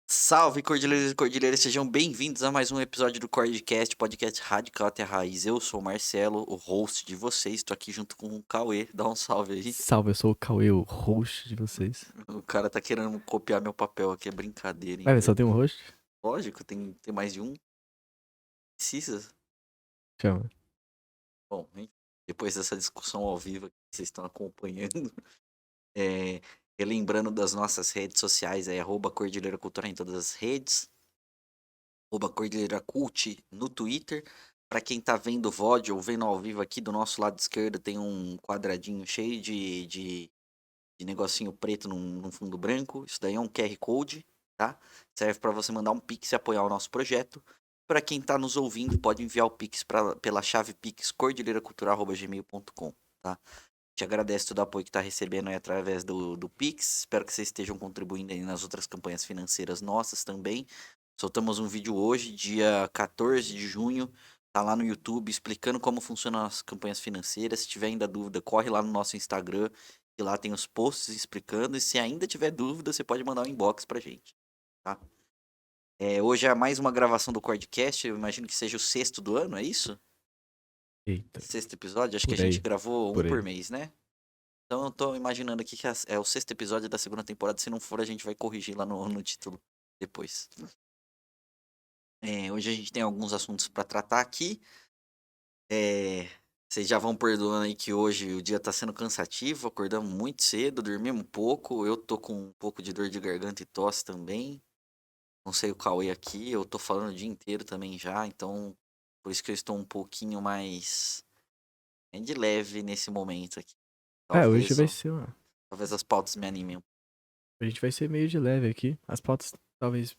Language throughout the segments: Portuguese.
Salve, cordilheiras e cordilheiras, sejam bem-vindos a mais um episódio do Cordcast, podcast radical até a raiz. Eu sou o Marcelo, o host de vocês, estou aqui junto com o Cauê, dá um salve aí. Salve, eu sou o Cauê, o host de vocês. O cara tá querendo copiar meu papel aqui, é brincadeira, hein, Vai ver, só velho. tem um host? Lógico, tem mais de um, precisa. Chama. Bom, hein, depois dessa discussão ao vivo que vocês estão acompanhando, é, relembrando das nossas redes sociais, é @Cordilheira Cultura em todas as redes. Cordilheira Cult no Twitter. Para quem tá vendo o VOD ou vendo ao vivo aqui do nosso lado esquerdo, tem um quadradinho cheio de negocinho preto num fundo branco. Isso daí é um QR Code, tá? Serve para você mandar um Pix e apoiar o nosso projeto. Para quem tá nos ouvindo, pode enviar o Pix pela chave Pix cordilheiracultural@gmail.com, tá? Te agradeço todo o apoio que tá recebendo aí através do Pix. Espero que vocês estejam contribuindo aí nas outras campanhas financeiras nossas também. Soltamos um vídeo hoje, dia 14 de junho. Tá lá no YouTube explicando como funcionam as campanhas financeiras. Se tiver ainda dúvida, corre lá no nosso Instagram, que lá tem os posts explicando. E se ainda tiver dúvida, você pode mandar um inbox pra gente, tá? Hoje é mais uma gravação do Cordcast. Eu imagino que seja o sexto do ano, é isso? Eita, Sexto episódio? Acho que a por gente aí, gravou um por por aí. mês, né? Então eu tô imaginando aqui que é o sexto episódio da segunda temporada. Se não for, a gente vai corrigir lá no título depois. Hoje a gente tem alguns assuntos para tratar aqui. É, Vocês já vão perdoando aí que hoje o dia tá sendo cansativo. Acordamos muito cedo, dormimos um pouco. Eu tô com um pouco de dor de garganta e tosse também. Não sei o Cauê aqui. Eu tô falando o dia inteiro também já. Então, por isso que eu estou um pouquinho mais de leve nesse momento aqui. Hoje Talvez, vai ser uma... talvez as pautas me animem. A gente vai ser meio de leve aqui. As pautas talvez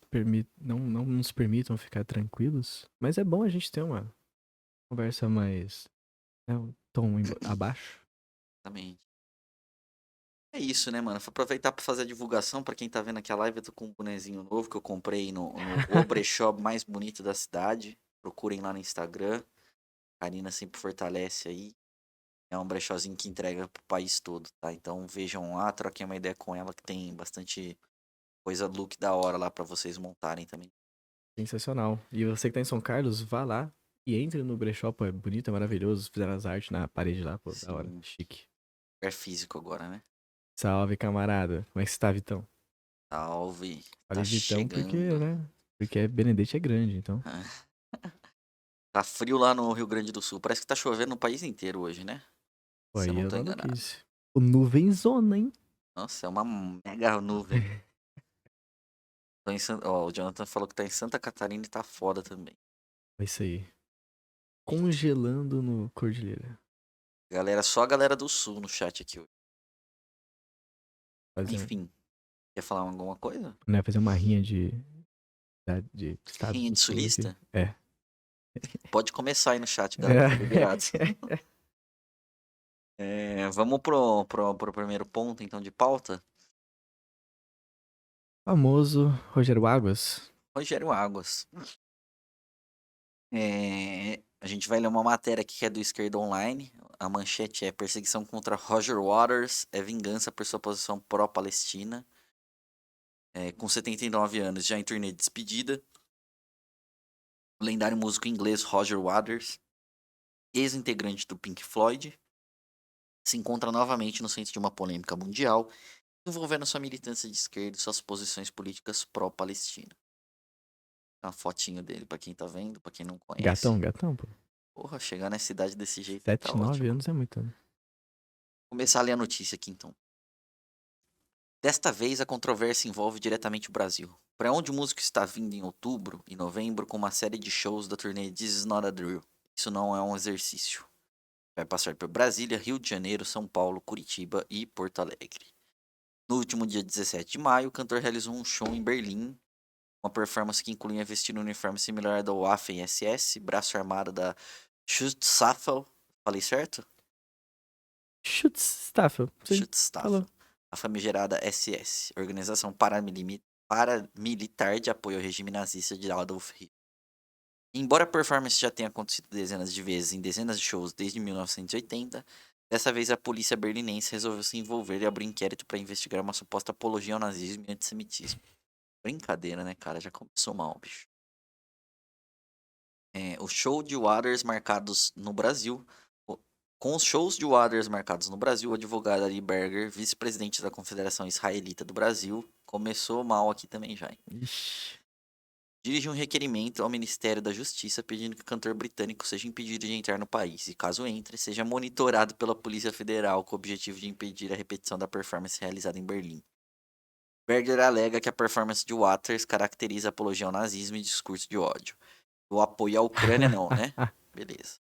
não nos permitam ficar tranquilos, mas é bom a gente ter uma conversa mais... um tom abaixo. Também. É isso, né, mano? Vou aproveitar pra fazer a divulgação pra quem tá vendo aqui a live. Eu tô com um bonezinho novo que eu comprei no O Brechó mais bonito da cidade. Procurem lá no Instagram. Karina sempre fortalece aí. É um brechózinho que entrega pro país todo, tá? Então vejam lá, troquem uma ideia com ela que tem bastante coisa look da hora lá pra vocês montarem também. Sensacional. E você que tá em São Carlos, vá lá e entre no brechó, pô, é bonito, é maravilhoso. Fizeram as artes na parede lá, pô, da hora. Sim, Chique. é físico agora, né? Salve, camarada. Como é que você tá, Vitão? Salve, tá Falei Vitão porque, chegando. né? Porque Benedete é grande, então. Tá frio lá no Rio Grande do Sul. Parece que tá chovendo no país inteiro hoje, né? Pô, Se eu aí não é tô enganado. maluquice. O nuvenzona, hein? Nossa, é uma mega nuvem. Ó, o Jonathan falou que tá em Santa Catarina e tá foda também. É isso aí. Congelando no Cordilheira. Galera, só a galera do sul no chat aqui hoje. Fazer, Enfim, quer falar alguma coisa? né, fazer uma rinha de estados Rinha do de sul aqui. sulista? É. Pode começar aí no chat, galera, tá liberado. Vamos pro primeiro ponto, então, de pauta. Famoso Rogério Águas. Rogério Águas. A gente vai ler uma matéria aqui que é do Esquerda Online. A manchete é: perseguição contra Roger Waters é vingança por sua posição pró-Palestina. Com 79 anos, já em turnê de despedida. O lendário músico inglês Roger Waters, ex-integrante do Pink Floyd, se encontra novamente no centro de uma polêmica mundial envolvendo sua militância de esquerda e suas posições políticas pró-Palestina. Uma fotinho dele pra quem tá vendo, pra quem não conhece. Gatão, gatão, pô. Porra, chegar nessa idade desse jeito aí tá 7, 9 ótimo. anos é muito, né? Começar a ler a notícia aqui então. Desta vez a controvérsia envolve diretamente o Brasil. Para onde o músico está vindo em outubro e novembro com uma série de shows da turnê This Is Not a Drill. Isso não é um exercício. Vai passar por Brasília, Rio de Janeiro, São Paulo, Curitiba e Porto Alegre. No último dia 17 de maio, o cantor realizou um show em Berlim, uma performance que incluía vestir um uniforme similar ao da Waffen-SS, braço armado da Schutzstaffel, falei certo? Schutzstaffel. Sim, Schutzstaffel, falou. a famigerada SS, organização paramilitar de apoio ao regime nazista de Adolf Hitler. Embora a performance já tenha acontecido dezenas de vezes em dezenas de shows desde 1980, dessa vez a polícia berlinense resolveu se envolver e abrir inquérito para investigar uma suposta apologia ao nazismo e antissemitismo. Brincadeira, né, cara? Já começou mal, bicho. O show de Waters marcados no Brasil. o- Com os shows de Waters marcados no Brasil, o advogado Ari Berger, vice-presidente da Confederação Israelita do Brasil, começou mal aqui também já, hein? Ixi. Dirige um requerimento ao Ministério da Justiça pedindo que o cantor britânico seja impedido de entrar no país e, caso entre, seja monitorado pela Polícia Federal com o objetivo de impedir a repetição da performance realizada em Berlim. Berger alega que a performance de Waters caracteriza apologia ao nazismo e discurso de ódio. O apoio à Ucrânia não, né? Beleza.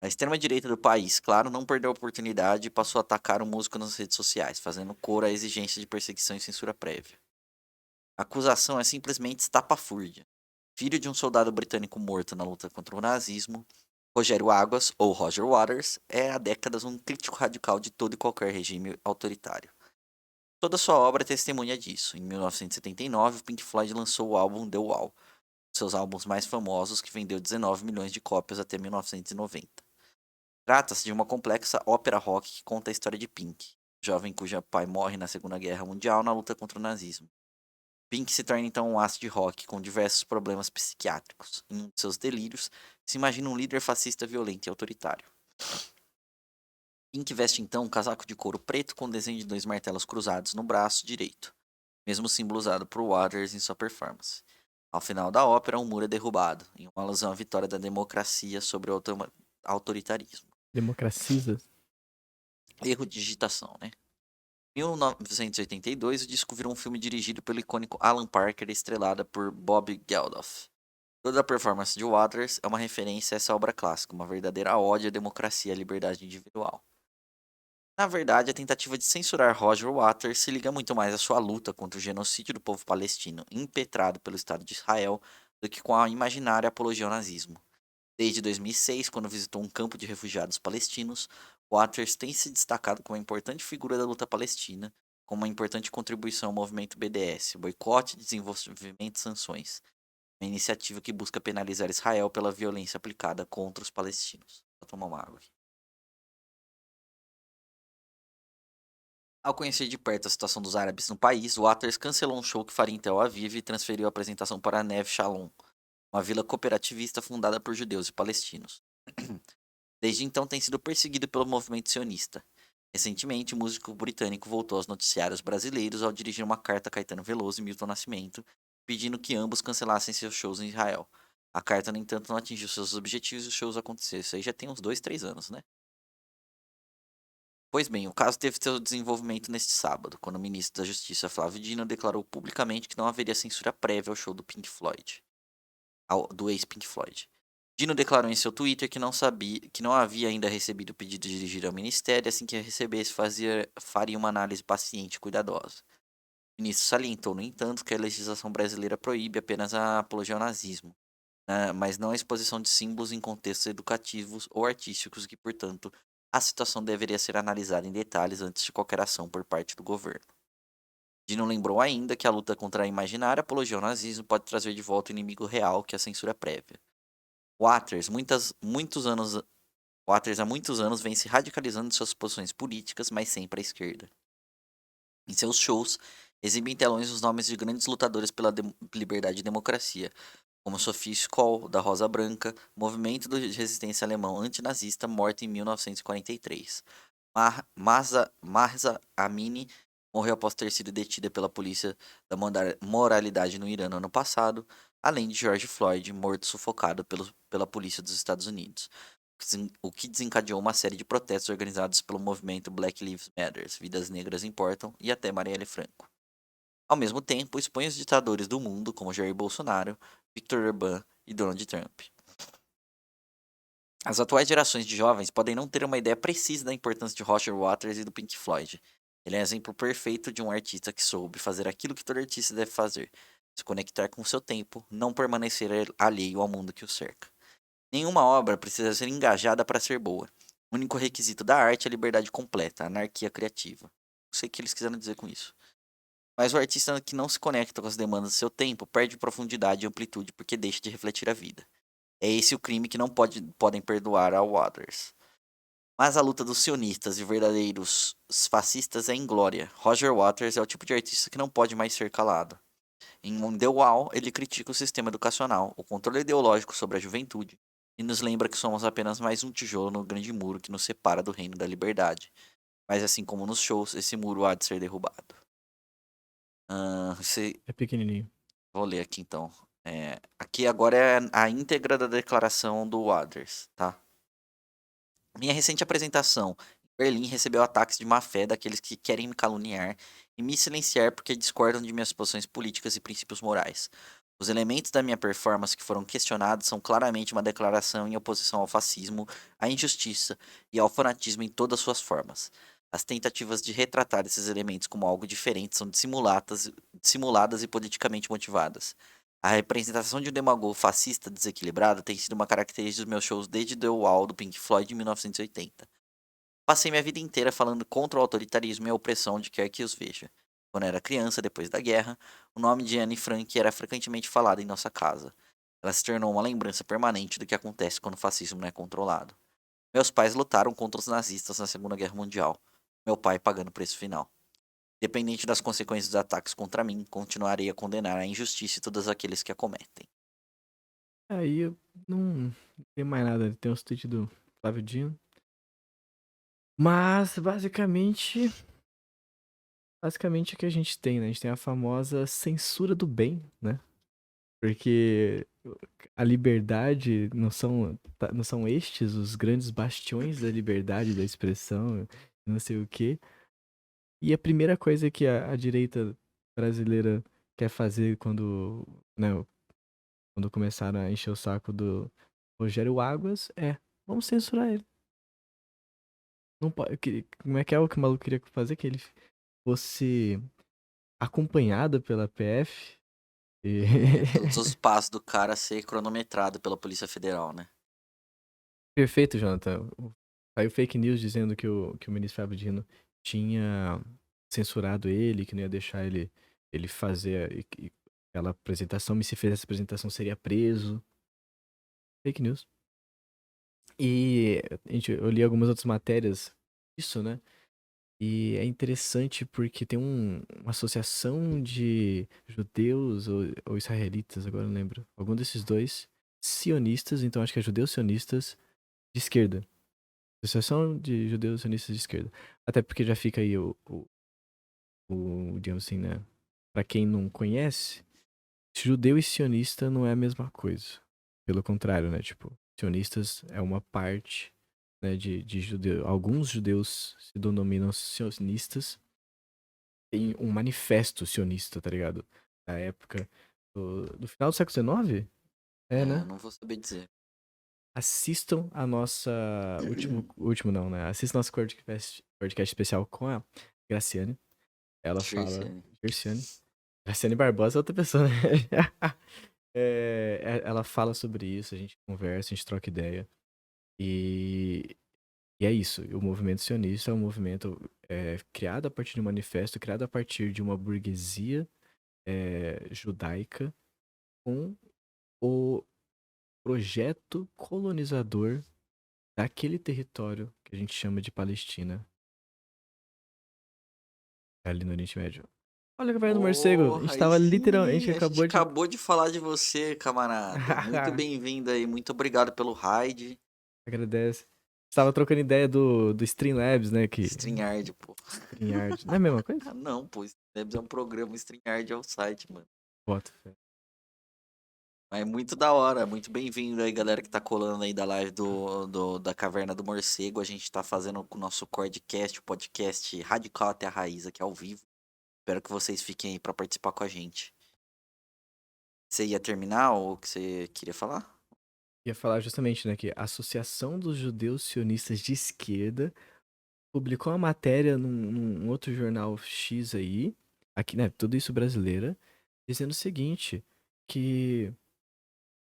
A extrema-direita do país, claro, não perdeu a oportunidade e passou a atacar o músico nas redes sociais, fazendo coro à exigência de perseguição e censura prévia. A acusação é simplesmente estapafúrdia. Filho de um soldado britânico morto na luta contra o nazismo, Rogério Águas, ou Roger Waters, é há décadas um crítico radical de todo e qualquer regime autoritário. Toda sua obra é testemunha disso. Em 1979, o Pink Floyd lançou o álbum The Wall, seus álbuns mais famosos, que vendeu 19 milhões de cópias até 1990. Trata-se de uma complexa ópera rock que conta a história de Pink, jovem cujo pai morre na Segunda Guerra Mundial na luta contra o nazismo. Pink se torna então um astro de rock com diversos problemas psiquiátricos. Em um de seus delírios, se imagina um líder fascista violento e autoritário. Pink veste então um casaco de couro preto com desenho de 2 martelos cruzados no braço direito, mesmo símbolo usado por Waters em sua performance. Ao final da ópera, um muro é derrubado, em uma alusão à vitória da democracia sobre o autoritarismo. Democracia. Erro de digitação, né? Em 1982, o disco virou um filme dirigido pelo icônico Alan Parker e estrelada por Bob Geldof. Toda a performance de Waters é uma referência a essa obra clássica, uma verdadeira ode à democracia e à liberdade individual. Na verdade, a tentativa de censurar Roger Waters se liga muito mais à sua luta contra o genocídio do povo palestino, impetrado pelo Estado de Israel, do que com a imaginária apologia ao nazismo. Desde 2006, quando visitou um campo de refugiados palestinos, Waters tem se destacado como uma importante figura da luta palestina, com uma importante contribuição ao movimento BDS, boicote, desenvolvimento e sanções, uma iniciativa que busca penalizar Israel pela violência aplicada contra os palestinos. Vou tomar uma água aqui. Ao conhecer de perto a situação dos árabes no país, Waters cancelou um show que faria em Tel Aviv e transferiu a apresentação para Neve Shalom, uma vila cooperativista fundada por judeus e palestinos. Desde então tem sido perseguido pelo movimento sionista. Recentemente, o músico britânico voltou aos noticiários brasileiros ao dirigir uma carta a Caetano Veloso e Milton Nascimento, pedindo que ambos cancelassem seus shows em Israel. A carta, no entanto, não atingiu seus objetivos e os shows aconteceram. Isso aí já tem uns 2, 3 anos, né? Pois bem, o caso teve seu desenvolvimento neste sábado, quando o ministro da Justiça Flávio Dino declarou publicamente que não haveria censura prévia ao show do Pink Floyd, do ex-Pink Floyd. Dino declarou em seu Twitter que não sabia, que não havia ainda recebido o pedido de dirigir ao ministério e assim que recebesse faria uma análise paciente e cuidadosa. O ministro salientou, no entanto, que a legislação brasileira proíbe apenas a apologia ao nazismo, né, mas não a exposição de símbolos em contextos educativos ou artísticos e que, portanto, a situação deveria ser analisada em detalhes antes de qualquer ação por parte do governo. Dino lembrou ainda que a luta contra a imaginária apologia ao nazismo pode trazer de volta o inimigo real, que é a censura prévia. Waters, Waters há muitos anos vem se radicalizando em suas posições políticas, mas sempre à esquerda. Em seus shows, exibe em telões os nomes de grandes lutadores pela liberdade e democracia, como Sophie Scholl, da Rosa Branca, movimento de resistência alemão antinazista morto em 1943. Mahsa Amini morreu após ter sido detida pela polícia da moralidade no Irã no ano passado, além de George Floyd, morto sufocado pela polícia dos Estados Unidos, o que desencadeou uma série de protestos organizados pelo movimento Black Lives Matter, Vidas Negras Importam, e até Marielle Franco. Ao mesmo tempo, expõe os ditadores do mundo, como Jair Bolsonaro, Victor Orbán e Donald Trump. As atuais gerações de jovens podem não ter uma ideia precisa da importância de Roger Waters e do Pink Floyd. Ele é um exemplo perfeito de um artista que soube fazer aquilo que todo artista deve fazer: se conectar com o seu tempo, não permanecer alheio ao mundo que o cerca. Nenhuma obra precisa ser engajada para ser boa. O único requisito da arte é a liberdade completa, a anarquia criativa. Não sei o que eles quiseram dizer com isso. Mas o artista que não se conecta com as demandas do seu tempo perde profundidade e amplitude porque deixa de refletir a vida. É esse o crime que não podem perdoar a Waters. Mas a luta dos sionistas e verdadeiros fascistas é inglória. Roger Waters é o tipo de artista que não pode mais ser calado. Em The Wall, ele critica o sistema educacional, o controle ideológico sobre a juventude, e nos lembra que somos apenas mais um tijolo no grande muro que nos separa do reino da liberdade. Mas assim como nos shows, esse muro há de ser derrubado. É pequenininho. Vou ler aqui então. Aqui agora é a íntegra da declaração do Waters, tá? Minha recente apresentação em Berlim recebeu ataques de má fé daqueles que querem me caluniar e me silenciar porque discordam de minhas posições políticas e princípios morais. Os elementos da minha performance que foram questionados são claramente uma declaração em oposição ao fascismo, à injustiça e ao fanatismo em todas suas formas. As tentativas de retratar esses elementos como algo diferente são dissimuladas e politicamente motivadas. A representação de um demagogo fascista desequilibrado tem sido uma característica dos meus shows desde The Wall do Pink Floyd em 1980. Passei minha vida inteira falando contra o autoritarismo e a opressão de quer que os veja. Quando era criança, depois da guerra, o nome de Anne Frank era frequentemente falado em nossa casa. Ela se tornou uma lembrança permanente do que acontece quando o fascismo não é controlado. Meus pais lutaram contra os nazistas na Segunda Guerra Mundial. Meu pai pagando o preço final. Dependente das consequências dos ataques contra mim, continuarei a condenar a injustiça e todos aqueles que a cometem. Aí eu não tem mais nada. Tem os tweets do Flávio Dino. Mas, basicamente o que a gente tem, né? A gente tem a famosa censura do bem, né? Porque a liberdade não são estes os grandes bastiões da liberdade da expressão, não sei o quê. E a primeira coisa que a direita brasileira quer fazer né, quando começaram a encher o saco do Rogério Águas vamos censurar ele. Não pode, como é o que o maluco queria fazer? Que ele fosse acompanhado pela PF. E... Todos os passos do cara ser cronometrado pela Polícia Federal, né? Perfeito, Jonathan. Saiu fake news dizendo que o ministro Fábio Dino tinha censurado ele, que não ia deixar ele fazer aquela apresentação, e se fez essa apresentação seria preso. Fake news. E eu li algumas outras matérias disso, né? E é interessante porque tem uma associação de judeus ou israelitas, agora eu não lembro. Algum desses dois, sionistas, então acho que é judeus sionistas de esquerda. Associação de judeus sionistas de esquerda. Até porque já fica aí digamos assim, né? Pra quem não conhece, judeu e sionista não é a mesma coisa. Pelo contrário, né? Tipo, sionistas é uma parte, né, de judeu. Alguns judeus se denominam sionistas. Tem um manifesto sionista, tá ligado? Da época do final do século XIX? É, né? Não vou saber dizer. Assistam a nossa. Último não, né? Assistam nosso podcast especial com a Graciane. Ela fala. Gerciane. Gerciane. Graciane Barbosa é outra pessoa, né? Ela fala sobre isso, a gente conversa, a gente troca ideia. E é isso. O movimento sionista é um movimento criado a partir de um manifesto, criado a partir de uma burguesia judaica com o projeto colonizador daquele território que a gente chama de Palestina, ali no Oriente Médio. Olha, Caverna do Morcego, a gente Aí tava literalmente, a sim, gente a gente acabou de... acabou de falar de você, camarada. Muito bem-vindo aí, muito obrigado pelo raid. Agradece. Estava trocando ideia do Streamlabs, né, que... StreamYard, pô. StreamYard. Não é a mesma coisa? Ah, não, pô, Streamlabs é um programa, StreamYard é o site, mano. Bota, fé. Mas é muito da hora, muito bem-vindo aí, galera que tá colando aí da live da Caverna do Morcego. A gente tá fazendo o nosso Cordcast, o podcast Radical até a Raiz aqui ao vivo. Espero que vocês fiquem aí pra participar com a gente. Você ia terminar ou o que você queria falar? Ia falar justamente, né, que a Associação dos Judeus Sionistas de Esquerda publicou uma matéria num outro jornal X aí, aqui, né, tudo isso brasileira, dizendo o seguinte, que,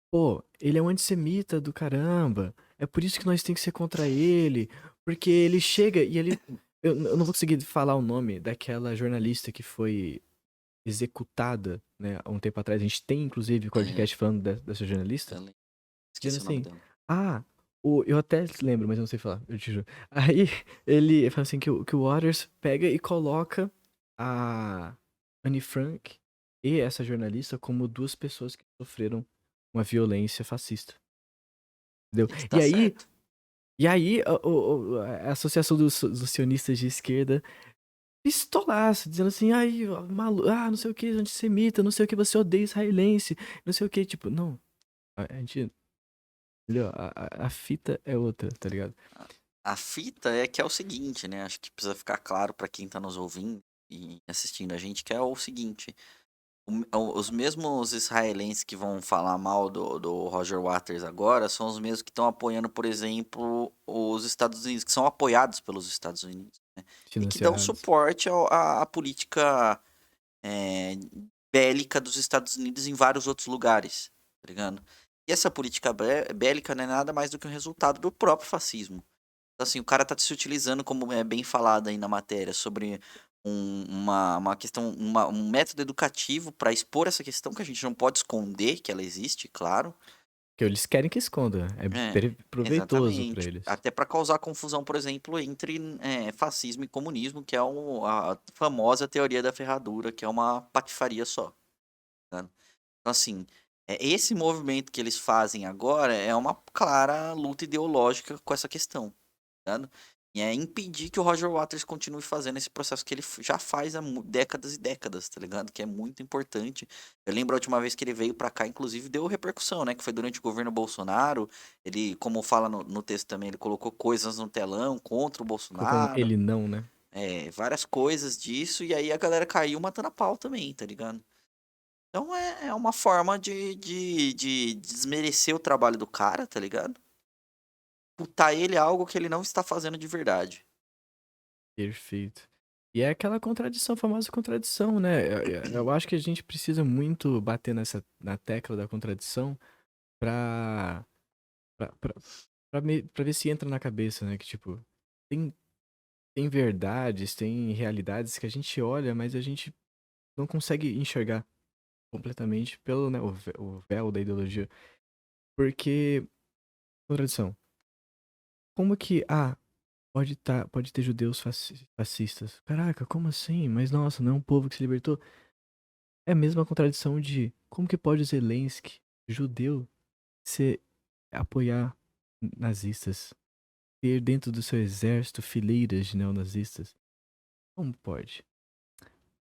pô, ele é um antissemita do caramba, é por isso que nós temos que ser contra ele, porque ele chega e ele... Eu não vou conseguir falar o nome daquela jornalista que foi executada, né, há um tempo atrás. A gente tem, inclusive, É, podcast falando dessa jornalista. eu Dizendo esqueci o nome assim, dela. eu até lembro, mas eu não sei falar, eu te juro. Aí ele fala assim que o Waters pega e coloca a Anne Frank e essa jornalista como duas pessoas que sofreram uma violência fascista, entendeu? Ele está E aí, certo. a Associação dos Sionistas de Esquerda pistolaço, dizendo assim, ai, não sei o que, antissemita, não sei o que, você odeia israelense, não sei o que, tipo, não, a gente, entendeu? A fita é outra, tá ligado? A fita é que é o seguinte, né? Acho que precisa ficar claro para quem tá nos ouvindo e assistindo a gente, que é o seguinte. Os mesmos israelenses que vão falar mal do Roger Waters agora são os mesmos que estão apoiando, por exemplo, os Estados Unidos, que são apoiados pelos Estados Unidos, né? E que dão Financiados. suporte à política eh, bélica dos Estados Unidos em vários outros lugares, tá ligado? E essa política bélica não é nada mais do que um resultado do próprio fascismo. Então, assim, o cara tá se utilizando, como é bem falado aí na matéria, sobre uma questão, um método educativo para expor essa questão que a gente não pode esconder que ela existe, claro. Que eles querem que esconda, é É, proveitoso pra exatamente. eles. Até para causar confusão, por exemplo, entre fascismo e comunismo, que é a famosa teoria da ferradura, que é uma patifaria só. Tá? Então, assim, esse movimento que eles fazem agora é uma clara luta ideológica com essa questão. Ligado? E é impedir que o Roger Waters continue fazendo esse processo que ele já faz há décadas e décadas, tá ligado? Que é muito importante. Eu lembro a última vez que ele veio pra cá, inclusive deu repercussão, né? Que foi durante o governo Bolsonaro. Ele, como fala no texto também, ele colocou coisas no telão contra o Colocou um Bolsonaro, ele não, né? várias coisas disso, e aí a galera caiu matando a pau também, tá ligado? Então é uma forma de desmerecer o trabalho do cara, tá ligado? Putar ele é algo que ele não está fazendo de verdade. Perfeito. E é aquela contradição, famosa contradição, né? Eu acho que a gente precisa muito bater na tecla da contradição pra, pra ver se entra na cabeça, né? Que, tipo, tem, tem verdades, tem realidades que a gente olha, mas a gente não consegue enxergar completamente pelo, né, o véu da ideologia. Porque, contradição, como que, pode ter judeus fascistas. Caraca, como assim? Mas nossa, não é um povo que se libertou? É a mesma contradição de como que pode o Zelensky, judeu, se apoiar nazistas, ter dentro do seu exército fileiras de neonazistas? Como pode?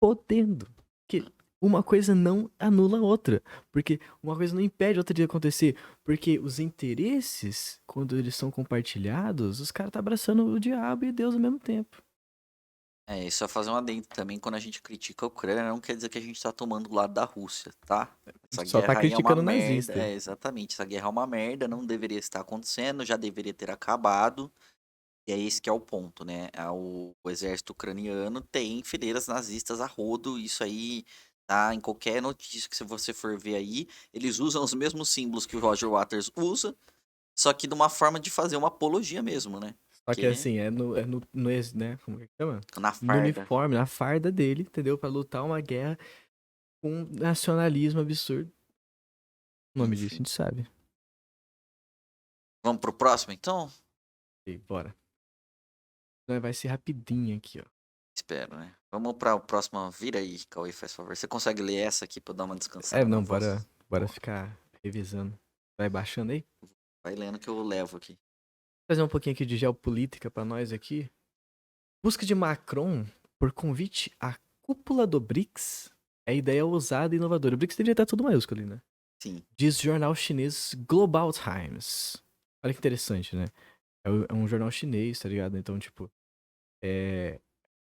Podendo. Que uma coisa não anula a outra. Porque uma coisa não impede a outra de acontecer. Porque os interesses, quando eles são compartilhados, os caras tá abraçando o diabo e Deus ao mesmo tempo. E só fazer um adendo também, quando a gente critica a Ucrânia, não quer dizer que a gente tá tomando o lado da Rússia, tá? Essa Só tá guerra aí é uma criticando o merda, nazista. exatamente, essa guerra é uma merda, não deveria estar acontecendo, já deveria ter acabado, e é esse que é o ponto, né? O exército ucraniano tem fileiras nazistas a rodo, isso aí tá em qualquer notícia que se você for ver aí, eles usam os mesmos símbolos que o Roger Waters usa, só que de uma forma de fazer uma apologia mesmo, né? Só que Que assim, né? Como é que chama? na No farda. uniforme, na farda dele, entendeu? Pra lutar uma guerra com um nacionalismo absurdo. O nome disso a Enfim. gente sabe. Vamos pro próximo, então? E bora. Então vai ser rapidinho aqui, ó. Espero, né? Vamos pra próxima. Vira aí, Cauê, faz favor. Você consegue ler essa aqui pra eu dar uma É, descansada na não, bora, voz? bora Boa. ficar revisando. Vai baixando aí? Vai lendo que eu levo aqui. Fazer um pouquinho aqui de geopolítica pra nós aqui. Busca de Macron por convite à cúpula do BRICS é ideia ousada e inovadora. O BRICS deveria estar tudo maiúsculo ali, né? Sim. Diz jornal chinês Global Times. Olha que interessante, né? É um jornal chinês, tá ligado? Então, tipo, é.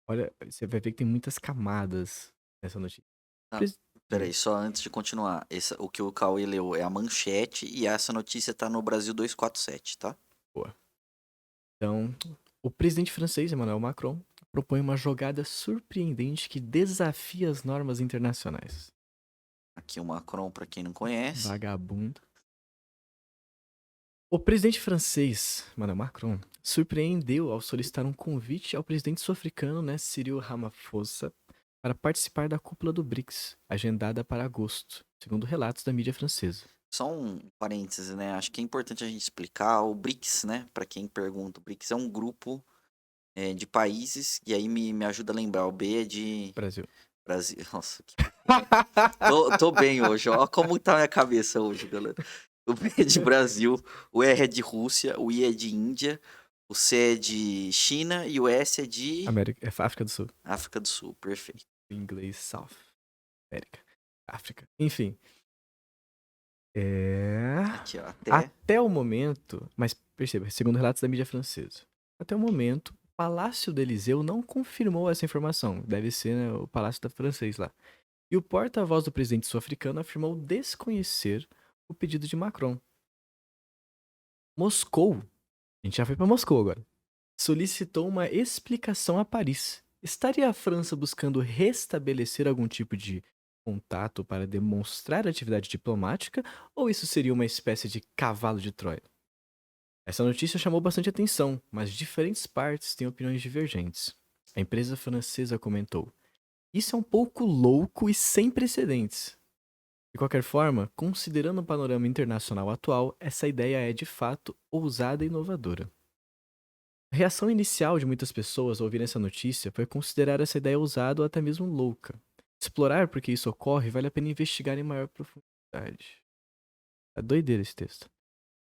Olha, você vai ver que tem muitas camadas nessa notícia. Ah, Pres- peraí, só antes de continuar. O que o Cauê leu é a manchete e essa notícia tá no Brasil 247, tá? Boa. Então, o presidente francês, Emmanuel Macron, propõe uma jogada surpreendente que desafia as normas internacionais. Aqui o Macron, pra quem não conhece. Vagabundo. O presidente francês, Emmanuel Macron, surpreendeu ao solicitar um convite ao presidente sul-africano, né, Cyril Ramaphosa, para participar da cúpula do BRICS, agendada para agosto, segundo relatos da mídia francesa. Só um parêntese, né? Acho que é importante a gente explicar o BRICS, né? Pra quem pergunta. O BRICS é um grupo de países, e aí me ajuda a lembrar. O B é de Brasil. Brasil. Nossa, tô bem hoje. Ó como tá a minha cabeça hoje, galera. O B é de Brasil, o R é de Rússia, o I é de Índia, o C é de China e o S é de África do Sul. África do Sul. Perfeito. Em inglês, South América. África. Enfim. É. Aqui, ó. Até o momento. Mas perceba, segundo relatos da mídia francesa. Até o momento, o Palácio do Eliseu não confirmou essa informação. Deve ser, né, o Palácio da Francês lá. E o porta-voz do presidente sul-africano afirmou desconhecer o pedido de Macron. Moscou, a gente já foi para Moscou agora, solicitou uma explicação a Paris. Estaria a França buscando restabelecer algum tipo de contato para demonstrar atividade diplomática ou isso seria uma espécie de cavalo de Troia? Essa notícia chamou bastante atenção, mas diferentes partes têm opiniões divergentes. A empresa francesa comentou: isso é um pouco louco e sem precedentes. De qualquer forma, considerando o panorama internacional atual, essa ideia é de fato ousada e inovadora. A reação inicial de muitas pessoas ao ouvir essa notícia foi considerar essa ideia ousada ou até mesmo louca. Explorar por que isso ocorre vale a pena investigar em maior profundidade. É doideira esse texto.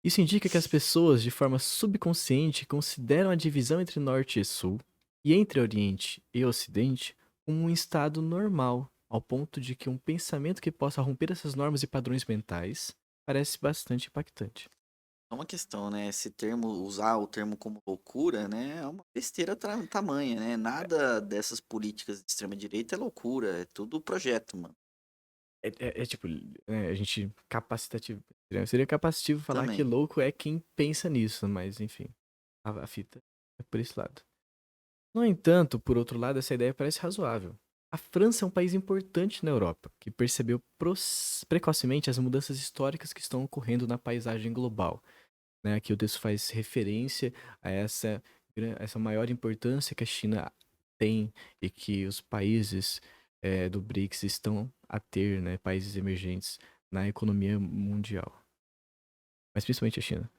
Isso indica que as pessoas, de forma subconsciente, consideram a divisão entre Norte e Sul e entre Oriente e Ocidente como um estado normal, ao ponto de que um pensamento que possa romper essas normas e padrões mentais parece bastante impactante. É uma questão, né? Esse termo, usar o termo como loucura, né? É uma besteira tamanha, né? Nada dessas políticas de extrema-direita é loucura, é tudo projeto, mano. É tipo, a gente capacitativo. Seria capacitivo falar que Também. louco é quem pensa nisso, mas enfim, a fita é por esse lado. No entanto, por outro lado, essa ideia parece razoável. A França é um país importante na Europa, que percebeu precocemente as mudanças históricas que estão ocorrendo na paisagem global. Né? Aqui o texto faz referência a essa maior importância que a China tem e que os países do BRICS estão a ter, né? Países emergentes na economia mundial. Mas principalmente a China.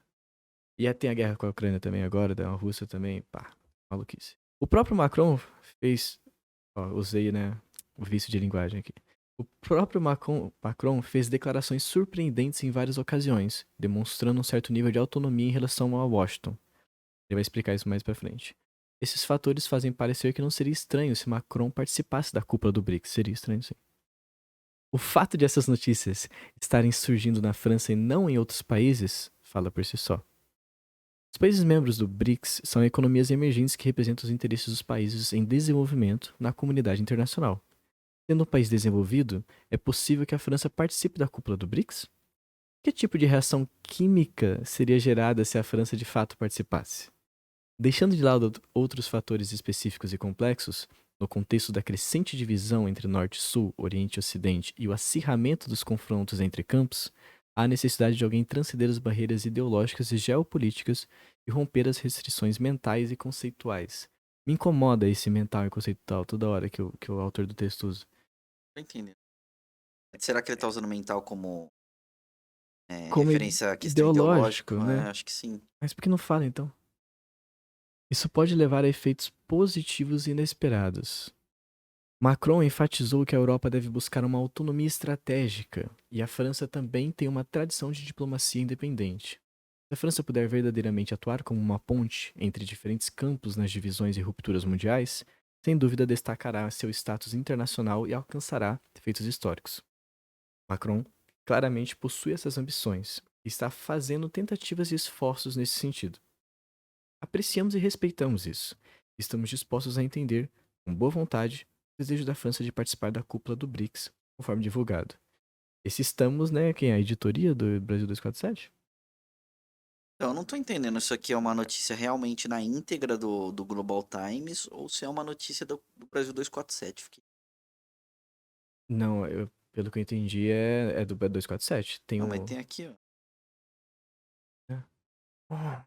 E tem a guerra com a Ucrânia também agora, da Rússia também, pá, maluquice. O próprio Macron fez, ó, usei, né, o vício de linguagem aqui. O próprio Macron fez declarações surpreendentes em várias ocasiões, demonstrando um certo nível de autonomia em relação a Washington. Ele vai explicar isso mais pra frente. Esses fatores fazem parecer que não seria estranho se Macron participasse da cúpula do BRICS. Seria estranho, sim. O fato de essas notícias estarem surgindo na França e não em outros países fala por si só. Os países membros do BRICS são economias emergentes que representam os interesses dos países em desenvolvimento na comunidade internacional. Sendo um país desenvolvido, é possível que a França participe da cúpula do BRICS? Que tipo de reação química seria gerada se a França de fato participasse? Deixando de lado outros fatores específicos e complexos, no contexto da crescente divisão entre Norte e Sul, Oriente e Ocidente e o acirramento dos confrontos entre campos, há necessidade de alguém transcender as barreiras ideológicas e geopolíticas e romper as restrições mentais e conceituais. Me incomoda esse mental e conceitual toda hora que o autor do texto usa. Tô entendendo. Será que ele tá usando mental como Como referência à questão ideológico, ideológica? né? Acho que sim. Mas por que não fala então? Isso pode levar a efeitos positivos e inesperados. Macron enfatizou que a Europa deve buscar uma autonomia estratégica e a França também tem uma tradição de diplomacia independente. Se a França puder verdadeiramente atuar como uma ponte entre diferentes campos nas divisões e rupturas mundiais, sem dúvida destacará seu status internacional e alcançará feitos históricos. Macron claramente possui essas ambições e está fazendo tentativas e esforços nesse sentido. Apreciamos e respeitamos isso. Estamos dispostos a entender, com boa vontade, o desejo da França de participar da cúpula do BRICS, conforme divulgado. Esse estamos, né? Quem é a editoria do Brasil 247? Então, eu não tô entendendo se aqui é uma notícia realmente na íntegra do Global Times ou se é uma notícia do Brasil 247. Não, pelo que eu entendi, é do 247. Tem Não, mas o. tem aqui, ó. É. Ah,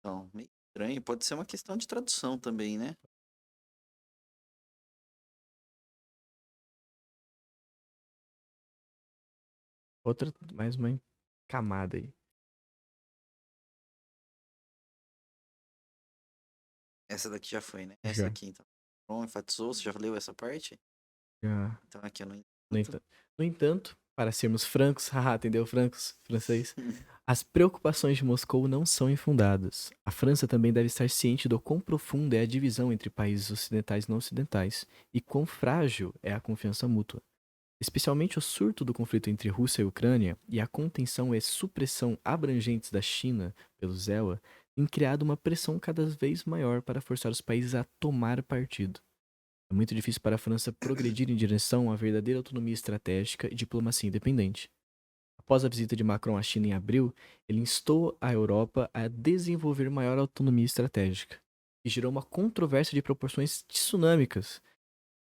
Então, meio estranho. Pode ser uma questão de tradução também, né? outra, mais uma camada aí. Essa daqui já foi, né? Essa Já. aqui, então. Bom, enfatizou, você já leu essa parte? Ah, Então aqui eu não no entendo. entanto, no entanto, para sermos francos, haha, entendeu? Francos, francês. As preocupações de Moscou não são infundadas. A França também deve estar ciente do quão profunda é a divisão entre países ocidentais e não ocidentais, e quão frágil é a confiança mútua. Especialmente o surto do conflito entre Rússia e Ucrânia e a contenção e supressão abrangentes da China pelo ZEWA têm criado uma pressão cada vez maior para forçar os países a tomar partido. É muito difícil para a França progredir em direção a verdadeira autonomia estratégica e diplomacia independente. Após a visita de Macron à China em abril, ele instou a Europa a desenvolver maior autonomia estratégica, e gerou uma controvérsia de proporções tsunâmicas.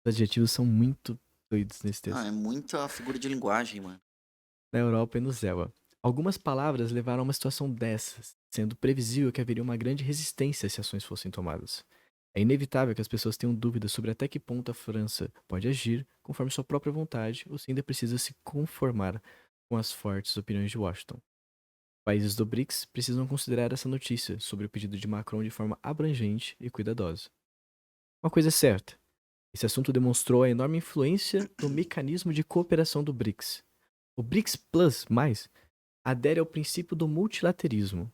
Os adjetivos são muito doidos nesse Não, é texto. muita figura de linguagem, mano. Na Europa e no ZEWA. Algumas palavras levaram a uma situação dessas, sendo previsível que haveria uma grande resistência se ações fossem tomadas. É inevitável que as pessoas tenham dúvidas sobre até que ponto a França pode agir conforme sua própria vontade ou se ainda precisa se conformar com as fortes opiniões de Washington. Países do BRICS precisam considerar essa notícia sobre o pedido de Macron de forma abrangente e cuidadosa. Uma coisa é certa: esse assunto demonstrou a enorme influência do mecanismo de cooperação do BRICS. O BRICS Plus mais adere ao princípio do multilaterismo,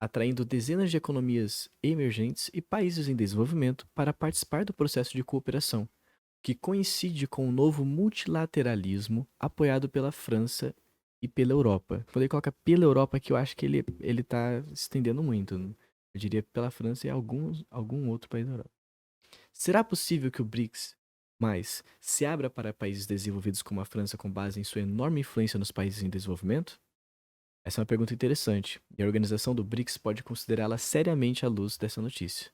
atraindo dezenas de economias emergentes e países em desenvolvimento para participar do processo de cooperação, que coincide com o novo multilateralismo apoiado pela França e pela Europa. Quando ele coloca pela Europa aqui, eu acho que ele tá estendendo muito. Eu diria pela França e algum outro país da Europa. Será possível que o BRICS mais se abra para países desenvolvidos como a França com base em sua enorme influência nos países em desenvolvimento? Essa é uma pergunta interessante, e a organização do BRICS pode considerá-la seriamente à luz dessa notícia.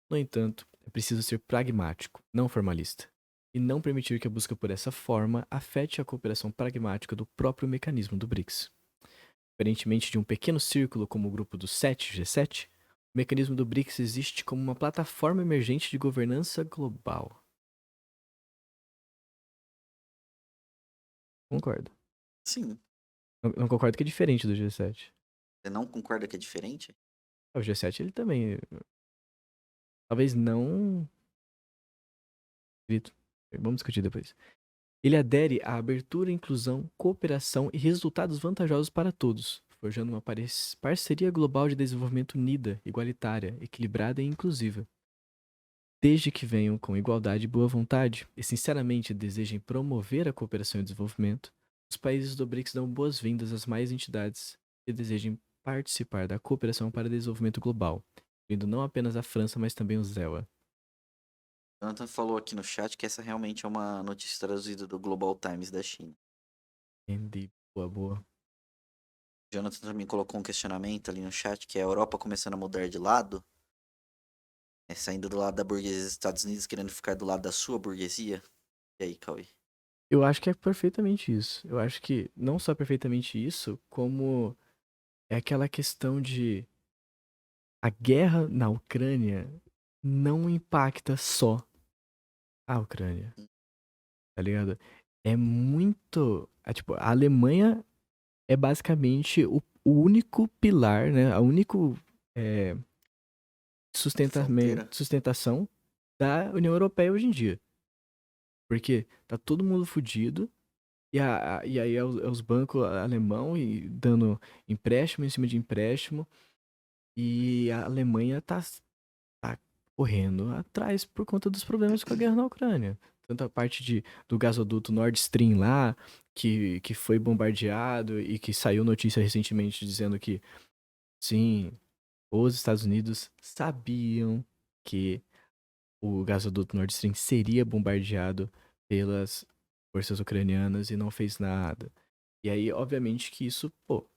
No entanto, é preciso ser pragmático, não formalista, e não permitir que a busca por essa forma afete a cooperação pragmática do próprio mecanismo do BRICS. Diferentemente de um pequeno círculo como o grupo dos 7, G7, o mecanismo do BRICS existe como uma plataforma emergente de governança global. Concordo. Sim. Não concordo que é diferente do G7. Você não concorda que é diferente? O G7 ele também, talvez não. Vamos discutir depois. Ele adere à abertura, inclusão, cooperação e resultados vantajosos para todos, forjando uma parceria global de desenvolvimento unida, igualitária, equilibrada e inclusiva. Desde que venham com igualdade e boa vontade e sinceramente desejem promover a cooperação e desenvolvimento, os países do BRICS dão boas-vindas às mais entidades que desejem participar da cooperação para desenvolvimento global, incluindo não apenas a França, mas também o ZEWA. Jonathan falou aqui no chat que essa realmente é uma notícia traduzida do Global Times da China. Entendi. Boa, boa. Jonathan também colocou um questionamento ali no chat que é a Europa começando a mudar de lado, saindo do lado da burguesia dos Estados Unidos, querendo ficar do lado da sua burguesia. E aí, Cauê? Eu acho que é perfeitamente isso. Eu acho que não só perfeitamente isso, como é aquela questão de a guerra na Ucrânia não impacta só a Ucrânia, tá ligado? É muito. Tipo, a Alemanha é basicamente o único pilar, né? A único é, Fronteira. sustentação da União Europeia hoje em dia. Porque tá todo mundo fudido. E aí é os bancos alemão e dando empréstimo em cima de empréstimo. E a Alemanha tá correndo atrás por conta dos problemas com a guerra na Ucrânia. Tanto a parte do gasoduto Nord Stream lá, que foi bombardeado e que saiu notícia recentemente dizendo que, sim, os Estados Unidos sabiam que o gasoduto Nord Stream seria bombardeado pelas forças ucranianas e não fez nada. E aí, obviamente, que isso, pô,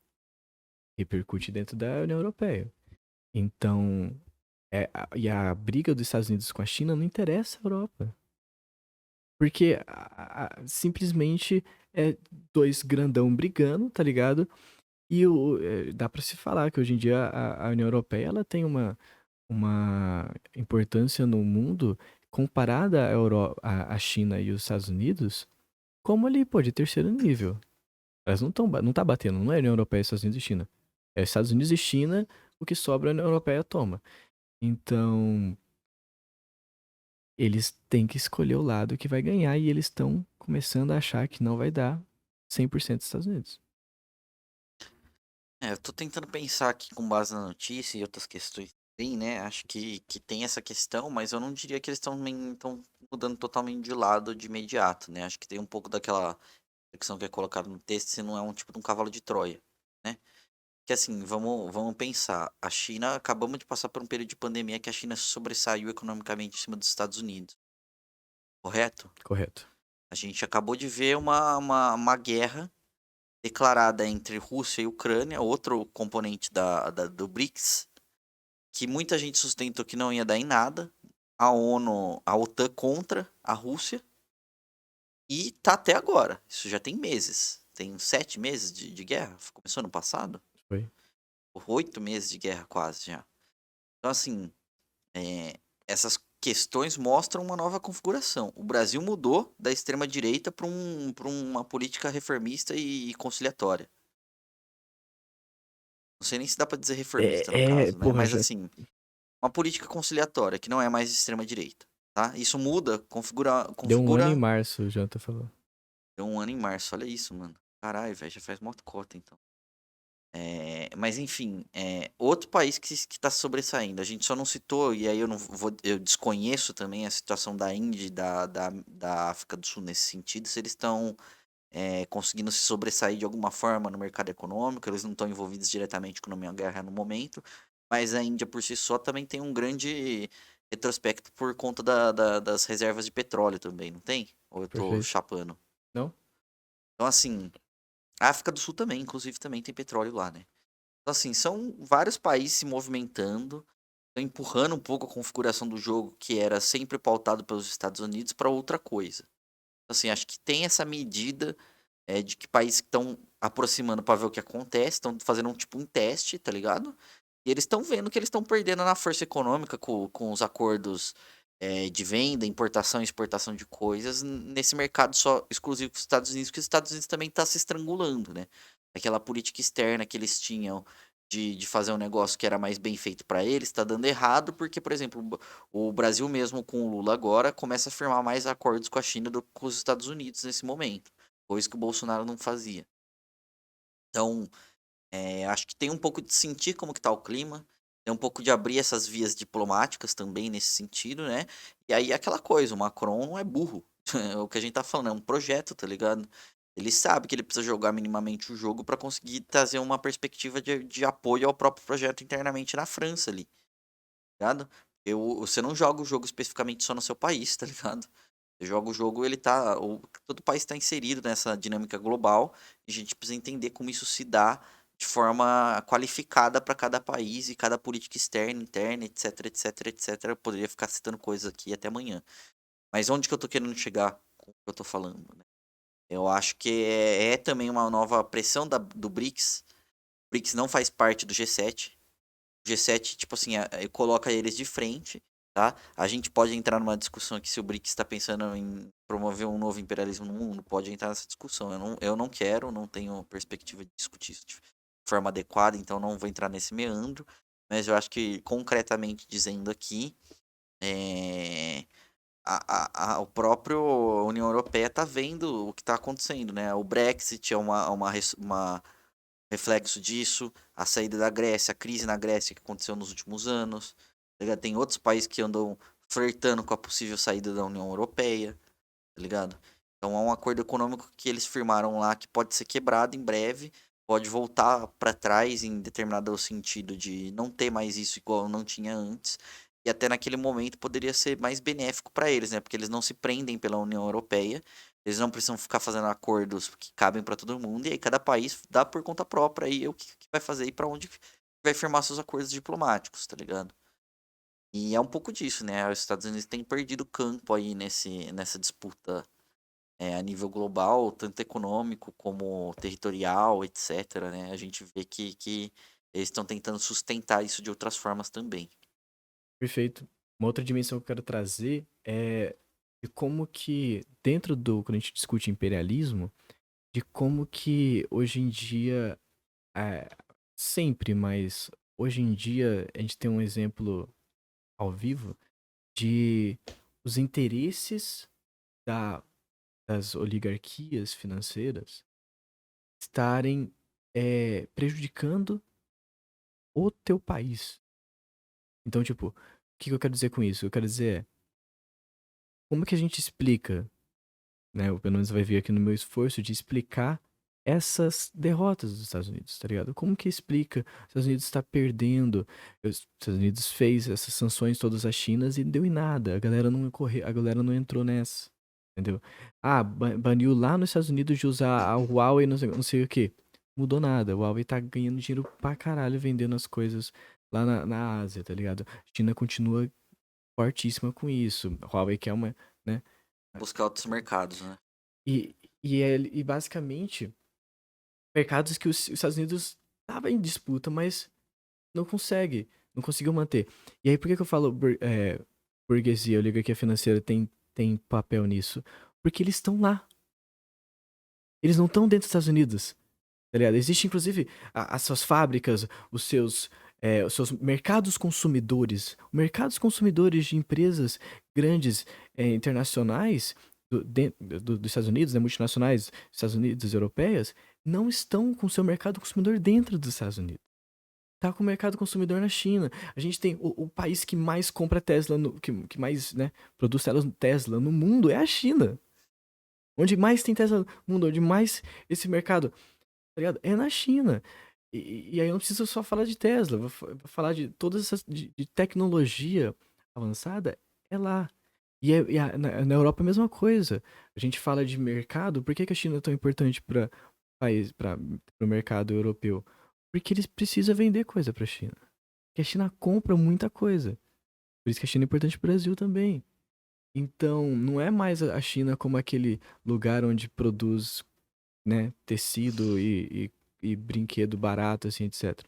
repercute dentro da União Europeia. Então, e a briga dos Estados Unidos com a China não interessa a Europa. Porque simplesmente é dois grandão brigando, tá ligado? E dá pra se falar que hoje em dia a União Europeia ela tem uma importância no mundo comparada à China e os Estados Unidos como ali, pô, de terceiro nível. Elas não tá batendo, não é União Europeia, Estados Unidos e China. É Estados Unidos e China, o que sobra a União Europeia toma. Então, eles têm que escolher o lado que vai ganhar e eles estão começando a achar que não vai dar 100% dos Estados Unidos. Eu tô tentando pensar aqui com base na notícia e outras questões também, né? Acho que tem essa questão, mas eu não diria que eles estão mudando totalmente de lado de imediato, né? Acho que tem um pouco daquela questão que é colocada no texto, se não é um tipo de um cavalo de Troia, né? Que assim, vamos pensar. A China, acabamos de passar por um período de pandemia que a China se sobressaiu economicamente em cima dos Estados Unidos, correto? Correto. A gente acabou de ver uma guerra declarada entre Rússia e Ucrânia, outro componente do BRICS, que muita gente sustentou que não ia dar em nada. A ONU, a OTAN contra a Rússia. E tá até agora. Isso já tem meses. Tem 7 meses de guerra. Começou no passado. Foi. 8 meses de guerra quase já. Então, assim, essas questões mostram uma nova configuração. O Brasil mudou da extrema-direita para uma política reformista e conciliatória. Não sei nem se dá para dizer reformista no caso, né? Porra, Mas já assim, uma política conciliatória, que não é mais de extrema direita, tá? Isso muda, deu um ano em configura... março, o Janta falou. Deu um ano em março, olha isso, mano. Caralho, velho, já faz motocota, então. Mas enfim, outro país que tá sobressaindo. A gente só não citou, e aí eu não vou, eu desconheço também a situação da Índia e da África do Sul nesse sentido, se eles estão conseguindo se sobressair de alguma forma no mercado econômico, eles não estão envolvidos diretamente com a minha guerra no momento, mas a Índia por si só também tem um grande retrospecto por conta das reservas de petróleo também, não tem? Ou eu tô Perfeito. chapando? Não? Então, assim, a África do Sul também, inclusive, também tem petróleo lá, né? Então, assim, são vários países se movimentando, estão empurrando um pouco a configuração do jogo, que era sempre pautado pelos Estados Unidos, para outra coisa. Então, assim, acho que tem essa medida de que países estão aproximando para ver o que acontece, estão fazendo um teste, tá ligado? E eles estão vendo que eles estão perdendo na força econômica com os acordos de venda, importação e exportação de coisas nesse mercado só exclusivo dos Estados Unidos, que os Estados Unidos também está se estrangulando, né? Aquela política externa que eles tinham de fazer um negócio que era mais bem feito para eles, está dando errado, porque, por exemplo, o Brasil mesmo com o Lula agora começa a firmar mais acordos com a China do que com os Estados Unidos nesse momento. Coisa que o Bolsonaro não fazia. Então, acho que tem um pouco de sentir como que tá o clima, tem um pouco de abrir essas vias diplomáticas também nesse sentido, né? E aí é aquela coisa, o Macron não é burro. O que a gente tá falando é um projeto, tá ligado? Ele sabe que ele precisa jogar minimamente o jogo para conseguir trazer uma perspectiva de apoio ao próprio projeto internamente na França ali, tá ligado? Você não joga o jogo especificamente só no seu país, tá ligado? Você joga o jogo, todo país está inserido nessa dinâmica global e a gente precisa entender como isso se dá de forma qualificada para cada país e cada política externa, interna, etc, etc, etc. Eu poderia ficar citando coisas aqui até amanhã. Mas onde que eu tô querendo chegar com o que eu tô falando, né? Eu acho que é também uma nova pressão do BRICS. O BRICS não faz parte do G7. O G7, tipo assim, coloca eles de frente, tá? A gente pode entrar numa discussão aqui se o BRICS está pensando em promover um novo imperialismo no mundo. Pode entrar nessa discussão. Eu não quero, não tenho perspectiva de discutir isso de forma adequada, então não vou entrar nesse meandro. Mas eu acho que, concretamente dizendo aqui, é, o próprio União Europeia está vendo o que está acontecendo, né? O Brexit é uma reflexo disso, a saída da Grécia, a crise na Grécia que aconteceu nos últimos anos. Tá ligado? Tem outros países que andam flertando com a possível saída da União Europeia, tá ligado? Então há um acordo econômico que eles firmaram lá que pode ser quebrado em breve, pode voltar para trás em determinado sentido de não ter mais isso igual não tinha antes. E até naquele momento poderia ser mais benéfico para eles, né? Porque eles não se prendem pela União Europeia, eles não precisam ficar fazendo acordos que cabem para todo mundo, e aí cada país dá por conta própria aí o que vai fazer e para onde vai firmar seus acordos diplomáticos, tá ligado? E é um pouco disso, né? Os Estados Unidos têm perdido campo aí nessa disputa a nível global, tanto econômico como territorial, etc, né? A gente vê que eles estão tentando sustentar isso de outras formas também. Perfeito. Uma outra dimensão que eu quero trazer é de como que, dentro do, quando a gente discute imperialismo, de como que hoje em dia, é, sempre, mas hoje em dia a gente tem um exemplo ao vivo de os interesses da- das oligarquias financeiras estarem prejudicando o teu país. Então, tipo, o que eu quero dizer com isso? Eu quero dizer, como que a gente explica, né? Ou pelo menos vai vir aqui no meu esforço de explicar essas derrotas dos Estados Unidos, tá ligado? Como que explica? Os Estados Unidos está perdendo. Os Estados Unidos fez essas sanções todas à China e não deu em nada. A galera não entrou nessa. Entendeu? Ah, baniu lá nos Estados Unidos de usar a Huawei, não sei o quê. Mudou nada. A Huawei tá ganhando dinheiro pra caralho vendendo as coisas lá na Ásia, tá ligado? A China continua fortíssima com isso. A Huawei que é uma, né? Buscar outros mercados, né? E basicamente, mercados que os Estados Unidos tava em disputa, mas não conseguiu manter. E aí, por que que eu falo burguesia, oligarquia financeira tem papel nisso? Porque eles estão lá. Eles não estão dentro dos Estados Unidos, tá ligado? Existe, inclusive, as suas fábricas, os seus mercados consumidores. Mercados consumidores de empresas grandes internacionais dos Estados Unidos, né, multinacionais, Estados Unidos, europeias, não estão com seu mercado consumidor dentro dos Estados Unidos. Tá com o mercado consumidor na China. A gente tem o país que mais compra Tesla, que mais, né, produz Tesla no mundo é a China. Onde mais tem Tesla no mundo, onde mais esse mercado, tá ligado? É na China. E aí eu não preciso só falar de Tesla, vou falar de todas essas de tecnologia avançada, é lá. Na Europa é a mesma coisa. A gente fala de mercado, por que que a China é tão importante para país, para o mercado europeu? Porque eles precisam vender coisa para a China. Porque a China compra muita coisa. Por isso que a China é importante para o Brasil também. Então, não é mais a China como aquele lugar onde produz, né, tecido e brinquedo barato, assim, etc.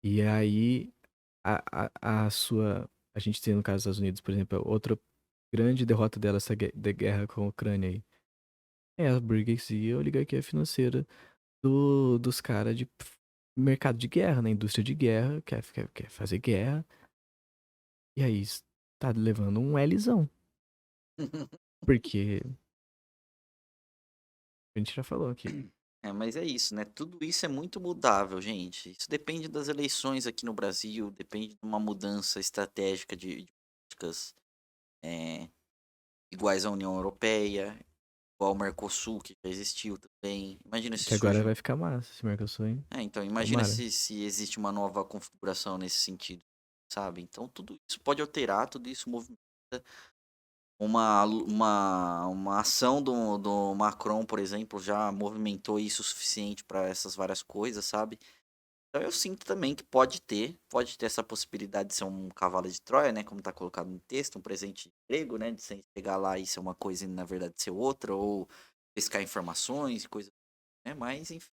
E aí, a gente tem no caso dos Estados Unidos, por exemplo, outra grande derrota dela, da guerra com a Ucrânia aí, é a burguesia e a oligarquia financeira dos caras de mercado de guerra, né, indústria de guerra, quer fazer guerra, e aí tá levando um Lzão, porque a gente já falou aqui. É, mas é isso, né? Tudo isso é muito mudável, gente. Isso depende das eleições aqui no Brasil, depende de uma mudança estratégica de políticas é, iguais à União Europeia, igual ao Mercosul, que já existiu também. Imagina se Que agora surge. vai ficar massa esse Mercosul, hein? É, então, imagina Tomara. se existe uma nova configuração nesse sentido, sabe? Então, tudo isso pode alterar, tudo isso movimenta. Uma ação do Macron, por exemplo, já movimentou isso o suficiente para essas várias coisas, sabe? Então eu sinto também que pode ter essa possibilidade de ser um cavalo de Troia, né? Como tá colocado no texto, um presente grego, né? De você chegar lá e ser uma coisa e na verdade ser outra, ou pescar informações e coisas, né? Mas, enfim,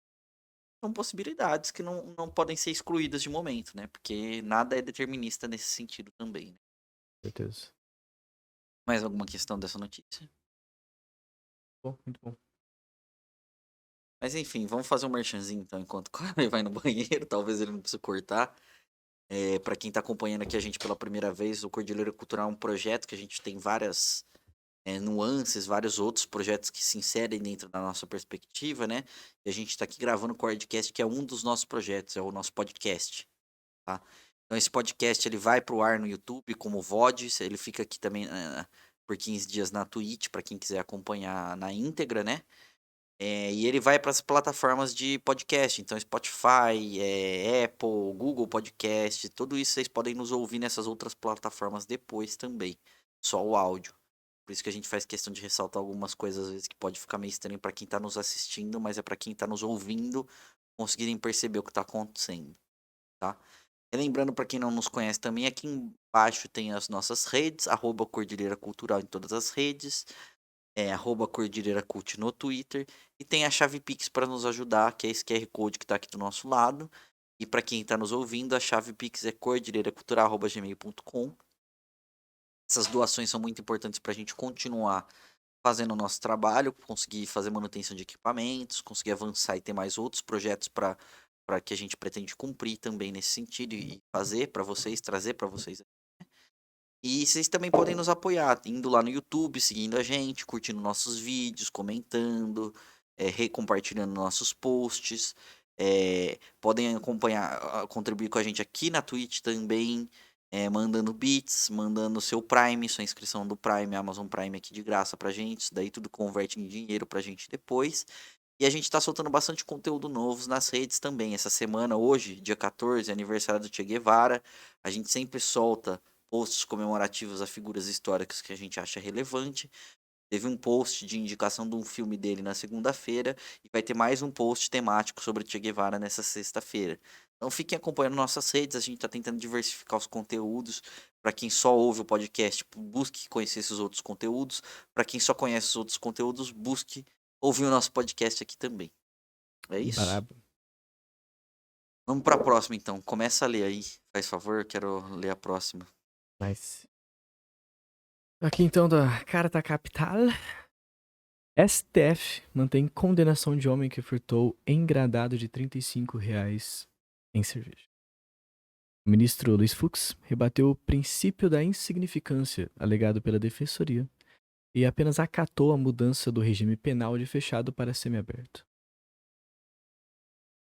são possibilidades que não podem ser excluídas de momento, né? Porque nada é determinista nesse sentido também, né? Certeza. Mais alguma questão dessa notícia? Bom, muito bom. Mas enfim, vamos fazer um merchanzinho então, enquanto o cara vai no banheiro, talvez ele não precise cortar. Para quem está acompanhando aqui a gente pela primeira vez, o Cordilheira Cultural é um projeto que a gente tem várias nuances, vários outros projetos que se inserem dentro da nossa perspectiva, né? E a gente está aqui gravando o Cordcast, que é um dos nossos projetos, é o nosso podcast, tá? Então esse podcast ele vai pro ar no YouTube como VOD, ele fica aqui também por 15 dias na Twitch, para quem quiser acompanhar na íntegra, né? E ele vai para as plataformas de podcast, então Spotify, Apple, Google Podcast, tudo isso vocês podem nos ouvir nessas outras plataformas depois também, só o áudio. Por isso que a gente faz questão de ressaltar algumas coisas às vezes que pode ficar meio estranho para quem está nos assistindo, mas é para quem está nos ouvindo conseguirem perceber o que está acontecendo, tá? E lembrando para quem não nos conhece também, aqui embaixo tem as nossas redes, @Cordilheira Cultural em todas as redes, @Cordilheira Cult no Twitter. E tem a chave Pix para nos ajudar, que é esse QR Code que está aqui do nosso lado. E para quem está nos ouvindo, a chave Pix é cordilheiracultural.gmail.com. Essas doações são muito importantes para a gente continuar fazendo o nosso trabalho, conseguir fazer manutenção de equipamentos, conseguir avançar e ter mais outros projetos para que a gente pretende cumprir também nesse sentido e fazer para vocês, trazer para vocês. E vocês também podem nos apoiar, indo lá no YouTube, seguindo a gente, curtindo nossos vídeos, comentando, recompartilhando nossos posts. Podem acompanhar, contribuir com a gente aqui na Twitch também, mandando bits, mandando seu Prime, sua inscrição do Prime, Amazon Prime aqui de graça pra gente. Isso daí tudo converte em dinheiro pra gente depois. E a gente tá soltando bastante conteúdo novo nas redes também. Essa semana, hoje, dia 14, aniversário do Che Guevara, a gente sempre solta posts comemorativos a figuras históricas que a gente acha relevante. Teve um post de indicação de um filme dele na segunda-feira e vai ter mais um post temático sobre o Che Guevara nessa sexta-feira. Então fiquem acompanhando nossas redes, a gente está tentando diversificar os conteúdos. Para quem só ouve o podcast, busque conhecer esses outros conteúdos. Para quem só conhece os outros conteúdos, busque ouvir o nosso podcast aqui também. É isso? Brabo. Vamos para a próxima então. Começa a ler aí, faz favor, eu quero ler a próxima. Nice. Aqui então da Carta Capital. STF mantém condenação de homem que furtou engradado de R$ 35 em cerveja. O ministro Luiz Fux rebateu o princípio da insignificância alegado pela defensoria e apenas acatou a mudança do regime penal de fechado para semiaberto.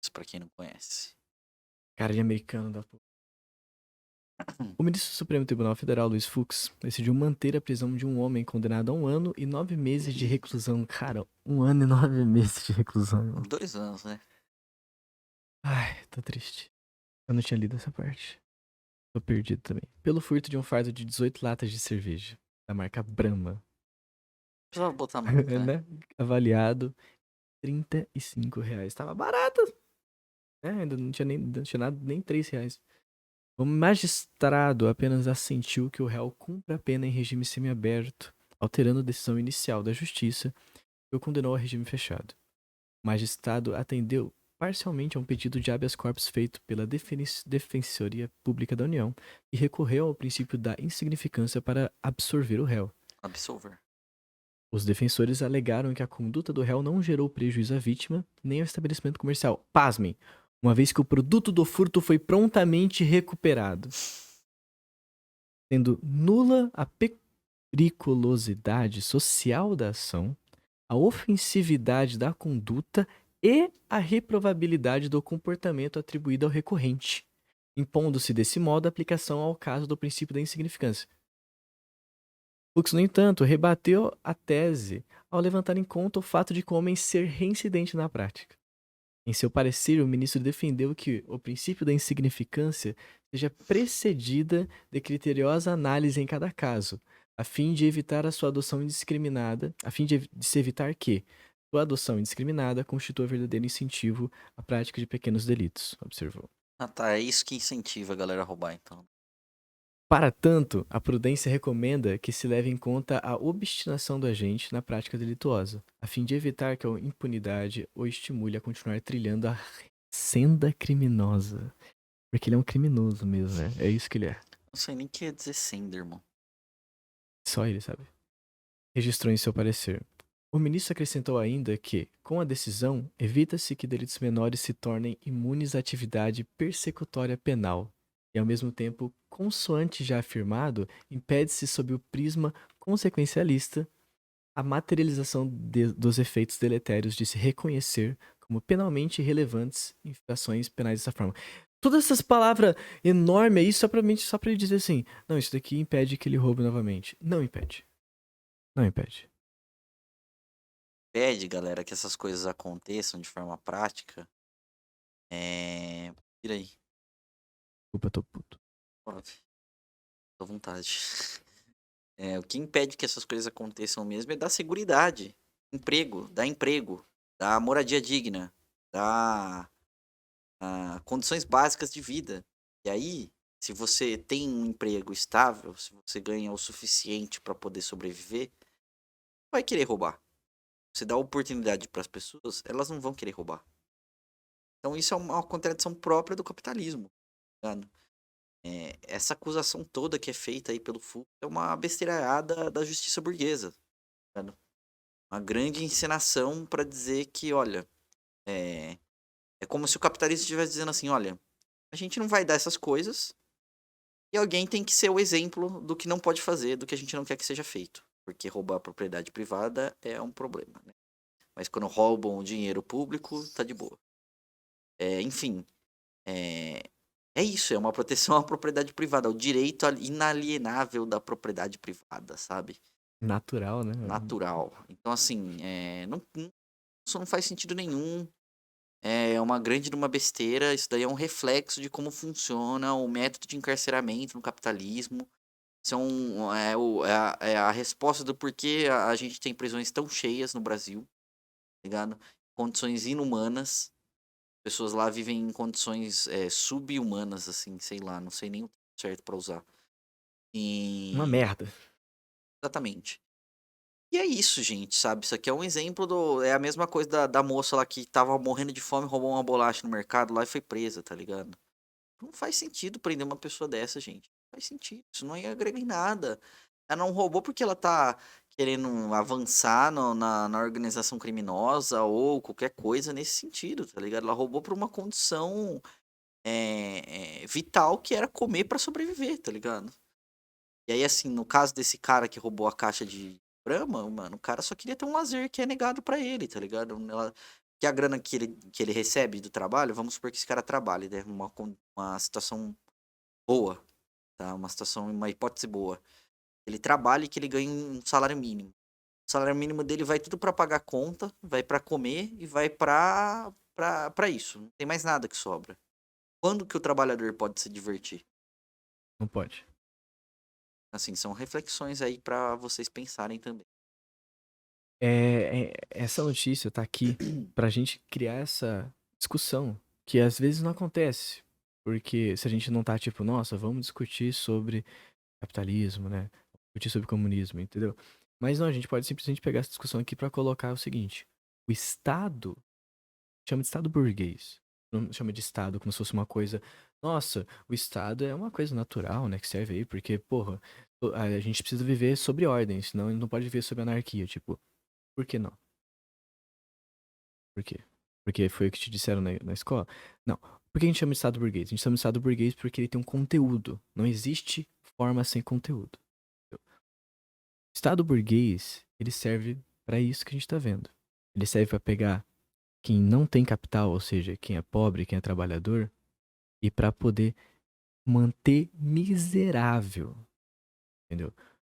Isso para quem não conhece. Cara de americano da porra. O ministro do Supremo Tribunal Federal, Luiz Fux, decidiu manter a prisão de um homem condenado a 1 ano e 9 meses de reclusão. Cara, 1 ano e 9 meses de reclusão, irmão. 2 anos, né? Ai, tô triste. Eu não tinha lido essa parte. Tô perdido também. Pelo furto de um fardo de 18 latas de cerveja, da marca Brahma. Precisava botar marca, né? Né? Avaliado R$ 35. Tava barato. Ainda não tinha nada, nem R$ 3. O magistrado apenas assentiu que o réu cumpra a pena em regime semiaberto, alterando a decisão inicial da justiça que o condenou a regime fechado. O magistrado atendeu parcialmente a um pedido de habeas corpus feito pela Defensoria Pública da União e recorreu ao princípio da insignificância para absolver o réu. Absolver. Os defensores alegaram que a conduta do réu não gerou prejuízo à vítima nem ao estabelecimento comercial. Pasmem, uma vez que o produto do furto foi prontamente recuperado, sendo nula a periculosidade social da ação, a ofensividade da conduta e a reprovabilidade do comportamento atribuído ao recorrente, impondo-se desse modo a aplicação ao caso do princípio da insignificância. Fux, no entanto, rebateu a tese ao levantar em conta o fato de que o homem ser reincidente na prática. Em seu parecer, o ministro defendeu que o princípio da insignificância seja precedida de criteriosa análise em cada caso, a fim de evitar a sua adoção indiscriminada, a fim de se evitar que sua adoção indiscriminada constitua verdadeiro incentivo à prática de pequenos delitos, observou. Ah, tá. É isso que incentiva a galera a roubar, então. Para tanto, a prudência recomenda que se leve em conta a obstinação do agente na prática delituosa, a fim de evitar que a impunidade o estimule a continuar trilhando a senda criminosa. Porque ele é um criminoso mesmo, né? É isso que ele é. Não sei nem o que ia dizer sender, irmão. Só ele sabe. Registrou em seu parecer. O ministro acrescentou ainda que, com a decisão, evita-se que delitos menores se tornem imunes à atividade persecutória penal. E, ao mesmo tempo, consoante já afirmado, impede-se sob o prisma consequencialista a materialização dos efeitos deletérios de se reconhecer como penalmente relevantes infrações penais dessa forma. Todas essas palavras enormes aí só pra ele dizer assim, não, isso daqui impede que ele roube novamente. Não impede. Não impede. Pede, galera, que essas coisas aconteçam de forma prática. Tira aí. Desculpa, tô puto. Pode. Tô à vontade. O que impede que essas coisas aconteçam mesmo é dar seguridade. Emprego, dar moradia digna, dar condições básicas de vida. E aí, se você tem um emprego estável, se você ganha o suficiente para poder sobreviver, vai querer roubar. Você dá oportunidade para as pessoas, elas não vão querer roubar. Então isso é uma contradição própria do capitalismo. Tá ligado? Essa acusação toda que é feita aí pelo Fux é uma besteirada da justiça burguesa. Tá ligado? Uma grande encenação para dizer que, olha, é como se o capitalismo estivesse dizendo assim, olha, a gente não vai dar essas coisas E alguém tem que ser o exemplo do que não pode fazer, do que a gente não quer que seja feito. Porque roubar a propriedade privada é um problema, né? Mas quando roubam o dinheiro público, tá de boa. Enfim, é, é isso, é uma proteção à propriedade privada, ao direito inalienável da propriedade privada, sabe? Natural, né? Natural. Então, assim, isso não faz sentido nenhum. É uma grande de uma besteira. Isso daí é um reflexo de como funciona o método de encarceramento no capitalismo. São, é a resposta do porquê a gente tem prisões tão cheias no Brasil, tá ligado? Condições inumanas. Pessoas lá vivem em condições sub-humanas, assim, sei lá, não sei nem o termo certo pra usar. Uma E. merda. Exatamente. E é isso, gente, sabe? Isso aqui é um exemplo do. É a mesma coisa da moça lá que tava morrendo de fome, roubou uma bolacha no mercado lá e foi presa, tá ligado? Não faz sentido prender uma pessoa dessa, gente. Não faz sentido. Isso não agrega em nada. Ela não roubou porque ela tá querendo avançar na organização criminosa ou qualquer coisa nesse sentido, tá ligado? Ela roubou por uma condição vital que era comer pra sobreviver, tá ligado? E aí, assim, no caso desse cara que roubou a caixa de Brahma, mano, o cara só queria ter um lazer que é negado pra ele, tá ligado? Que a grana que ele recebe do trabalho, vamos supor que esse cara trabalhe, né? Uma situação boa, tá? Uma situação, uma hipótese boa. Ele trabalha e que ele ganha um salário mínimo. O salário mínimo dele vai tudo pra pagar conta, vai pra comer e vai pra isso. Não tem mais nada que sobra. Quando que o trabalhador pode se divertir? Não pode. Assim, são reflexões aí pra vocês pensarem também. Essa notícia tá aqui pra gente criar essa discussão, que às vezes não acontece. Porque se a gente não tá tipo, nossa, vamos discutir sobre capitalismo, né? Discutir sobre comunismo, entendeu? Mas não, a gente pode simplesmente pegar essa discussão aqui pra colocar o seguinte: o Estado chama de Estado burguês. Não chama de Estado como se fosse uma coisa. Nossa, o Estado é uma coisa natural, né? Que serve aí, porque, porra, a gente precisa viver sobre ordem, senão a gente não pode viver sob anarquia. Tipo, por que não? Por quê? Porque foi o que te disseram na escola? Não. Por que a gente chama de Estado burguês? A gente chama de Estado burguês porque ele tem um conteúdo. Não existe forma sem conteúdo. Estado burguês, ele serve pra isso que a gente tá vendo. Ele serve pra pegar quem não tem capital, ou seja, quem é pobre, quem é trabalhador, e pra poder manter miserável, entendeu?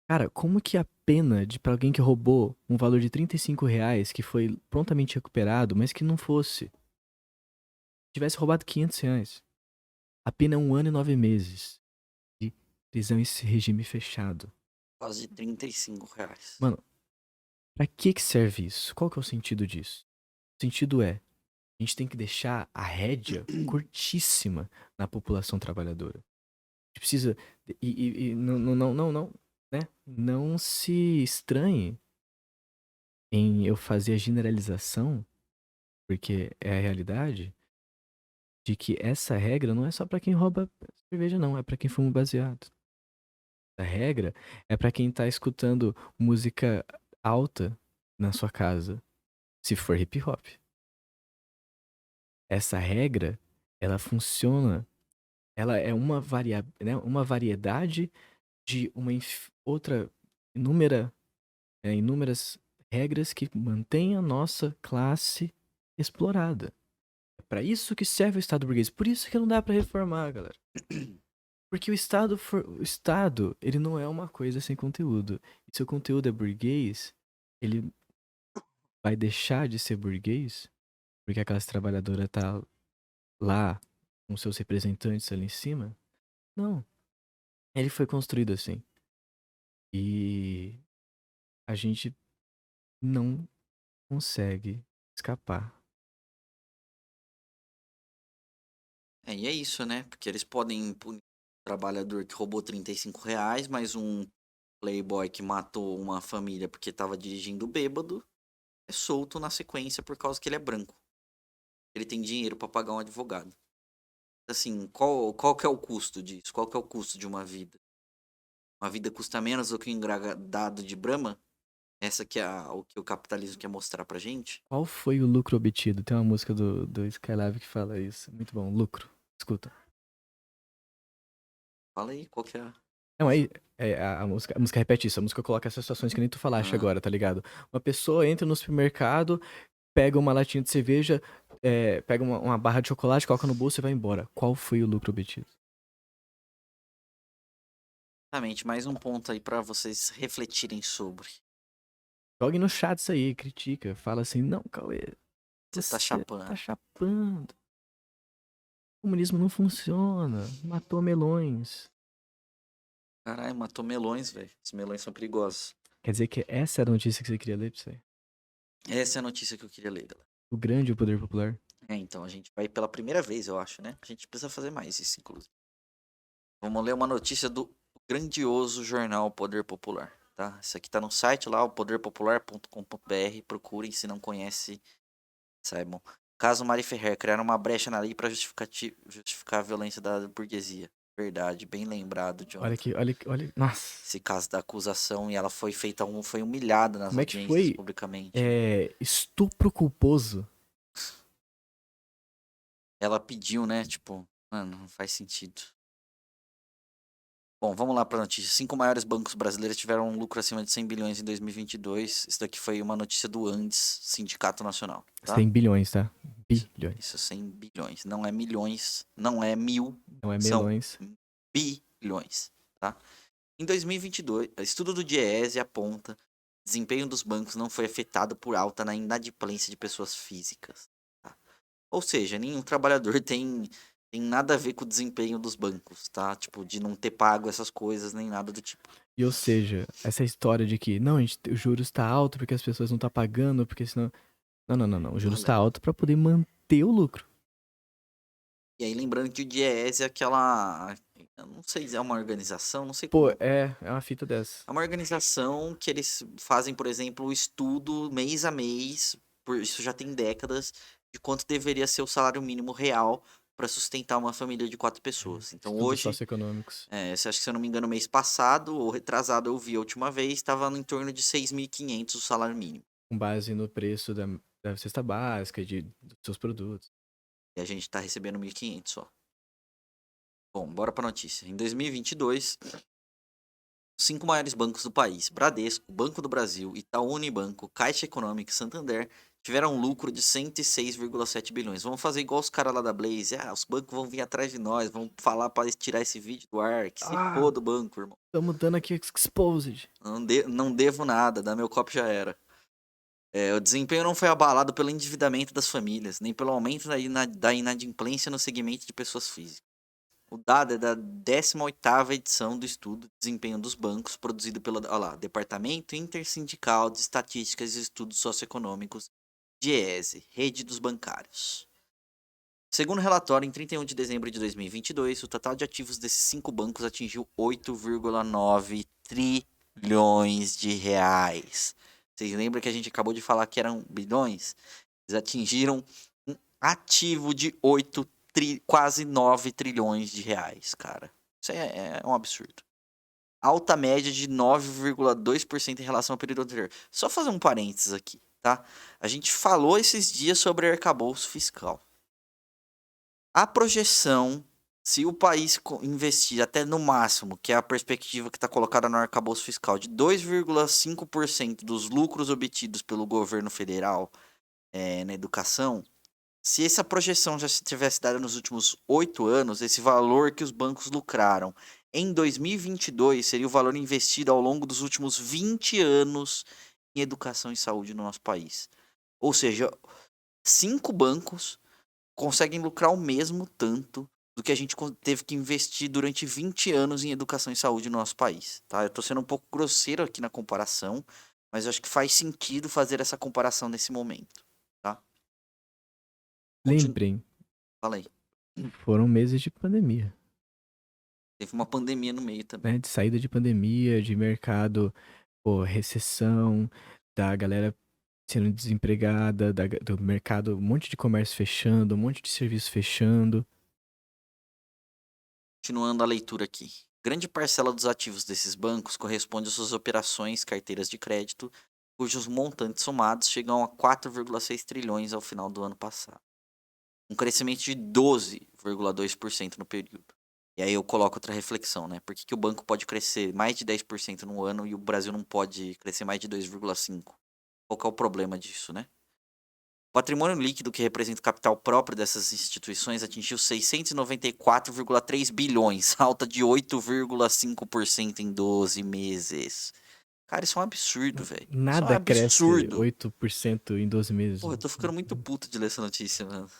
Cara, como que a pena de pra alguém que roubou um valor de R$ 35, que foi prontamente recuperado, mas que não fosse, tivesse roubado R$ 500, a pena é 1 ano e 9 meses de prisão em regime fechado. Quase R$ 35. Mano, pra que serve isso? Qual que é o sentido disso? O sentido é, a gente tem que deixar a rédea curtíssima na população trabalhadora. A gente precisa. E não, né? Não se estranhe em eu fazer a generalização, porque é a realidade, de que essa regra não é só pra quem rouba cerveja, não. É pra quem fuma baseado. A regra é pra quem tá escutando música alta na sua casa, se for hip hop. Essa regra, ela funciona, ela é né, uma variedade de uma outra inúmeras regras que mantêm a nossa classe explorada. É para isso que serve o Estado burguês. Por isso que não dá para reformar, galera. Porque o Estado, ele não é uma coisa sem conteúdo. E se o conteúdo é burguês, ele vai deixar de ser burguês porque a classe trabalhadora tá lá com seus representantes ali em cima? Não. Ele foi construído assim. E a gente não consegue escapar. E é isso, né? Porque eles podem punir um trabalhador que roubou R$ 35, mas um playboy que matou uma família porque tava dirigindo bêbado é solto na sequência por causa que ele é branco. Ele tem dinheiro pra pagar um advogado. Assim, qual que é o custo disso? Qual que é o custo de uma vida? Uma vida custa menos do que um engradado de Brahma? Essa que é o que o capitalismo quer mostrar pra gente? Qual foi o lucro obtido? Tem uma música do Skylab que fala isso. Muito bom, lucro. Escuta. Fala aí, qual que é? Não, aí, a música repete isso. A música coloca essas situações que nem tu falaste Ah, agora, tá ligado? Uma pessoa entra no supermercado, pega uma latinha de cerveja, pega uma barra de chocolate, coloca no bolso e vai embora. Qual foi o lucro obtido? exatamente, mais um ponto aí pra vocês refletirem sobre. Jogue no chat isso aí, critica, fala assim, não, Cauê, Você tá você tá chapando. chapando. O comunismo não funciona, matou melões. Caralho, matou melões, velho. Os melões são perigosos. Quer dizer que essa era a notícia que você queria ler pra você? Essa é a notícia que eu queria ler, galera. O grande poder popular. Então, a gente vai pela primeira vez, eu acho, né? A gente precisa fazer mais isso, inclusive. Vamos ler uma notícia do grandioso jornal Poder Popular, tá? Isso aqui tá no site lá, o poderpopular.com.br. Procurem, se não conhece, saibam. Caso Mari Ferrer criar uma brecha na lei para justificar a violência da burguesia. Verdade, bem lembrado, Olha Jonathan. aqui, olha, olha. Nossa. Esse caso da acusação e ela foi feita, foi humilhada nas Como é que audiências foi? publicamente, né? Estupro culposo. Ela pediu, né? Tipo, mano, não faz sentido. Bom, vamos lá para a notícia. 5 maiores bancos brasileiros tiveram um lucro acima de 100 bilhões em 2022. Isso daqui foi uma notícia do Andes, Sindicato Nacional, tá? 100 bilhões, tá? Isso, Bilhões. isso 100 bilhões. Não é milhões, não é mil, Não é são melões. bilhões, tá? Em 2022, estudo do Diese aponta que o desempenho dos bancos não foi afetado por alta na inadimplência de pessoas físicas, tá? Ou seja, nenhum trabalhador tem nada a ver com o desempenho dos bancos, tá? Tipo, de não ter pago essas coisas, nem nada do tipo. E ou seja, essa história de que, não, o juros tá alto porque as pessoas não tá pagando, porque senão. Não, não, não, não. O juros tá alto pra poder manter o lucro. E aí, lembrando que o Diese é aquela. Eu não sei se é uma organização, não sei Pô, como. é uma fita dessa. É uma organização que eles fazem, por exemplo, o estudo mês a mês, por isso já tem décadas, de quanto deveria ser o salário mínimo real para sustentar uma família de 4 pessoas. Então Estudos hoje, socioeconômicos. se acho que se eu não me engano, mês passado ou retrasado eu vi a última vez, estava em torno de 6.500 o salário mínimo. Com base no preço da cesta básica, dos seus produtos. E a gente está recebendo 1.500 só. Bom, bora para notícia. Em 2022, 5 maiores bancos do país, Bradesco, Banco do Brasil, Itaú Unibanco, Caixa Econômica e Santander, tiveram um lucro de 106,7 bilhões. Vamos fazer igual os caras lá da Blaze. Ah, os bancos vão vir atrás de nós, vão falar para tirar esse vídeo do ar. Que se Ah, foda o banco, irmão. estamos dando aqui exposed. Não devo nada, da meu copo já era. O desempenho não foi abalado pelo endividamento das famílias, nem pelo aumento da inadimplência no segmento de pessoas físicas. O dado é da 18ª edição do estudo de desempenho dos bancos, produzido pelo Departamento Intersindical de Estatísticas e Estudos Socioeconômicos, DIEESE, Rede dos Bancários. Segundo o relatório, em 31 de dezembro de 2022, o total de ativos desses 5 bancos atingiu 8,9 trilhões de reais. Vocês lembram que a gente acabou de falar que eram bilhões? Eles atingiram um ativo de quase 9 trilhões de reais, cara. Isso é um absurdo. Alta média de 9,2% em relação ao período anterior. Só fazer um parênteses aqui, tá? A gente falou esses dias sobre arcabouço fiscal. A projeção, se o país investir até no máximo, que é a perspectiva que está colocada no arcabouço fiscal, de 2,5% dos lucros obtidos pelo governo federal na educação, se essa projeção já tivesse dado nos últimos 8 anos, esse valor que os bancos lucraram em 2022 seria o valor investido ao longo dos últimos 20 anos em educação e saúde no nosso país. Ou seja, 5 bancos conseguem lucrar o mesmo tanto do que a gente teve que investir durante 20 anos em educação e saúde no nosso país, tá? Eu tô sendo um pouco grosseiro aqui na comparação, mas eu acho que faz sentido fazer essa comparação nesse momento, tá? Lembrem, Fala aí. foram meses de pandemia. Teve uma pandemia no meio também. Né? De saída de pandemia, de mercado, pô, recessão, da galera sendo desempregada, do mercado, um monte de comércio fechando, um monte de serviço fechando. Continuando a leitura aqui. Grande parcela dos ativos desses bancos corresponde às suas operações, carteiras de crédito, cujos montantes somados chegam a 4,6 trilhões ao final do ano passado. Um crescimento de 12,2% no período. E aí eu coloco outra reflexão, né? Por que que o banco pode crescer mais de 10% no ano e o Brasil não pode crescer mais de 2,5%? Qual que é o problema disso, né? O patrimônio líquido que representa o capital próprio dessas instituições atingiu 694,3 bilhões, alta de 8,5% em 12 meses. Cara, isso é um absurdo, velho. Isso é um Nada cresce absurdo. 8% em 12 meses. Porra, eu tô ficando muito puto de ler essa notícia, mano.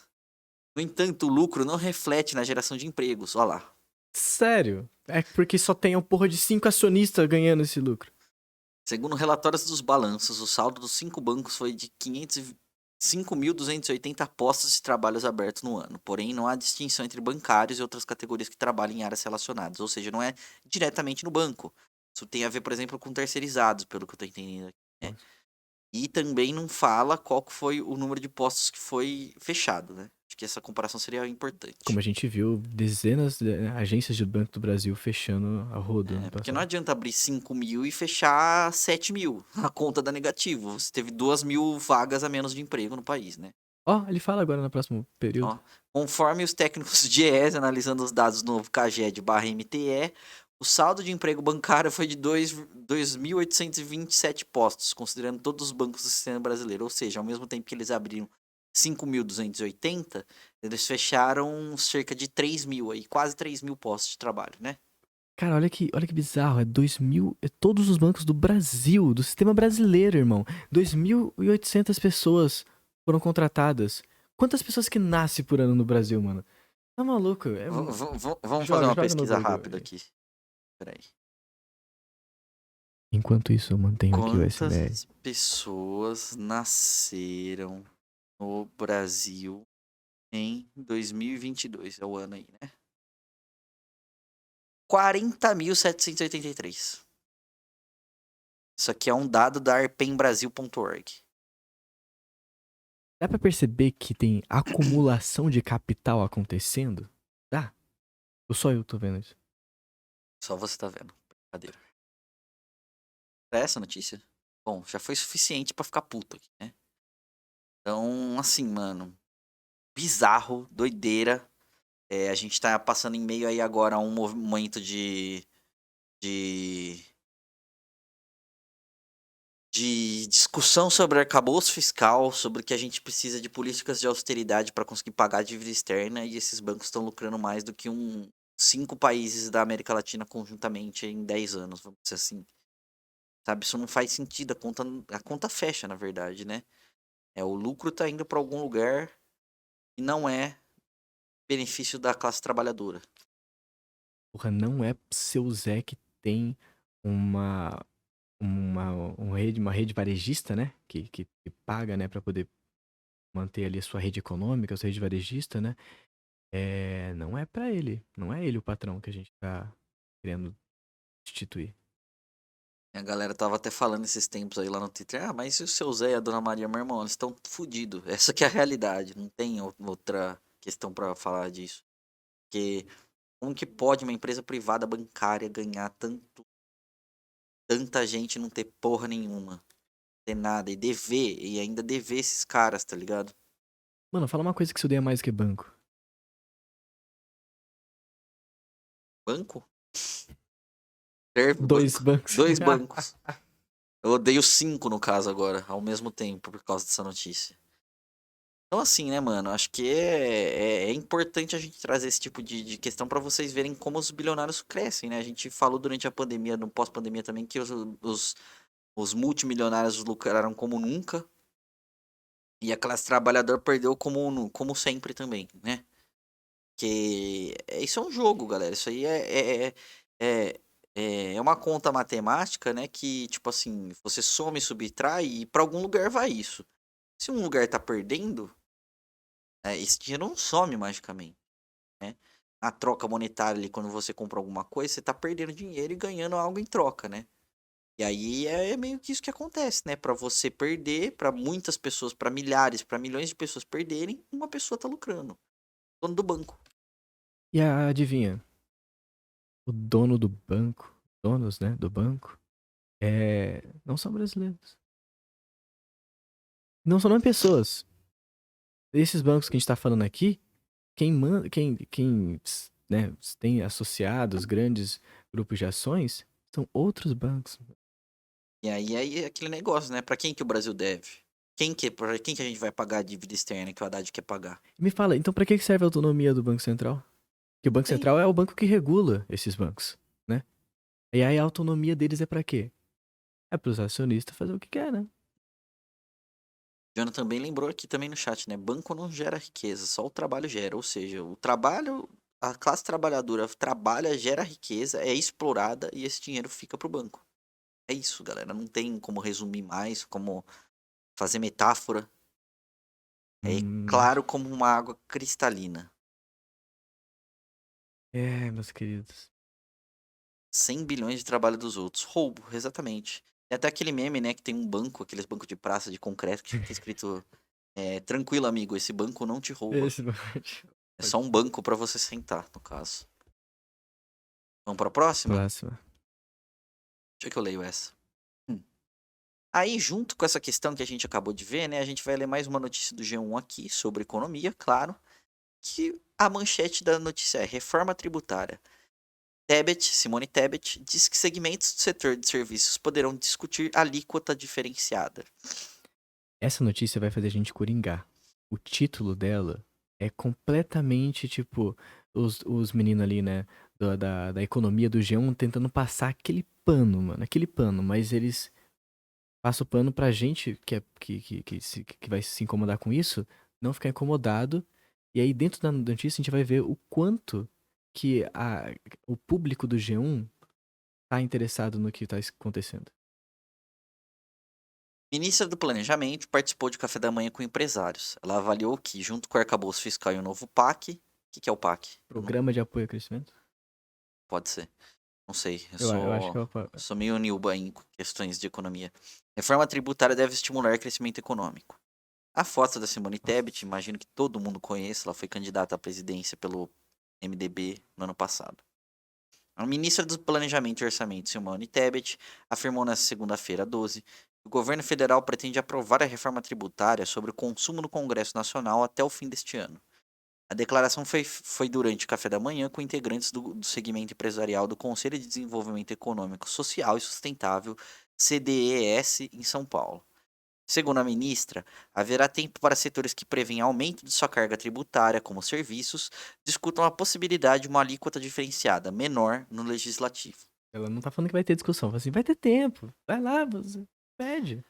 No entanto, o lucro não reflete na geração de empregos. Olha lá. Sério? É porque só tem a porra de 5 acionistas ganhando esse lucro. Segundo relatórios dos balanços, o saldo dos 5 bancos foi de 5.280 postos de trabalhos abertos no ano. Porém, não há distinção entre bancários e outras categorias que trabalham em áreas relacionadas. Ou seja, não é diretamente no banco. Isso tem a ver, por exemplo, com terceirizados, pelo que eu tô entendendo aqui, né? Nossa. E também não fala qual que foi o número de postos que foi fechado, né? Acho que essa comparação seria importante. Como a gente viu, dezenas de agências de Banco do Brasil fechando a rodo ano Porque não passado. adianta abrir 5 mil e fechar 7 mil. A conta dá negativo. Você teve 2.000 vagas a menos de emprego no país, né? Ó, ele fala agora no próximo período. Ó, conforme os técnicos de ES analisando os dados do novo CAGED/MTE, o saldo de emprego bancário foi de 2.827 postos, considerando todos os bancos do sistema brasileiro. Ou seja, ao mesmo tempo que eles abriram 5.280, eles fecharam cerca de 3 mil aí, quase 3 mil postos de trabalho, né? Cara, olha que bizarro. É 2.000. É todos os bancos do Brasil, do sistema brasileiro, irmão. 2.800 pessoas foram contratadas. Quantas pessoas que nascem por ano no Brasil, mano? Tá maluco? Vamos fazer Joga, uma joga no pesquisa Google rápida aí. aqui. Peraí. Enquanto isso, eu mantenho aqui o SMR. Quantas pessoas nasceram no Brasil em 2022? É o ano aí, né? 40.783. Isso aqui é um dado da arpembrasil.org. Dá pra perceber que tem acumulação de capital acontecendo? Dá? Ou só eu tô vendo isso? Só você tá vendo. Brincadeira. É essa a notícia? Bom, já foi suficiente pra ficar puto aqui, né? Então, assim, mano. Bizarro, doideira. A gente tá passando em meio aí agora a um momento de de discussão sobre arcabouço fiscal, sobre que a gente precisa de políticas de austeridade para conseguir pagar a dívida externa e esses bancos estão lucrando mais do que 5 países da América Latina conjuntamente em 10 anos, vamos dizer assim. Sabe, isso não faz sentido, a conta fecha, na verdade, né? O lucro tá indo para algum lugar e não é benefício da classe trabalhadora. Porra, não é seu Zé que tem uma, uma rede varejista, né? Que paga, né? Pra poder manter ali a sua rede econômica, a sua rede varejista, né? Não é pra ele. Não é ele o patrão que a gente tá querendo instituir. A galera tava até falando esses tempos aí lá no Twitter, mas e o seu Zé e a Dona Maria, meu irmão, eles estão fudidos. Essa que é a realidade, não tem outra questão pra falar disso. Porque como que pode uma empresa privada bancária ganhar tanta gente e não ter porra nenhuma, ter nada, e dever, e ainda dever esses caras, tá ligado? Mano, fala uma coisa que se odeia mais que banco. Banco? Serve Dois banco. bancos. 2 bancos. Eu odeio 5 no caso agora, ao mesmo tempo, por causa dessa notícia. Então, assim, né, mano? Acho que é importante a gente trazer esse tipo de questão pra vocês verem como os bilionários crescem, né? A gente falou durante a pandemia, no pós-pandemia também, que os multimilionários lucraram como nunca e a classe trabalhadora perdeu como sempre também, né? Que isso é um jogo, galera. Isso aí é, é uma conta matemática, né? Que, tipo assim, você soma e subtrai e pra algum lugar vai isso. Se um lugar tá perdendo, esse dinheiro não some magicamente, né? A troca monetária ali, quando você compra alguma coisa, você tá perdendo dinheiro e ganhando algo em troca, né? E aí é meio que isso que acontece, né? Pra você perder, pra muitas pessoas, pra milhares, pra milhões de pessoas perderem, uma pessoa tá lucrando. Dono do banco. E adivinha? O dono do banco, donos, né, do banco, não são brasileiros. Não são nem pessoas. Esses bancos que a gente tá falando aqui, quem né, têm associados grandes grupos de ações, são outros bancos. E aí é aquele negócio, né? Pra quem que o Brasil deve? Pra quem que a gente vai pagar a dívida externa que o Haddad quer pagar? Me fala, então pra que serve a autonomia do Banco Central? Que o Banco Tem. Central é o banco que regula esses bancos, né? E aí a autonomia deles é pra quê? É pros acionistas fazer o que quer, né? Jonathan também lembrou aqui também no chat, né? Banco não gera riqueza, só o trabalho gera. Ou seja, o trabalho, a classe trabalhadora trabalha, gera riqueza, é explorada e esse dinheiro fica pro banco. É isso, galera. Não tem como resumir mais, como fazer metáfora. É Hum, claro como uma água cristalina. meus queridos. 100 bilhões de trabalho dos outros. Roubo, exatamente. É até aquele meme, né, que tem um banco, aqueles bancos de praça de concreto, que fica escrito: tranquilo, amigo, esse banco não te rouba. Esse pode. É só um banco pra você sentar, no caso. Vamos pra próxima? Próxima. Deixa que eu leio essa. Hum. Aí, junto com essa questão que a gente acabou de ver, né, a gente vai ler mais uma notícia do G1 aqui, sobre economia, claro, que a manchete da notícia é: reforma tributária. Simone Tebet, diz que segmentos do setor de serviços poderão discutir alíquota diferenciada. Essa notícia vai fazer a gente coringar. O título dela é completamente tipo os meninos ali, né? Da economia do G1 tentando passar aquele pano, mano. Aquele pano, mas eles passam o pano pra gente que vai se incomodar com isso, não ficar incomodado. E aí, dentro da notícia, a gente vai ver o quanto que o público do G1 tá interessado no que tá acontecendo. Ministra do Planejamento participou de café da manhã com empresários. Ela avaliou que, junto com o arcabouço fiscal e o novo PAC, o que é o PAC? Programa de apoio ao crescimento? Pode ser. Não sei. Eu Eu acho que sou, é o. sou meio nilba em questões de economia. Reforma tributária deve estimular crescimento econômico. A foto da Simone Tebet, imagino que todo mundo conhece, ela foi candidata à presidência pelo MDB no ano passado. A ministra do Planejamento e Orçamento, Simone Tebet, afirmou nesta segunda-feira, 12, que o governo federal pretende aprovar a reforma tributária sobre o consumo no Congresso Nacional até o fim deste ano. A declaração foi durante o café da manhã com integrantes do segmento empresarial do Conselho de Desenvolvimento Econômico, Social e Sustentável, CDES, em São Paulo. Segundo a ministra, haverá tempo para setores que prevêem aumento de sua carga tributária, como serviços, discutam a possibilidade de uma alíquota diferenciada menor no legislativo. Ela não tá falando que vai ter discussão. Fala assim, vai ter tempo. Vai lá, você pede.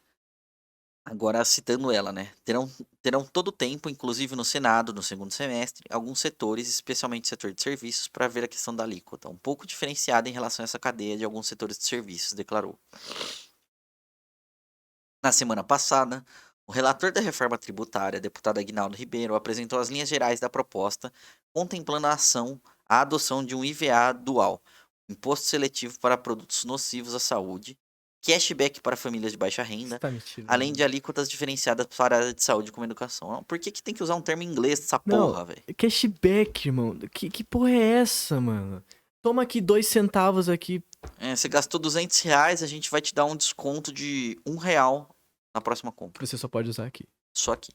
Agora, citando ela, né? Terão todo o tempo, inclusive no Senado, no segundo semestre, alguns setores, especialmente o setor de serviços, para ver a questão da alíquota, um pouco diferenciada em relação a essa cadeia de alguns setores de serviços, declarou. Na semana passada, o relator da reforma tributária, deputado Aguinaldo Ribeiro, apresentou as linhas gerais da proposta, contemplando a adoção de um IVA dual, imposto seletivo para produtos nocivos à saúde, cashback para famílias de baixa Você renda, tá me tirando. além de alíquotas diferenciadas para a área de saúde como educação. Por que tem que usar um termo em inglês dessa Não, porra, velho? cashback, irmão. Que porra é essa, mano? Toma aqui 2 centavos aqui. Você gastou R$ 200, a gente vai te dar um desconto de R$ 1 na próxima compra. Você só pode usar aqui. Só aqui.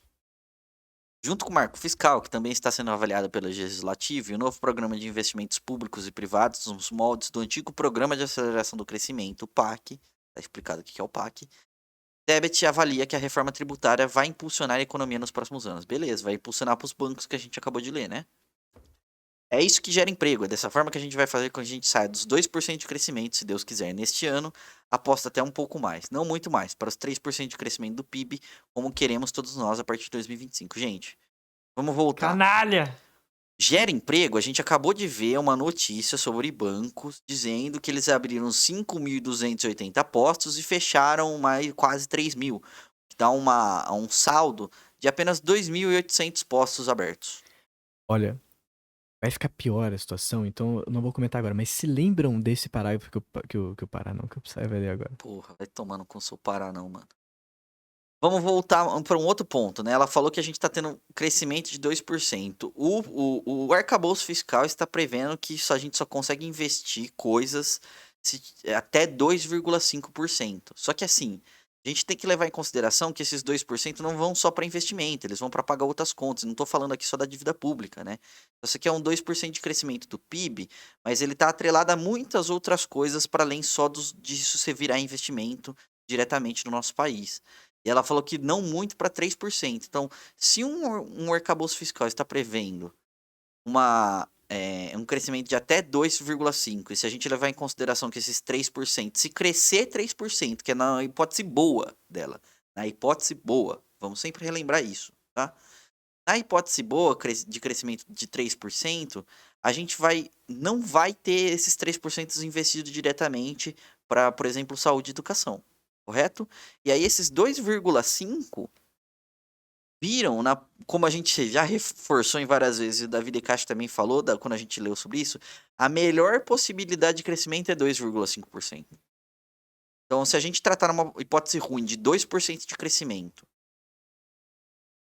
Junto com o marco fiscal, que também está sendo avaliado pelo Legislativo, e o novo programa de investimentos públicos e privados nos moldes do antigo Programa de Aceleração do Crescimento, o PAC, está explicado o que é o PAC, Tebet avalia que a reforma tributária vai impulsionar a economia nos próximos anos. Beleza, vai impulsionar para os bancos que a gente acabou de ler, né? É isso que gera emprego, é dessa forma que a gente vai fazer com que a gente saia dos 2% de crescimento, se Deus quiser, neste ano, aposta até um pouco mais, não muito mais, para os 3% de crescimento do PIB, como queremos todos nós a partir de 2025. Gente, vamos voltar. Canalha! Gera emprego, a gente acabou de ver uma notícia sobre bancos dizendo que eles abriram 5.280 postos e fecharam mais quase 3.000, que dá um saldo de apenas 2.800 postos abertos. Olha, vai ficar pior a situação, então eu não vou comentar agora. Mas se lembram desse parágrafo que eu parar, não, que eu preciso ler agora. Porra, vai tomando com o seu Pará não, mano. Vamos voltar para um outro ponto, né? Ela falou que a gente está tendo um crescimento de 2%. O arcabouço fiscal está prevendo que a gente só consegue investir coisas até 2,5%. Só que assim, A gente tem que levar em consideração que esses 2% não vão só para investimento, eles vão para pagar outras contas. Não estou falando aqui só da dívida pública, né? Isso aqui é um 2% de crescimento do PIB, mas ele está atrelado a muitas outras coisas para além só disso você virar investimento diretamente no nosso país. E ela falou que não muito para 3%. Então, se um arcabouço fiscal está prevendo um crescimento de até 2,5%. E se a gente levar em consideração que esses 3%, se crescer 3%, que é na hipótese boa dela, na hipótese boa, vamos sempre relembrar isso, tá? Na hipótese boa de crescimento de 3%, a gente não vai ter esses 3% investidos diretamente para, por exemplo, saúde e educação, correto? E aí esses 2,5% viram, como a gente já reforçou em várias vezes, e o Davi De Castro também falou, quando a gente leu sobre isso, a melhor possibilidade de crescimento é 2,5%. Então, se a gente tratar uma hipótese ruim de 2% de crescimento,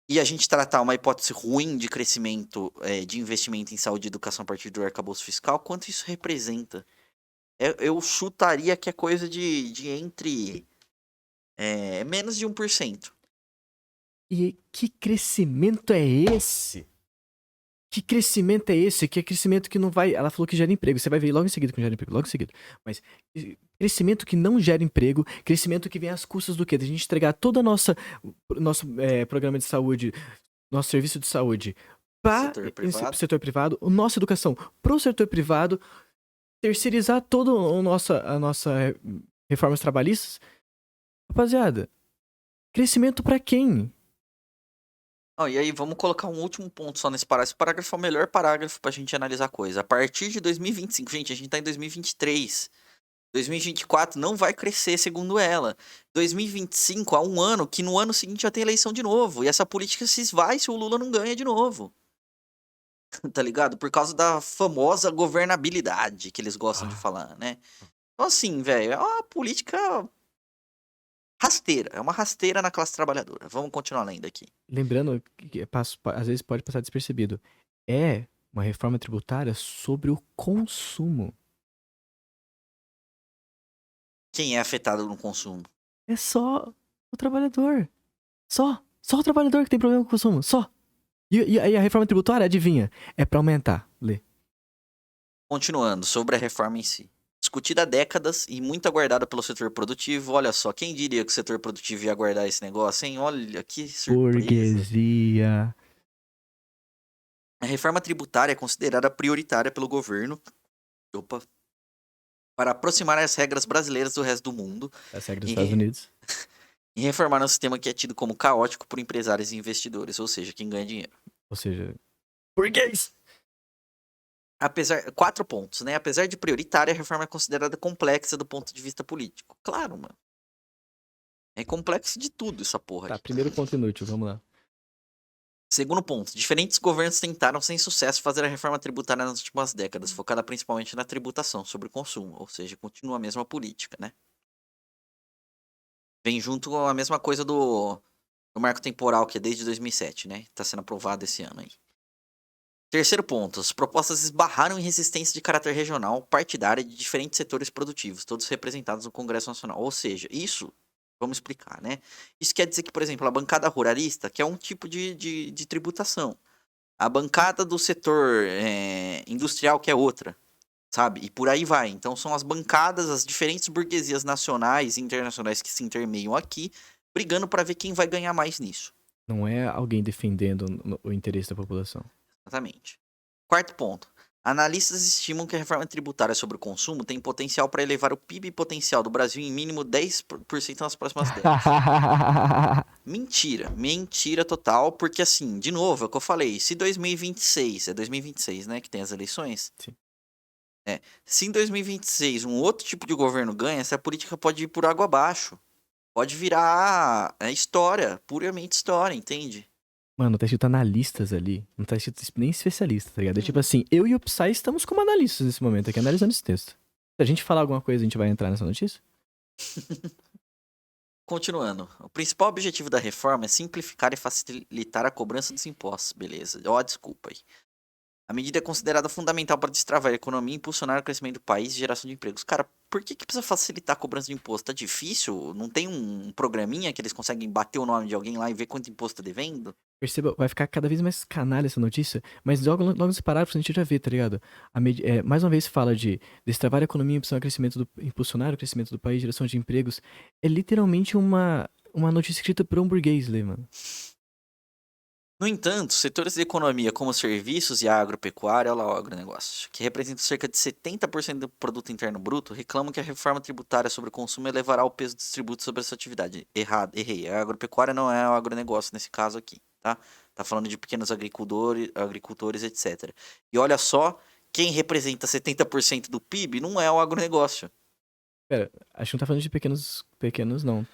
e a gente tratar uma hipótese ruim de crescimento de investimento em saúde e educação a partir do arcabouço fiscal, quanto isso representa? Eu chutaria que é coisa de entre menos de 1%. E que crescimento é esse? Que crescimento é esse? Que é crescimento que não vai. Ela falou que gera emprego. Você vai ver logo em seguida que não gera emprego. Logo em seguida. Mas crescimento que não gera emprego. Crescimento que vem às custas do quê? Da gente entregar todo o nosso programa de saúde, nosso serviço de saúde para o setor privado, a nossa educação para o setor privado, terceirizar toda a nossa reformas trabalhistas. Rapaziada, crescimento para quem? E aí, vamos colocar um último ponto só nesse parágrafo. Esse parágrafo é o melhor parágrafo pra gente analisar a coisa. A partir de 2025, gente, a gente tá em 2023. 2024 não vai crescer, segundo ela. 2025, há um ano, que no ano seguinte já tem eleição de novo. E essa política se esvai se o Lula não ganha de novo. Tá ligado? Por causa da famosa governabilidade que eles gostam de falar, né? Então, assim, velho, é uma política rasteira. É uma rasteira na classe trabalhadora. Vamos continuar lendo aqui. Lembrando que às vezes pode passar despercebido. É uma reforma tributária sobre o consumo. Quem é afetado no consumo? É só o trabalhador. Só o trabalhador que tem problema com o consumo. Só. E a reforma tributária, adivinha? É pra aumentar. Lê. Continuando, sobre a reforma em si. Discutida há décadas e muito aguardada pelo setor produtivo. Olha só, quem diria que o setor produtivo ia aguardar esse negócio, hein? Olha que surpresa. Burguesia. A reforma tributária é considerada prioritária pelo governo para aproximar as regras brasileiras do resto do mundo As regras dos e, Estados Unidos. e reformar um sistema que é tido como caótico por empresários e investidores, ou seja, quem ganha dinheiro. Ou seja, burguês. 4 pontos, né? Apesar de prioritária, a reforma é considerada complexa do ponto de vista político. Claro, mano. É complexo de tudo essa porra Tá, aqui. primeiro ponto inútil, vamos lá. Segundo ponto, diferentes governos tentaram sem sucesso fazer a reforma tributária nas últimas décadas, focada principalmente na tributação sobre o consumo, ou seja, continua a mesma política, né? Vem junto com a mesma coisa do marco temporal, que é desde 2007, né? Tá sendo aprovado esse ano aí. Terceiro ponto, as propostas esbarraram em resistência de caráter regional, partidária de diferentes setores produtivos, todos representados no Congresso Nacional. Ou seja, isso, vamos explicar, né? Isso quer dizer que, por exemplo, a bancada ruralista, que é um tipo de tributação. A bancada do setor industrial, que é outra, sabe? E por aí vai. Então são as bancadas, as diferentes burguesias nacionais e internacionais que se intermeiam aqui, brigando para ver quem vai ganhar mais nisso. Não é alguém defendendo o interesse da população. Exatamente. Quarto ponto. Analistas estimam que a reforma tributária sobre o consumo tem potencial para elevar o PIB potencial do Brasil em mínimo 10% nas próximas décadas. Mentira total, porque assim, de novo, é o que eu falei, se 2026, é 2026, né, que tem as eleições? Sim. Se em 2026 um outro tipo de governo ganha, essa política pode ir por água abaixo. Pode virar história, puramente história, entende? Mano, tá escrito analistas ali. Não tá escrito nem especialista, tá ligado? É tipo assim, eu e o Psy estamos como analistas nesse momento aqui, analisando esse texto. Se a gente falar alguma coisa, a gente vai entrar nessa notícia? Continuando. O principal objetivo da reforma é simplificar e facilitar a cobrança dos impostos. Beleza. Ó, desculpa aí. A medida é considerada fundamental para destravar a economia, impulsionar o crescimento do país e geração de empregos. Cara, por que precisa facilitar a cobrança de imposto? Tá difícil? Não tem um programinha que eles conseguem bater o nome de alguém lá e ver quanto imposto tá devendo? Perceba, vai ficar cada vez mais canalha essa notícia, mas logo nesse parágrafo a gente já vê, tá ligado? Mais uma vez fala de destravar a economia, impulsionar o crescimento do país, geração de empregos. É literalmente uma notícia escrita por um burguês, lê, mano. No entanto, setores da economia como serviços e a agropecuária, olha lá o agronegócio, que representam cerca de 70% do produto interno bruto, reclamam que a reforma tributária sobre o consumo elevará o peso dos tributos sobre essa atividade. Errado, errei. A agropecuária não é o agronegócio nesse caso aqui, tá? Tá falando de pequenos agricultores, etc. E olha só, quem representa 70% do PIB não é o agronegócio. Pera, acho que não tá falando de pequenos não.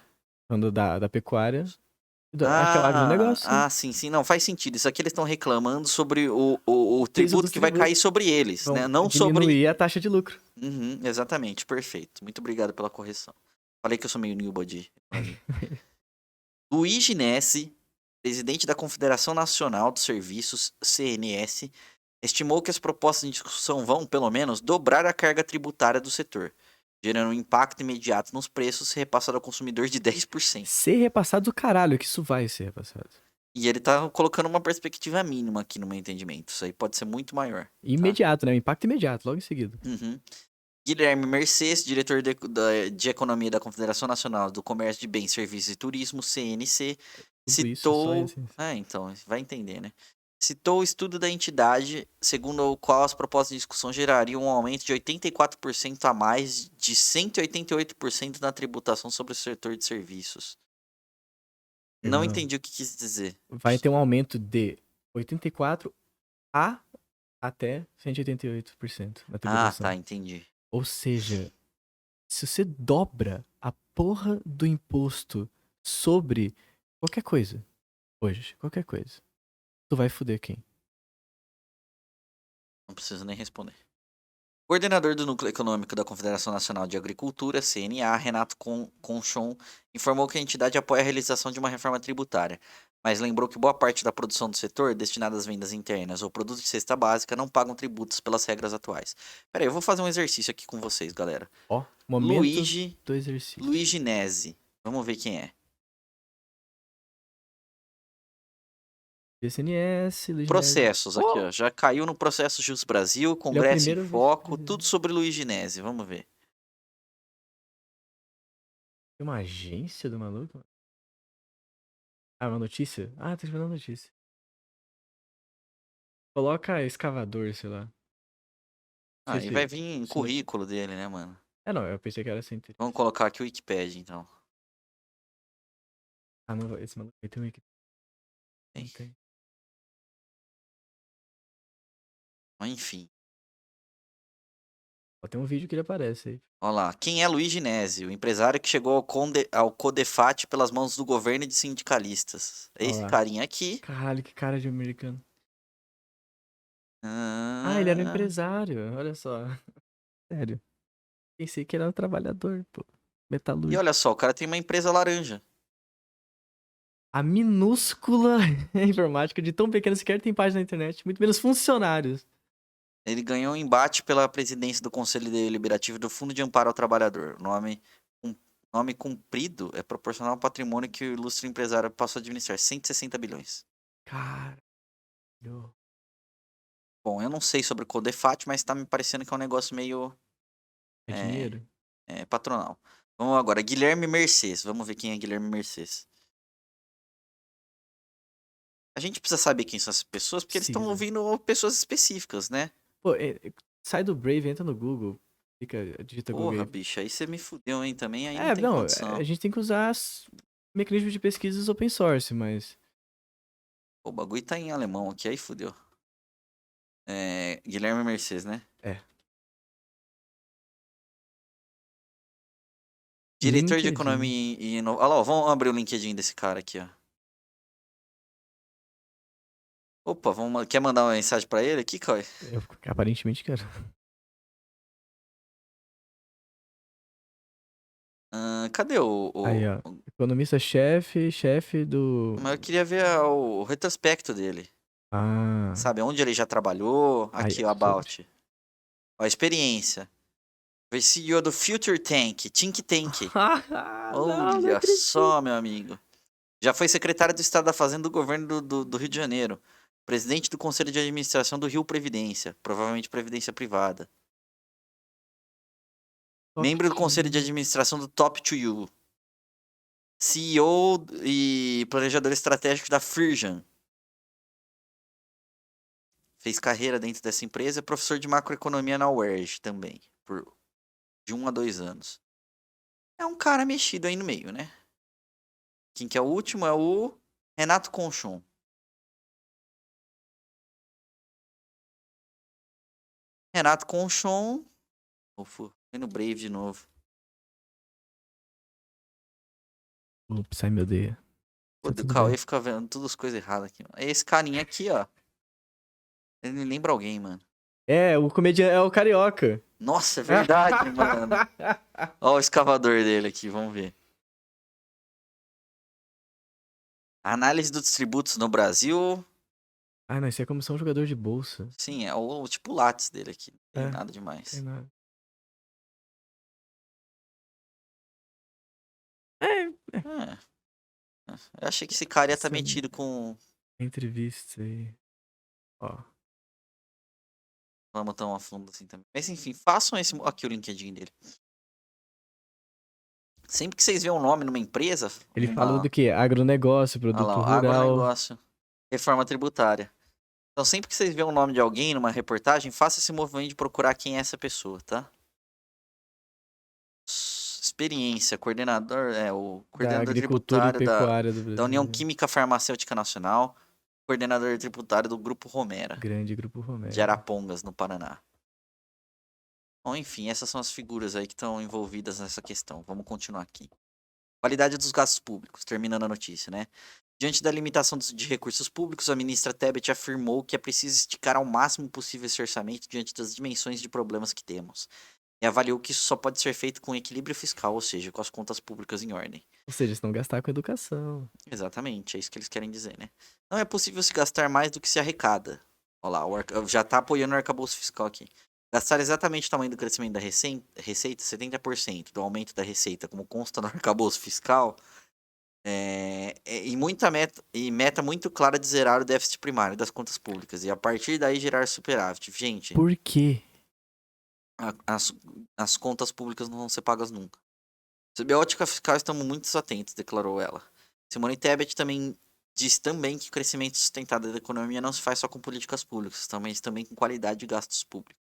Falando da pecuária. Acho que é o agronegócio. Sim, sim, não, faz sentido. Isso aqui eles estão reclamando sobre o Peso tributo dos que vai cair tributos. sobre eles, né? Vão Não sobre. diminuir a taxa de lucro. Uhum, exatamente, perfeito. Muito obrigado pela correção. Falei que eu sou meio newbie de economia. Luigi Nessi, presidente da Confederação Nacional dos Serviços, CNS, estimou que as propostas em discussão vão, pelo menos, dobrar a carga tributária do setor, gerando um impacto imediato nos preços repassado ao consumidor de 10%. Ser repassado do caralho, que isso vai ser repassado. E ele tá colocando uma perspectiva mínima aqui no meu entendimento. Isso aí pode ser muito maior. Tá? Imediato, né? Impacto imediato, logo em seguida. Uhum. Guilherme Mercês, diretor de Economia da Confederação Nacional do Comércio de Bens, Serviços e Turismo, CNC, Tudo isso, só citou. isso. Então, vai entender, né? Citou o estudo da entidade, segundo o qual as propostas de discussão gerariam um aumento de 84% a mais de 188% na tributação sobre o setor de serviços. Não Irmão, entendi o que quis dizer. vai ter um aumento de 84 a até 188% na Ah, tributação. tá, entendi. Ou seja, se você dobra a porra do imposto sobre qualquer coisa, hoje, qualquer coisa, tu vai foder quem? Não preciso nem responder. Coordenador do Núcleo Econômico da Confederação Nacional de Agricultura, CNA, Renato Conchon, informou que a entidade apoia a realização de uma reforma tributária, mas lembrou que boa parte da produção do setor, destinada às vendas internas ou produtos de cesta básica, não pagam tributos pelas regras atuais. Pera aí, eu vou fazer um exercício aqui com vocês, galera. Ó, momento do exercício. Luigi Nesi. Vamos ver quem é. PCNS, Processos aqui, ó. Já caiu no Processo Jus Brasil, Congresso em primeiro Foco, vice-presidente. tudo sobre Luigi Nesi. Vamos ver. Tem uma agência do maluco? Ah, uma notícia? Ah, tá escrevendo uma notícia. Coloca escavador, sei lá. Não sei E vai se- vir em se não- currículo dele, né, mano? É, não, eu pensei que era sem interesse. Vamos colocar aqui o Wikipedia, então. Ah, não, esse maluco aí tem um Wikipedia. Tem. Não tem. Mas enfim. Ó, tem um vídeo que ele aparece aí. Olha lá. Quem é Luiz Ginésio? O empresário que chegou ao Codefat pelas mãos do governo e de sindicalistas. Ó Esse lá. carinha aqui. Caralho, que cara de americano. Ah, ele era um Ah, empresário, olha só. Sério. Pensei que ele era um trabalhador, pô. e Metalúrgico. olha só, o cara tem uma empresa laranja. A minúscula informática de tão pequena sequer tem página na internet, muito menos funcionários. Ele ganhou um embate pela presidência do Conselho Deliberativo do Fundo de Amparo ao Trabalhador. Nome cumprido é proporcional ao patrimônio que o ilustre empresário passou a administrar, 160 bilhões. Caralho. Bom, eu não sei sobre o Codefat, mas tá me parecendo que é um negócio meio É é, dinheiro? patronal. Vamos agora, Guilherme Mercês. Vamos ver quem é Guilherme Mercês. A gente precisa saber quem são essas pessoas, porque eles estão Precisa. ouvindo pessoas específicas, né? Pô, sai do Brave, entra no Google. Digita Google Porra, aí. bicho, aí você me fudeu, hein? Também aí não É, tem não, condição. a gente tem que usar mecanismos de pesquisas open source, mas. Pô, o bagulho tá em alemão aqui, aí fudeu. Guilherme Mercês, né? É. Diretor de LinkedIn. Economia e Inovação. Olha lá, ó, vamos abrir o LinkedIn desse cara aqui, ó. Opa, quer mandar uma mensagem pra ele aqui, Caio? Eu aparentemente quero. Cadê Aí, ó. Economista-chefe, chefe do. Mas eu queria ver o retrospecto dele. Ah, Sabe, onde ele já trabalhou. aí Aqui, é ó, sobre. About. Ó, experiência. Foi CEO do Future Tank, Think Tank. Não Olha acredito. só, meu amigo. Já foi secretário do Estado da Fazenda do governo do Rio de Janeiro. Presidente do Conselho de Administração do Rio Previdência. Provavelmente Previdência Privada. Top Membro do Conselho de 2. Administração do Top 2U. CEO e planejador estratégico da Firjan. Fez carreira dentro dessa empresa. É professor de macroeconomia na UERJ também. De 1 a 2 anos. É um cara mexido aí no meio, né? Quem que é o último? É o Renato Conchon. Renato Conchon. Ufa, foi no Brave de novo. Ups, ai meu Deus. O Tá do tudo Cauê bem. fica vendo todas as coisas erradas aqui, mano. Esse carinha aqui, ó. Ele me lembra alguém, mano. É, o comediante é o carioca. Nossa, é verdade, mano. Ó o escavador dele aqui, vamos ver. Análise dos tributos no Brasil. Ah, não, isso é como ser um jogador de bolsa. Sim, é o tipo Lattes dele aqui. Não tem É, nada tem demais. nada. É, É, eu achei que esse cara ia estar essa metido com. entrevista aí. Ó. Vamos tão a fundo assim também. Mas enfim, façam esse. Aqui o LinkedIn dele. Sempre que vocês vêem um nome numa empresa, Ele fala do quê? Agronegócio, olha lá, produto ó, rural. agronegócio, reforma tributária. Então, sempre que vocês vêem o nome de alguém numa reportagem, faça esse movimento de procurar quem é essa pessoa, tá? Experiência, coordenador, o Da coordenador agricultura e tributário pecuária do da União Brasil. Química Farmacêutica Nacional, coordenador tributário do Grupo Romera, Grande Grupo de Romero. Arapongas, no Paraná. Bom, enfim, essas são as figuras aí que estão envolvidas nessa questão. Vamos continuar aqui. Qualidade dos gastos públicos, terminando a notícia, né? Diante da limitação de recursos públicos, a ministra Tebet afirmou que é preciso esticar ao máximo possível esse orçamento diante das dimensões de problemas que temos. E avaliou que isso só pode ser feito com equilíbrio fiscal, ou seja, com as contas públicas em ordem. Ou seja, se não gastar com educação. Exatamente, é isso que eles querem dizer, né? Não é possível se gastar mais do que se arrecada. Olha lá, já tá apoiando o arcabouço fiscal aqui. Gastar exatamente o tamanho do crescimento da receita, 70% do aumento da receita, como consta no arcabouço fiscal, e meta muito clara de zerar o déficit primário das contas públicas e a partir daí gerar superávit. Gente, Por quê? a- as, as contas públicas não vão ser pagas nunca. Sob a ótica fiscal, estamos muito atentos, declarou ela. Simone Tebet também diz também que o crescimento sustentado da economia não se faz só com políticas públicas, mas também com qualidade de gastos públicos.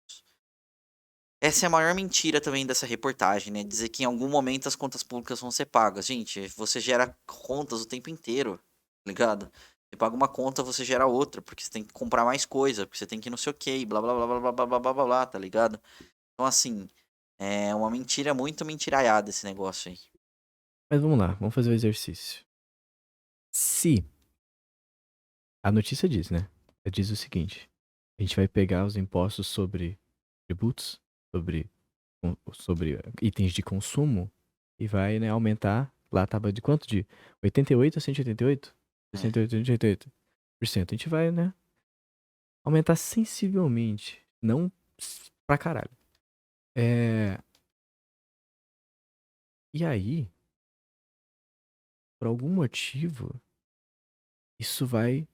Essa é a maior mentira também dessa reportagem, né? Dizer que em algum momento as contas públicas vão ser pagas. Gente, você gera contas o tempo inteiro, tá ligado? Você paga uma conta, você gera outra, porque você tem que comprar mais coisa, porque você tem que ir não sei o que, blá blá blá blá blá blá blá blá blá, blá, tá ligado? Então, assim, é uma mentira muito mentiraiada esse negócio aí. Mas vamos lá, vamos fazer o exercício. Se a notícia diz, né? Ela diz o seguinte: a gente vai pegar os impostos sobre tributos, sobre itens de consumo e vai, né, aumentar. Lá tava de quanto? De 88 a 188? É. 68 a 188%. A gente vai, né, aumentar sensivelmente. Não pra caralho. E aí, por algum motivo, isso vai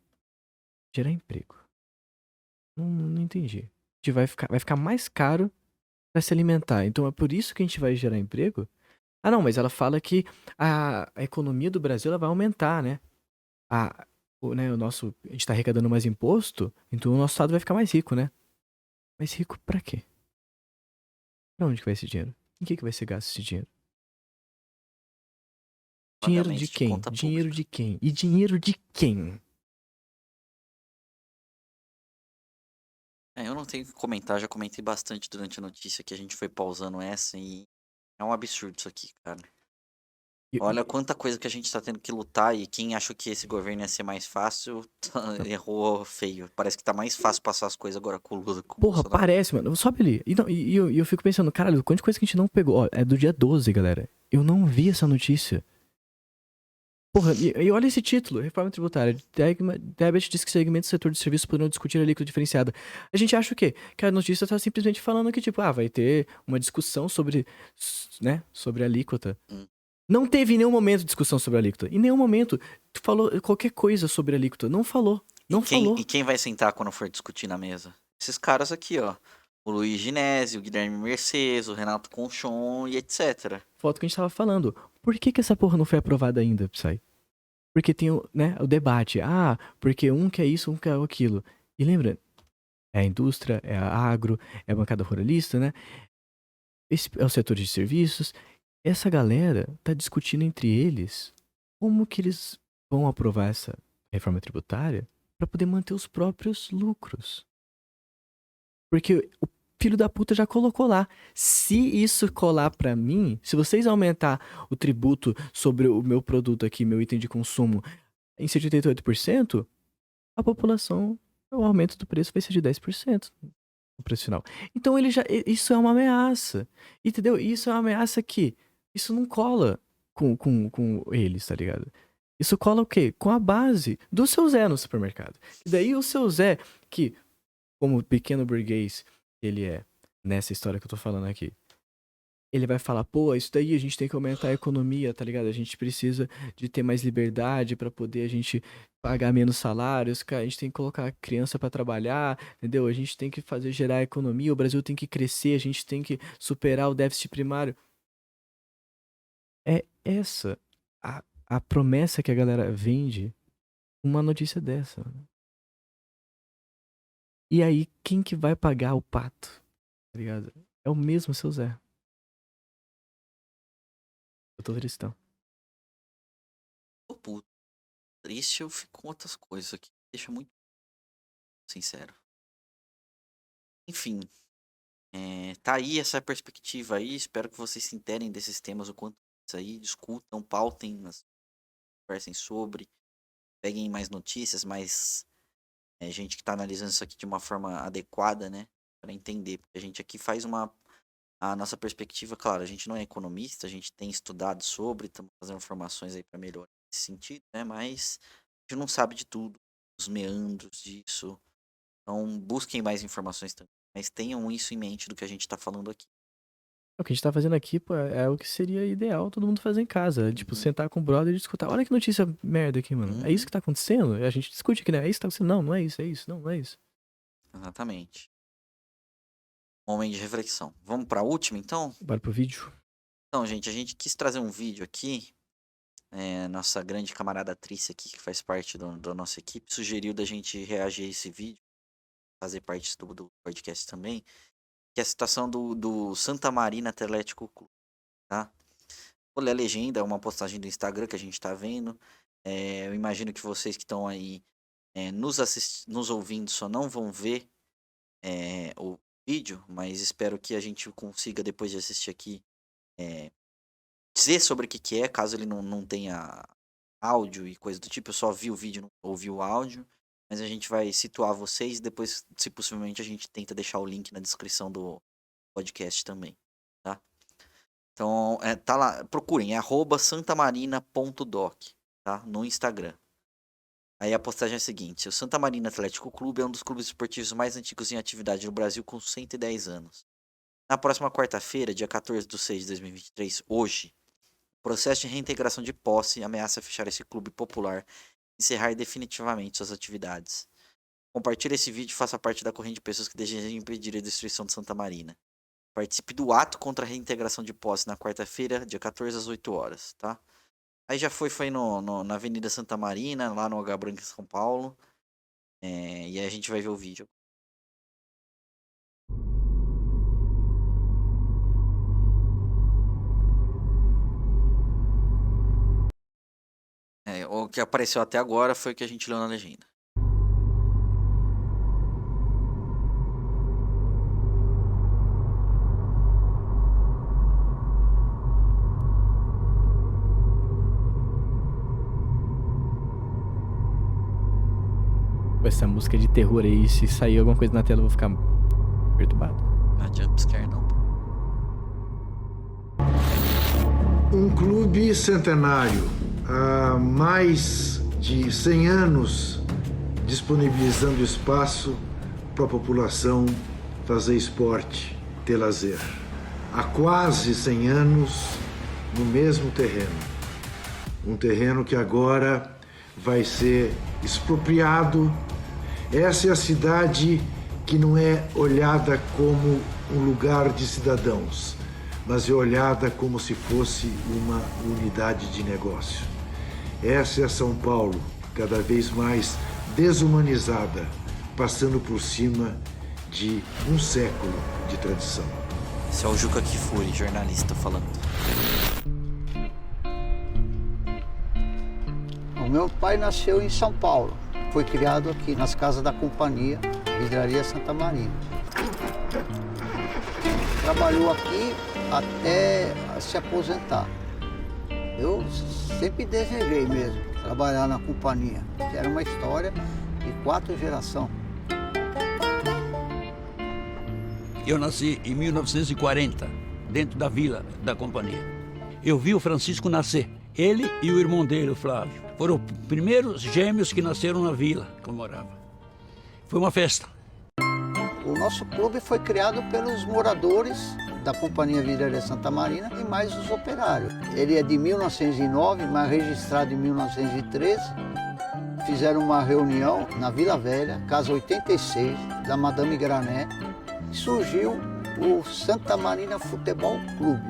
gerar emprego. Não entendi. A gente vai ficar mais caro pra se alimentar. Então é por isso que a gente vai gerar emprego? Ah, não, mas ela fala que a economia do Brasil ela vai aumentar, né? A gente tá arrecadando mais imposto, então o nosso estado vai ficar mais rico, né? Mais rico pra quê? Pra onde que vai esse dinheiro? Em que vai ser gasto esse dinheiro? Dinheiro de Pagamento de quem? conta Dinheiro pública. de quem? E dinheiro de quem? Eu não tenho o que comentar, já comentei bastante durante a notícia que a gente foi pausando essa e é um absurdo isso aqui, cara. E- Olha e- quanta coisa que a gente tá tendo que lutar e quem achou que esse governo ia ser mais fácil, errou feio. Parece que tá mais fácil passar as coisas agora com o Lula, com o Porra, Bolsonaro. parece, mano. Sobe ali. E, não, e eu fico pensando, caralho, quanta coisa que a gente não pegou. Ó, é do dia 12, galera. Eu não vi essa notícia. Porra, e olha esse título, Reforma Tributária. Tebet diz que segmentos do setor de serviços poderão discutir a alíquota diferenciada. A gente acha o quê? Que a notícia tá simplesmente falando que, tipo, vai ter uma discussão sobre, né, sobre a alíquota. Hum. Não teve em nenhum momento discussão sobre a alíquota. Em nenhum momento tu falou qualquer coisa sobre a alíquota. Não falou. Não falou. E quem vai sentar quando for discutir na mesa? Esses caras aqui, ó. O Luiz Ginésio, o Guilherme Mercedes, o Renato Conchon e etc. Foto que a gente tava falando. Por que essa porra não foi aprovada ainda, Psy? Porque tem né, o debate. Ah, porque um quer isso, um quer aquilo. E lembra, é a indústria, é a agro, é a bancada ruralista, né? Esse é o setor de serviços. Essa galera tá discutindo entre eles como que eles vão aprovar essa reforma tributária para poder manter os próprios lucros. Porque o filho da puta já colocou lá. Se isso colar pra mim, se vocês aumentar o tributo sobre o meu produto aqui, meu item de consumo, em 78%, a população, o aumento do preço vai ser de 10% no preço final. Então isso é uma ameaça, entendeu? Isso é uma ameaça que isso não cola com eles, tá ligado? Isso cola o quê? Com a base do seu Zé no supermercado. E daí o seu Zé, que como pequeno burguês ele é, nessa história que eu tô falando aqui, ele vai falar, pô, isso daí a gente tem que aumentar a economia, tá ligado? A gente precisa de ter mais liberdade pra poder a gente pagar menos salários, cara, a gente tem que colocar a criança pra trabalhar, entendeu? A gente tem que fazer gerar a economia, o Brasil tem que crescer, a gente tem que superar o déficit primário. É essa a promessa que a galera vende uma notícia dessa. E aí, quem que vai pagar o pato? Tá ligado? É o mesmo seu Zé. Eu tô tristão. Tô puto. Triste, eu fico com outras coisas aqui. Deixa muito sincero. Enfim. Tá aí essa perspectiva aí. Espero que vocês se interem desses temas o quanto antes aí. Discutam, pautem, conversem sobre. Peguem mais notícias, mais gente que tá analisando isso aqui de uma forma adequada, né? Pra entender. Porque a gente aqui faz a nossa perspectiva, claro, a gente não é economista, a gente tem estudado sobre, estamos fazendo informações aí para melhorar nesse sentido, né? Mas a gente não sabe de tudo, os meandros disso. Então, busquem mais informações também, mas tenham isso em mente do que a gente está falando aqui. O que a gente tá fazendo aqui, pô, é o que seria ideal todo mundo fazer em casa. Tipo, sentar com o brother e escutar. Olha que notícia merda aqui, mano. É isso que tá acontecendo? A gente discute aqui, né? É isso que tá acontecendo? Não, não é isso, é isso. Não, não é isso. Exatamente. Momento de reflexão. Vamos para a última, então? Bora pro vídeo. Então, gente, a gente quis trazer um vídeo aqui. Nossa grande camarada Trícia aqui, que faz parte da nossa equipe, sugeriu da gente reagir a esse vídeo, fazer parte do podcast também, que é a situação do Santa Marina Atlético Clube, tá? Vou ler a legenda, é uma postagem do Instagram que a gente tá vendo. Eu imagino que vocês que estão aí nos ouvindo só não vão ver o vídeo, mas espero que a gente consiga, depois de assistir aqui, dizer sobre o que é, caso ele não tenha áudio e coisa do tipo. Eu só vi o vídeo, não ouvi o áudio, mas a gente vai situar vocês e depois, se possivelmente, a gente tenta deixar o link na descrição do podcast também, tá? Então, tá lá, procurem, é @santamarina.doc, tá? No Instagram. Aí a postagem é a seguinte: o Santa Marina Atlético Clube é um dos clubes esportivos mais antigos em atividade no Brasil, com 110 anos. Na próxima quarta-feira, dia 14/6/2023, hoje, o processo de reintegração de posse ameaça fechar esse clube popular e encerrar definitivamente suas atividades. Compartilhe esse vídeo e faça parte da corrente de pessoas que desejam impedir a destruição de Santa Marina. Participe do ato contra a reintegração de posse na quarta-feira, dia 14 às 8 horas, tá? Aí já foi na Avenida Santa Marina, lá no H Branco em São Paulo. E aí a gente vai ver o vídeo. O que apareceu até agora foi o que a gente leu na legenda. Essa música de terror aí, se sair alguma coisa na tela, eu vou ficar perturbado. Não é jumpscare, não. Um clube centenário, há mais de 100 anos disponibilizando espaço para a população fazer esporte, ter lazer. Há quase 100 anos no mesmo terreno. Um terreno que agora vai ser expropriado. Essa é a cidade que não é olhada como um lugar de cidadãos, mas é olhada como se fosse uma unidade de negócio. Essa é São Paulo, cada vez mais desumanizada, passando por cima de um século de tradição. Esse é o Juca Kfouri, jornalista, falando. O meu pai nasceu em São Paulo. Foi criado aqui nas casas da companhia Vidraria Santa Marina. Trabalhou aqui até se aposentar. Eu sempre desejei mesmo trabalhar na companhia, que era uma história de 4 gerações. Eu nasci em 1940, dentro da vila da companhia. Eu vi o Francisco nascer, ele e o irmão dele, o Flávio. Foram os primeiros gêmeos que nasceram na vila que eu morava. Foi uma festa. O nosso clube foi criado pelos moradores da Companhia Vidraria Santa Marina e mais os operários. Ele é de 1909, mas registrado em 1913. Fizeram uma reunião na Vila Velha, casa 86, da Madame Grané, e surgiu o Santa Marina Futebol Clube.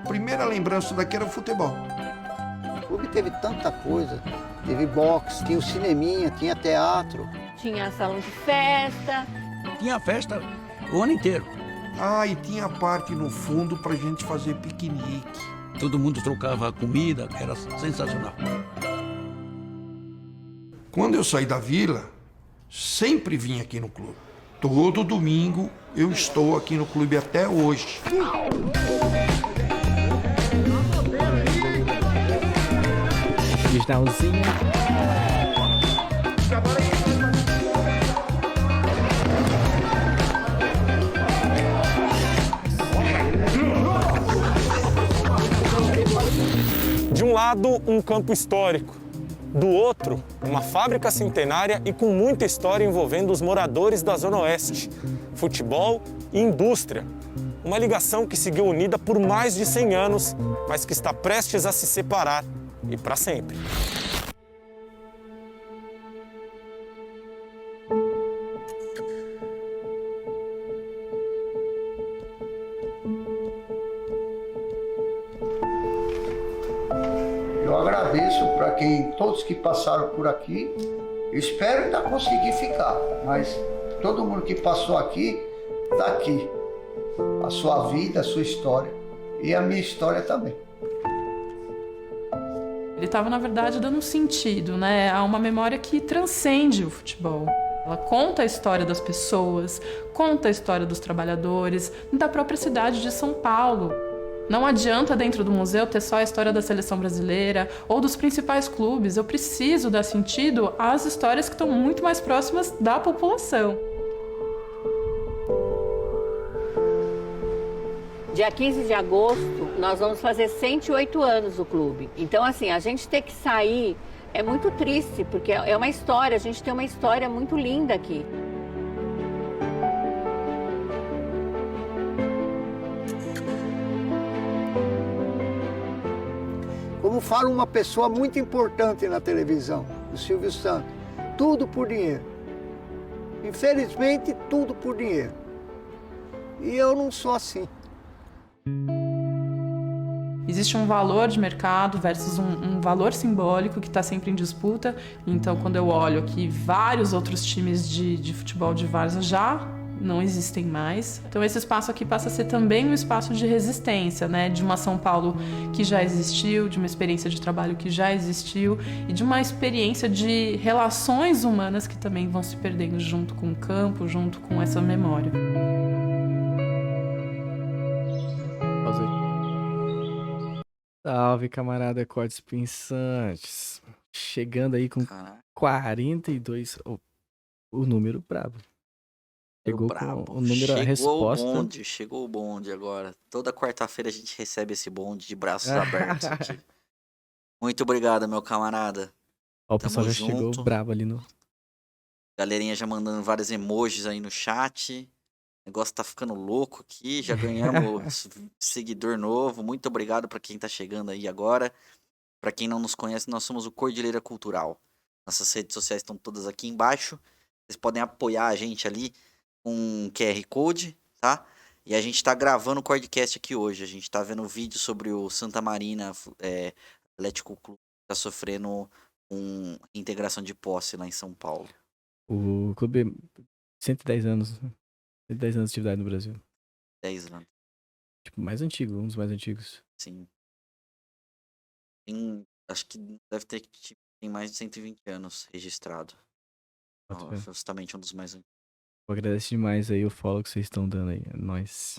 A primeira lembrança daqui era o futebol. O clube teve tanta coisa, teve boxe, tinha o cineminha, tinha teatro. Tinha salão de festa. Tinha festa o ano inteiro. Ah, e tinha parte no fundo pra gente fazer piquenique. Todo mundo trocava comida, era sensacional. Quando eu saí da vila, sempre vim aqui no clube. Todo domingo eu estou aqui no clube até hoje. Originalzinho. De um lado, um campo histórico. Do outro, uma fábrica centenária e com muita história envolvendo os moradores da Zona Oeste. Futebol e indústria. Uma ligação que seguiu unida por mais de 100 anos, mas que está prestes a se separar e para sempre. Eu agradeço para todos que passaram por aqui. Espero ainda conseguir ficar, mas todo mundo que passou aqui está aqui. A sua vida, a sua história e a minha história também. Ele estava, na verdade, dando um sentido, né, a uma memória que transcende o futebol. Ela conta a história das pessoas, conta a história dos trabalhadores, da própria cidade de São Paulo. Não adianta dentro do museu ter só a história da seleção brasileira ou dos principais clubes. Eu preciso dar sentido às histórias que estão muito mais próximas da população. Dia 15 de agosto, nós vamos fazer 108 anos do clube. Então, assim, a gente ter que sair é muito triste, porque é uma história, a gente tem uma história muito linda aqui. Como fala uma pessoa muito importante na televisão, o Silvio Santos, tudo por dinheiro. Infelizmente, tudo por dinheiro. E eu não sou assim. Existe um valor de mercado versus um valor simbólico que está sempre em disputa. Então, quando eu olho aqui, vários outros times de futebol de várzea já não existem mais. Então, esse espaço aqui passa a ser também um espaço de resistência, né? De uma São Paulo que já existiu, de uma experiência de trabalho que já existiu e de uma experiência de relações humanas que também vão se perdendo junto com o campo, junto com essa memória. Salve, camarada Cortes Pensantes. Chegando aí com Caraca, 42. O número brabo. Chegou brabo. com o número, a resposta. Chegou o bonde agora. Toda quarta-feira a gente recebe esse bonde de braços abertos aqui. Muito obrigado, meu camarada. Ó, o Tamo pessoal já chegou junto. bravo ali no. Galerinha já mandando vários emojis aí no chat. O negócio tá ficando louco aqui. Já ganhamos seguidor novo. Muito obrigado pra quem tá chegando aí agora. Pra quem não nos conhece, nós somos o Cordilheira Cultural. Nossas redes sociais estão todas aqui embaixo. Vocês podem apoiar a gente ali com um QR Code, tá? E a gente tá gravando o Cordcast aqui hoje. A gente tá vendo um vídeo sobre o Santa Marina Atlético Clube que tá sofrendo integração de posse lá em São Paulo. O clube 110 anos. 110 anos de atividade no Brasil. 10 anos, Tipo, mais antigo, um dos mais antigos. sim. Acho que deve ter tem mais de 120 anos registrado. Boto fé. Justamente um dos mais antigos. Eu agradeço demais aí o follow que vocês estão dando aí. É nóis.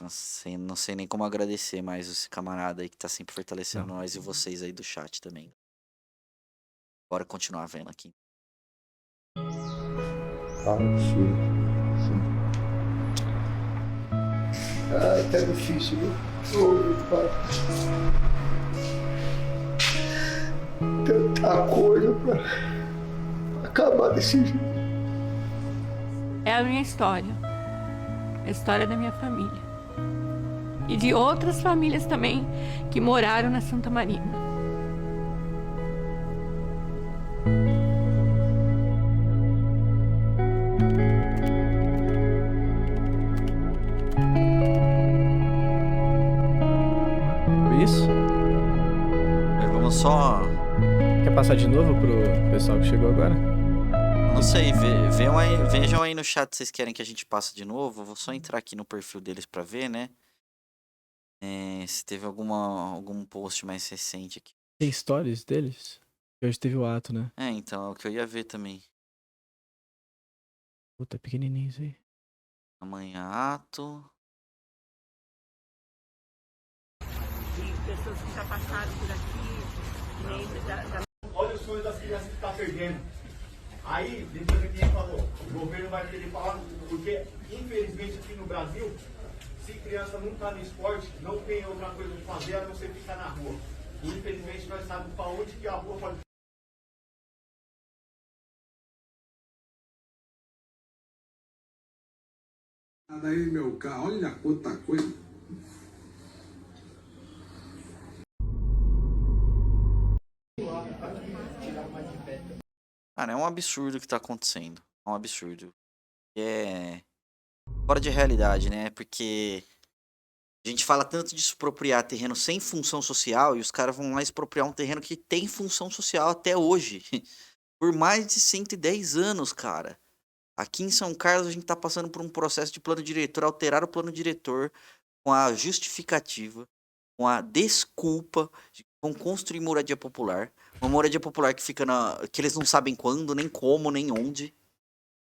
Não sei nem como agradecer mais esse camarada aí que tá sempre fortalecendo Não. nós e vocês aí do chat também. Bora continuar vendo aqui. Ai, tá difícil, viu? Ô, meu pai. Tanta coisa pra acabar desse jeito. É a minha história. A história da minha família. E de outras famílias também que moraram na Santa Marina. Isso? Mas vamos só. Quer passar de novo pro pessoal que chegou agora? Não sei, vejam aí no chat se vocês querem que a gente passe de novo. Eu vou só entrar aqui no perfil deles pra ver, né? Se teve algum post mais recente aqui. Tem stories deles? Hoje teve o ato, né? Então, é o que eu ia ver também. Puta, é pequenininho isso aí. Amanhã ato. De pessoas que já passaram por aqui. Olha os sonhos das crianças que estão perdendo. Aí, depois aqui falou, o governo vai querer falar, porque infelizmente aqui no Brasil, se criança não está no esporte, não tem outra coisa de fazer a não ser ficar na rua. E infelizmente nós sabemos para onde que a rua pode. Daí meu carro, olha quanta coisa. Cara, é um absurdo o que tá acontecendo. É um absurdo. É fora de realidade, né? Porque a gente fala tanto de expropriar terreno sem função social e os caras vão lá expropriar um terreno que tem função social até hoje. Por mais de 110 anos, cara. Aqui em São Carlos a gente tá passando por um processo de plano diretor, alterar o plano diretor com a justificativa, com a desculpa de que vão construir moradia popular. Uma moradia popular que fica que eles não sabem quando, nem como, nem onde.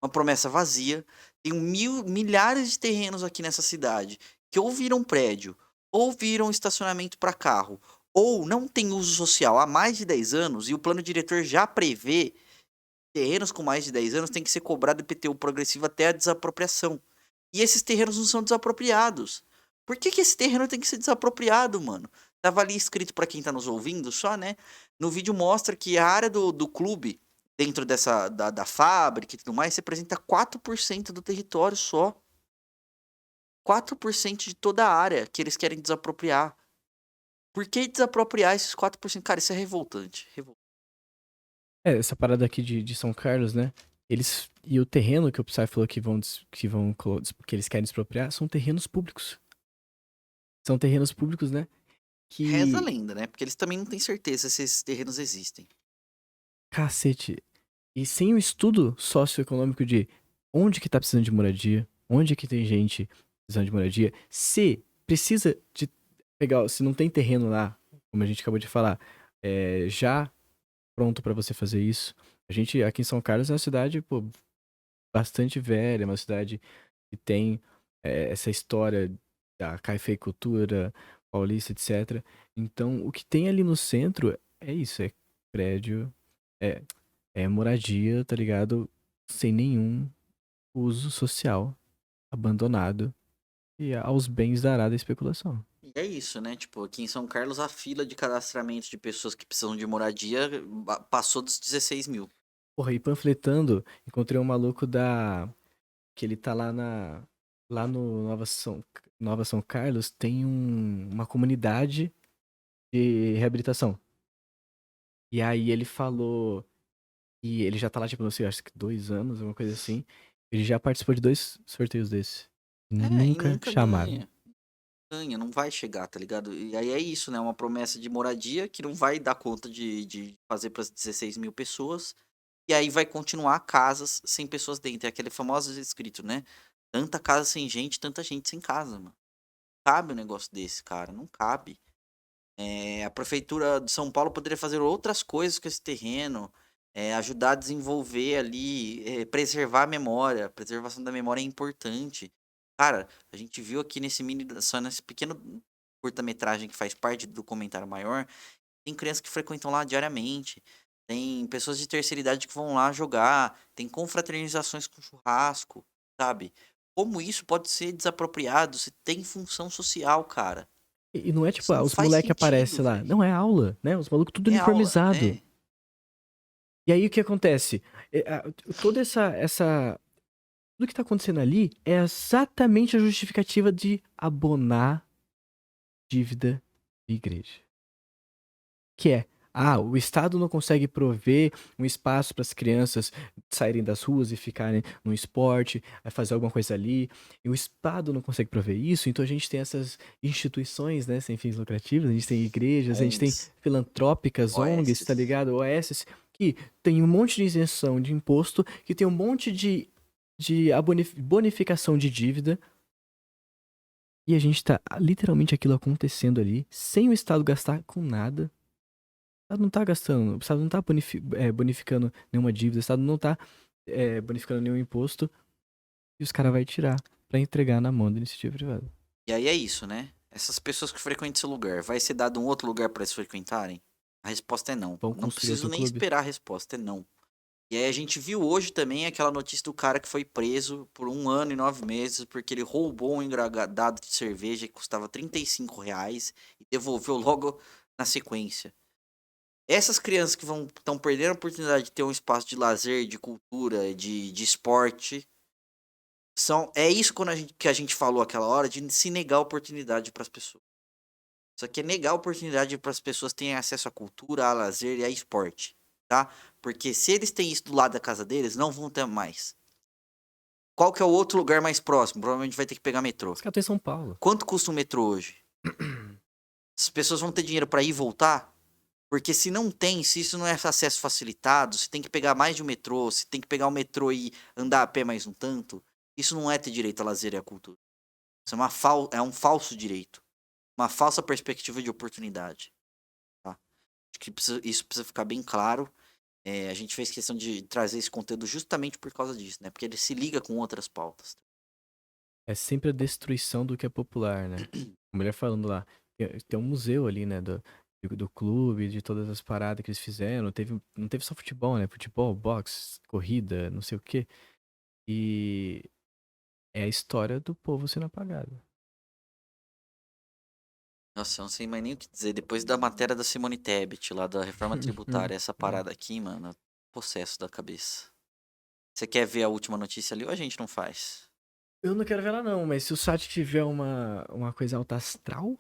Uma promessa vazia. Tem milhares de terrenos aqui nessa cidade que ou viram prédio, ou viram estacionamento para carro, ou não tem uso social há mais de 10 anos e o plano diretor já prevê terrenos com mais de 10 anos tem que ser cobrado IPTU progressivo até a desapropriação. E esses terrenos não são desapropriados. Por que esse terreno tem que ser desapropriado, mano? Tava ali escrito pra quem tá nos ouvindo só, né? No vídeo mostra que a área do clube, dentro da fábrica e tudo mais, representa 4% do território só. 4% de toda a área que eles querem desapropriar. Por que desapropriar esses 4%? Cara, isso é revoltante. Essa parada aqui de São Carlos, né? E o terreno que o Psy falou que eles querem expropriar são terrenos públicos. São terrenos públicos, né? Reza a lenda, né? Porque eles também não têm certeza se esses terrenos existem. Cacete. E sem o estudo socioeconômico de onde que tá precisando de moradia, onde que tem gente precisando de moradia, se precisa de pegar, se não tem terreno lá, como a gente acabou de falar, já pronto pra você fazer isso. A gente, aqui em São Carlos, é uma cidade, pô, bastante velha, uma cidade que tem essa história da cafeicultura paulista, etc. Então, o que tem ali no centro é isso, é prédio, é moradia, tá ligado? Sem nenhum uso social, abandonado e aos bens dará da especulação. E é isso, né? Tipo, aqui em São Carlos, a fila de cadastramento de pessoas que precisam de moradia passou dos 16 mil. Porra, e panfletando, encontrei um maluco que ele tá lá no Nova São Carlos, tem uma comunidade de reabilitação. E aí ele falou, e ele já tá lá, tipo, não sei, acho que 2 anos, alguma coisa assim. Ele já participou de 2 sorteios desses. E Nunca chamaram. ganha, não vai chegar, tá ligado? E aí é isso, né? Uma promessa de moradia que não vai dar conta de fazer para as 16 mil pessoas. E aí vai continuar casas sem pessoas dentro. É aquele famoso escrito, né? Tanta casa sem gente, tanta gente sem casa, mano. Cabe um negócio desse, cara. Não cabe. A prefeitura de São Paulo poderia fazer outras coisas com esse terreno. Ajudar a desenvolver ali, preservar a memória. A preservação da memória é importante. Cara, a gente viu aqui só nesse pequeno curta-metragem que faz parte do documentário maior, tem crianças que frequentam lá diariamente, tem pessoas de terceira idade que vão lá jogar, tem confraternizações com churrasco, sabe? Como isso pode ser desapropriado se tem função social, cara? E não é tipo, Isso não os faz moleques sentido, aparecem lá. velho. Não, é aula, né? Os malucos tudo É aula, uniformizado. é. E aí o que acontece? Toda tudo que tá acontecendo ali é exatamente a justificativa de abonar dívida de igreja. Que é, o Estado não consegue prover um espaço para as crianças saírem das ruas e ficarem no esporte, fazer alguma coisa ali. E o Estado não consegue prover isso, então a gente tem essas instituições, né, sem fins lucrativos, a gente tem igrejas, a gente tem ONGs. filantrópicas, ONGs, tá ligado? OS, que tem um monte de isenção de imposto, que tem um monte de bonificação de dívida. E a gente tá literalmente aquilo acontecendo ali, sem o Estado gastar com nada. O Estado não tá gastando, o Estado não tá bonificando nenhuma dívida, o Estado não tá bonificando nenhum imposto. E os caras vão tirar pra entregar na mão da iniciativa privada. E aí é isso, né? Essas pessoas que frequentam esse lugar, vai ser dado um outro lugar para eles frequentarem? A resposta é não. Vão Não construir preciso outro nem clube? esperar a resposta, é não. E aí a gente viu hoje também aquela notícia do cara que foi preso por 1 ano e 9 meses porque ele roubou um engradado de cerveja que custava R$ 35 e devolveu logo na sequência. Essas crianças que estão perdendo a oportunidade de ter um espaço de lazer, de cultura, de esporte, é isso que a gente falou aquela hora, de se negar a oportunidade para as pessoas. Isso aqui é negar a oportunidade para as pessoas terem acesso à cultura, a lazer e a esporte, tá? Porque se eles têm isso do lado da casa deles, não vão ter mais. Qual que é o outro lugar mais próximo? Provavelmente vai ter que pegar metrô. Os caras estão em São Paulo. Quanto custa um metrô hoje? As pessoas vão ter dinheiro para ir e voltar? Porque se não tem, se isso não é acesso facilitado, se tem que pegar mais de um metrô, se tem que pegar o metrô e andar a pé mais um tanto, isso não é ter direito a lazer e a cultura. Isso é um falso direito. Uma falsa perspectiva de oportunidade. Tá? Acho que isso precisa ficar bem claro. A gente fez questão de trazer esse conteúdo justamente por causa disso, né? Porque ele se liga com outras pautas. É sempre a destruição do que é popular, né? A mulher falando lá, tem um museu ali, né, do clube, de todas as paradas que eles fizeram. Não teve só futebol, né? Futebol, boxe, corrida, não sei o quê. E é a história do povo sendo apagado. Nossa, eu não sei mais nem o que dizer. Depois da matéria da Simone Tebet, lá da reforma tributária, essa parada aqui, mano, possesso da cabeça. Você quer ver a última notícia ali ou a gente não faz? Eu não quero ver ela não, mas se o site tiver uma coisa alta astral,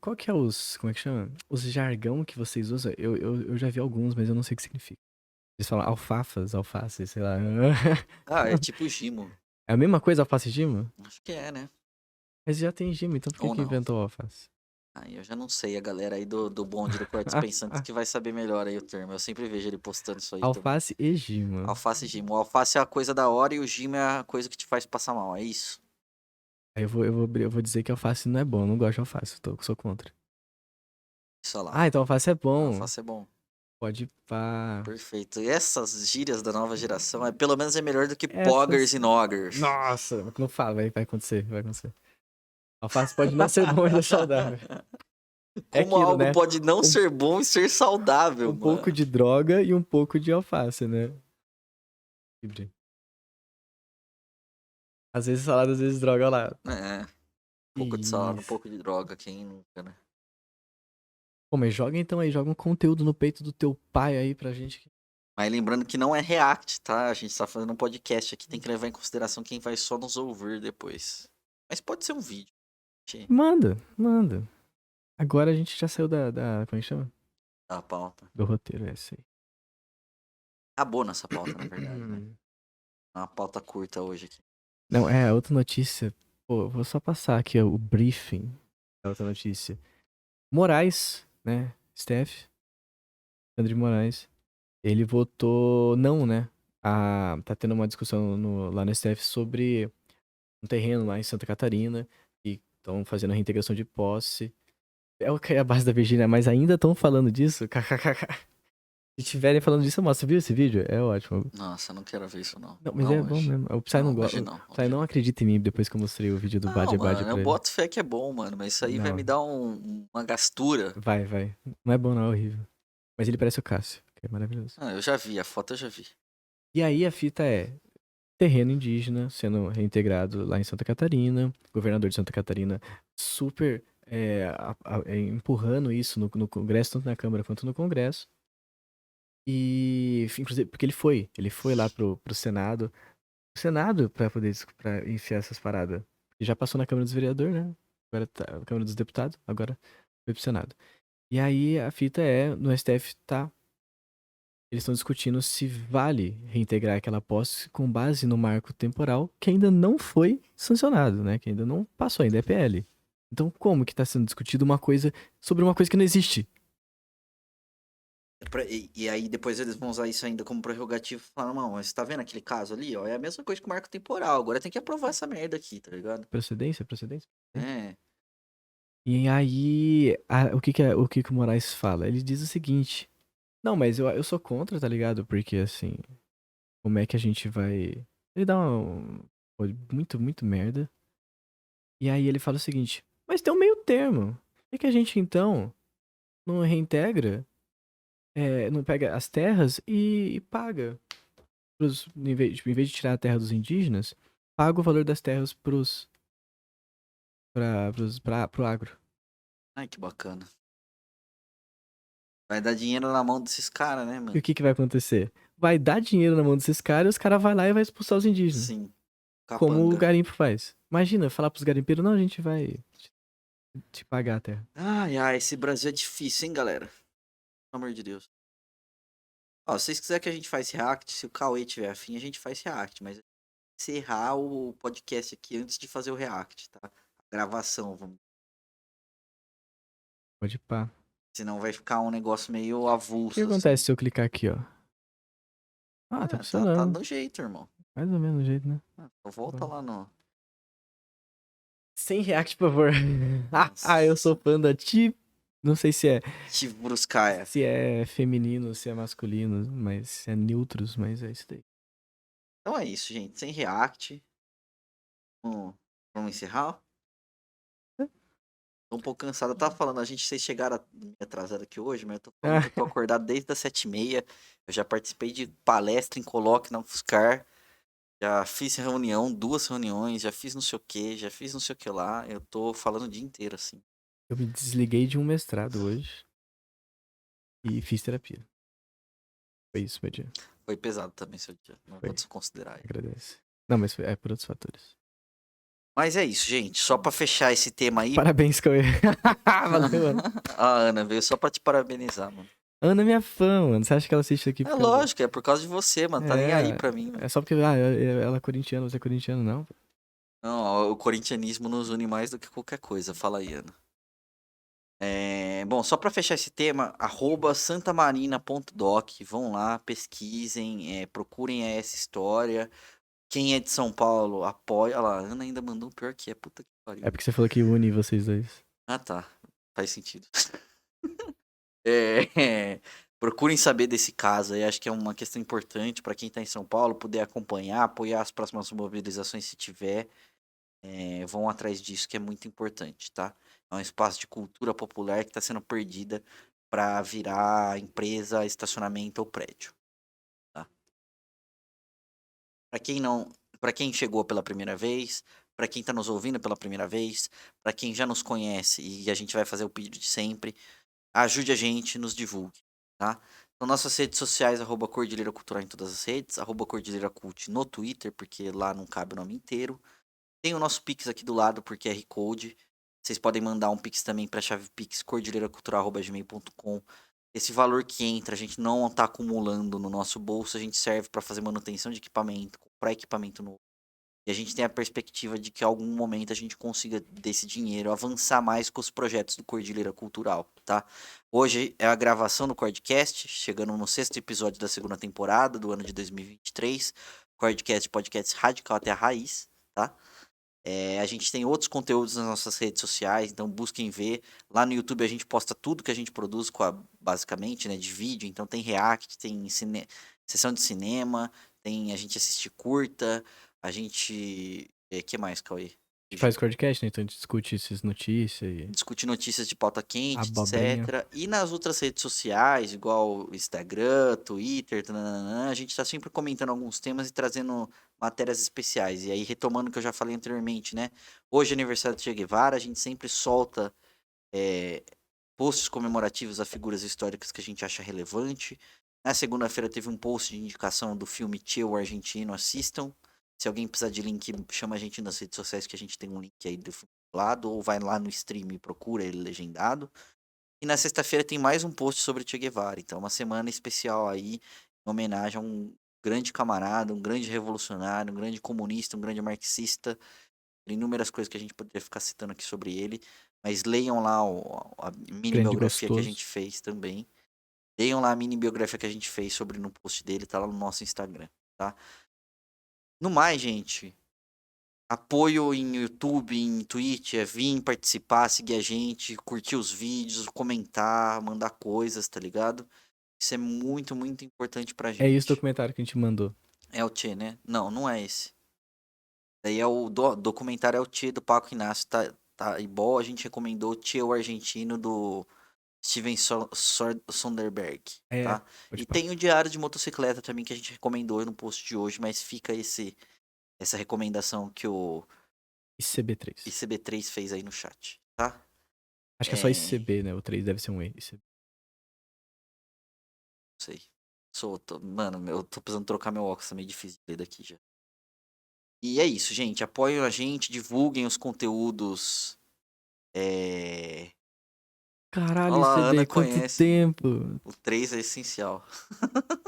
qual que é como é que chama? Os jargão que vocês usam, eu já vi alguns, mas eu não sei o que significa. Eles falam alface, sei lá. É tipo Gimo. É a mesma coisa, alface e gimo? Acho que é, né? Mas já tem gimo, então por que que inventou alface? Eu já não sei, a galera aí do bonde do Cortes Pensantes que vai saber melhor aí o termo. Eu sempre vejo ele postando isso aí. Alface e gimo. Alface e gimo. O alface é a coisa da hora e o gimo é a coisa que te faz passar mal, é isso? Aí eu vou dizer que alface não é bom, eu não gosto de alface, sou contra. Isso lá. Então alface é bom. Alface é bom. Pode pá. Perfeito. E essas gírias da nova geração, pelo menos é melhor do que poggers e noggers. Nossa, não fala, vai acontecer. Alface pode não ser bom e é saudável. Como aquilo, algo né? pode não ser bom e ser saudável, mano. Pouco de droga e um pouco de alface, né? Às vezes salada, às vezes droga, olha lá. Um pouco de salada, um Isso. pouco de droga, quem nunca, né? Pô, mas joga então aí, joga um conteúdo no peito do teu pai aí pra gente. Mas lembrando que não é react, tá? A gente tá fazendo um podcast aqui, tem que levar em consideração quem vai só nos ouvir depois. Mas pode ser um vídeo. gente. Manda, manda. Agora a gente já saiu como é que chama? Da pauta. Do roteiro, é esse aí. Acabou nossa pauta, na verdade, né? Uma pauta curta hoje aqui. Não, outra notícia. Pô, vou só passar aqui ó, o briefing da outra notícia. Moraes, né? Steph. Alexandre de Moraes. Ele votou não, né? Tá tendo uma discussão lá no STF sobre um terreno lá em Santa Catarina. E estão fazendo a reintegração de posse. É o que é a base da Virgínia, mas ainda estão falando disso? KKKK. Se estiverem falando disso, eu mostro. Viu esse vídeo? É ótimo. Nossa, eu não quero ver isso, não. Não, mas não, é bom hoje. mesmo. O Psy não gosta. Hoje não. O Psy não acredita em mim depois que eu mostrei o vídeo do Bad Não, Bad mano, pra eu ele. boto fé que é bom, mano. Mas isso aí vai Não. me dar uma gastura. Vai. Não é bom, não, é horrível. Mas ele parece o Cássio, que é maravilhoso. Ah, eu já vi, a foto eu já vi. E aí a fita é terreno indígena sendo reintegrado lá em Santa Catarina. Governador de Santa Catarina super empurrando isso no Congresso, tanto na Câmara quanto no Congresso. E, inclusive, porque ele foi lá pro Senado. O Senado pra poder pra enfiar essas paradas. E já passou na Câmara dos Vereadores, né? Agora tá na Câmara dos Deputados, agora foi pro Senado. E aí a fita no STF eles estão discutindo se vale reintegrar aquela posse com base no marco temporal que ainda não foi sancionado, né? Que ainda não passou, ainda é PL. Então como que tá sendo discutido uma coisa sobre uma coisa que não existe? E aí depois eles vão usar isso ainda como prerrogativo e falar, não, mas você tá vendo aquele caso ali, ó? É a mesma coisa que o marco temporal. Agora tem que aprovar essa merda aqui, tá ligado? Procedência? É. E aí, o que o Moraes fala? Ele diz o seguinte: não, mas eu sou contra, tá ligado? Porque assim, como é que a gente vai. Ele dá muito merda. E aí ele fala o seguinte: mas tem um meio termo. Por que a gente então não reintegra, não pega as terras e paga? Em vez de tirar a terra dos indígenas, paga o valor das terras pro agro. Ai, que bacana. Vai dar dinheiro na mão desses caras, né, E mano? o que vai acontecer? Vai dar dinheiro na mão desses caras e os caras vão lá e vai expulsar os indígenas. Sim. Como o Capanga. garimpo faz. Imagina, falar pros garimpeiros, não, a gente vai te pagar a terra. Ai, esse Brasil é difícil, hein, galera? Pelo amor de Deus. Ó, se vocês quiserem que a gente faça react, se o Cauê tiver afim, a gente faz react, mas encerrar o podcast aqui antes de fazer o react, tá? A gravação, vamos. Pode pá. Senão vai ficar um negócio meio O avulso. que acontece se eu clicar aqui, ó? Ah, tá Tá funcionando. do jeito, irmão. Mais ou menos do jeito, né? Então volta lá no. Sem react, por favor. Nossa. Eu sou fã da Ti. Não sei se Bruscaia. se é feminino, se é masculino, mas se é neutros, mas é isso daí. Então é isso, gente. Sem react. Vamos encerrar? Tô um pouco cansado. Eu tava falando, vocês chegaram atrasado aqui hoje, mas eu tô falando que eu tô acordado desde as 7h30. Eu já participei de palestra em colóquio na UFSCar. Já fiz reunião, 2 reuniões, já fiz não sei o que, já fiz não sei o que lá. Eu tô falando o dia inteiro, assim. Eu me desliguei de um mestrado hoje. E fiz terapia. Foi isso, meu dia. Foi pesado também seu dia. Não vou desconsiderar. Agradece. Não, mas é por outros fatores. Mas é isso, gente. Só pra fechar esse tema aí. Parabéns, Cauê. Valeu, mano. A Ana veio só pra te parabenizar, mano. Ana é minha fã, mano. Você acha que ela assiste aqui? É lógico, é por causa de você, mano. Tá nem aí pra mim. É só porque ela é corintiana, você é corintiano, não? Não, o corintianismo nos une mais do que qualquer coisa. Fala aí, Ana. Bom, só pra fechar esse tema, @santamarina.doc. Vão lá, pesquisem, procurem essa história. Quem é de São Paulo, apoia. Olha lá, a Ana ainda mandou um pior que é. Puta que pariu. É porque você falou que une vocês dois. Ah, tá. Faz sentido. Procurem saber desse caso aí. Acho que é uma questão importante pra quem tá em São Paulo poder acompanhar, apoiar as próximas mobilizações se tiver. Vão atrás disso, que é muito importante, tá? É um espaço de cultura popular que está sendo perdida para virar empresa, estacionamento ou prédio, tá? Para quem chegou pela primeira vez, para quem tá nos ouvindo pela primeira vez, para quem já nos conhece e a gente vai fazer o pedido de sempre, ajude a gente, nos divulgue, tá? Então, nossas redes sociais, @Cordilheira Cultural em todas as redes, @Cordilheira Cult no Twitter, porque lá não cabe o nome inteiro. Tem o nosso Pix aqui do lado por QR Code. Vocês podem mandar um Pix também para a chave Pix cordilheiracultural@gmail.com. Esse valor que entra, a gente não está acumulando no nosso bolso, a gente serve para fazer manutenção de equipamento, comprar equipamento novo. E a gente tem a perspectiva de que em algum momento a gente consiga desse dinheiro avançar mais com os projetos do Cordilheira Cultural, tá? Hoje é a gravação do Cordcast, chegando no 6º episódio da 2ª temporada do ano de 2023. Cordcast, podcast radical até a raiz, tá? A gente tem outros conteúdos nas nossas redes sociais, então busquem ver. Lá no YouTube a gente posta tudo que a gente produz, basicamente, né, de vídeo. Então tem react, tem sessão de cinema, tem a gente assiste curta, a gente... que mais, Cauê? A gente faz podcast, né? Então a gente discute essas notícias e... Discute notícias de pauta quente, Abobrinha. etc. E nas outras redes sociais, igual Instagram, Twitter, a gente tá sempre comentando alguns temas e trazendo matérias especiais. E aí, retomando o que eu já falei anteriormente, né? Hoje é aniversário do Che Guevara, a gente sempre solta posts comemorativos a figuras históricas que a gente acha relevante. Na segunda-feira teve um post de indicação do filme Che, o Argentino, assistam. Se alguém precisar de link, chama a gente nas redes sociais que a gente tem um link aí do lado, ou vai lá no stream e procura ele legendado. E na sexta-feira tem mais um post sobre Che Guevara. Então, uma semana especial aí, em homenagem a um grande camarada, um grande revolucionário, um grande comunista, um grande marxista. Inúmeras coisas que a gente poderia ficar citando aqui sobre ele. Mas leiam lá a mini Grande biografia que a gostoso. gente fez também. Leiam lá a mini biografia que a gente fez sobre no post dele, tá lá no nosso Instagram, tá? No mais, gente, apoio em YouTube, em Twitch, vir participar, seguir a gente, curtir os vídeos, comentar, mandar coisas, tá ligado? Isso é muito, muito importante pra gente. É esse documentário que a gente mandou. É o Che, né? Não, não é esse. Daí é o documentário é o Che do Paco Inácio, tá igual a gente recomendou o Che, o Argentino, do Steven Soderbergh, É, tá? pode E pá. tem o Diário de Motocicleta também que a gente recomendou no post de hoje, mas fica essa recomendação que o ICB3. ICB3 fez aí no chat, tá? Acho que é só ICB, né? O 3 deve ser um ICB. Não sei. Mano, eu tô precisando trocar meu óculos, tá meio difícil de ler daqui já. E é isso, gente. Apoiem a gente, divulguem os conteúdos. Caralho, Olha lá, a ICB, Ana quanto conhece. tempo? O 3 é essencial.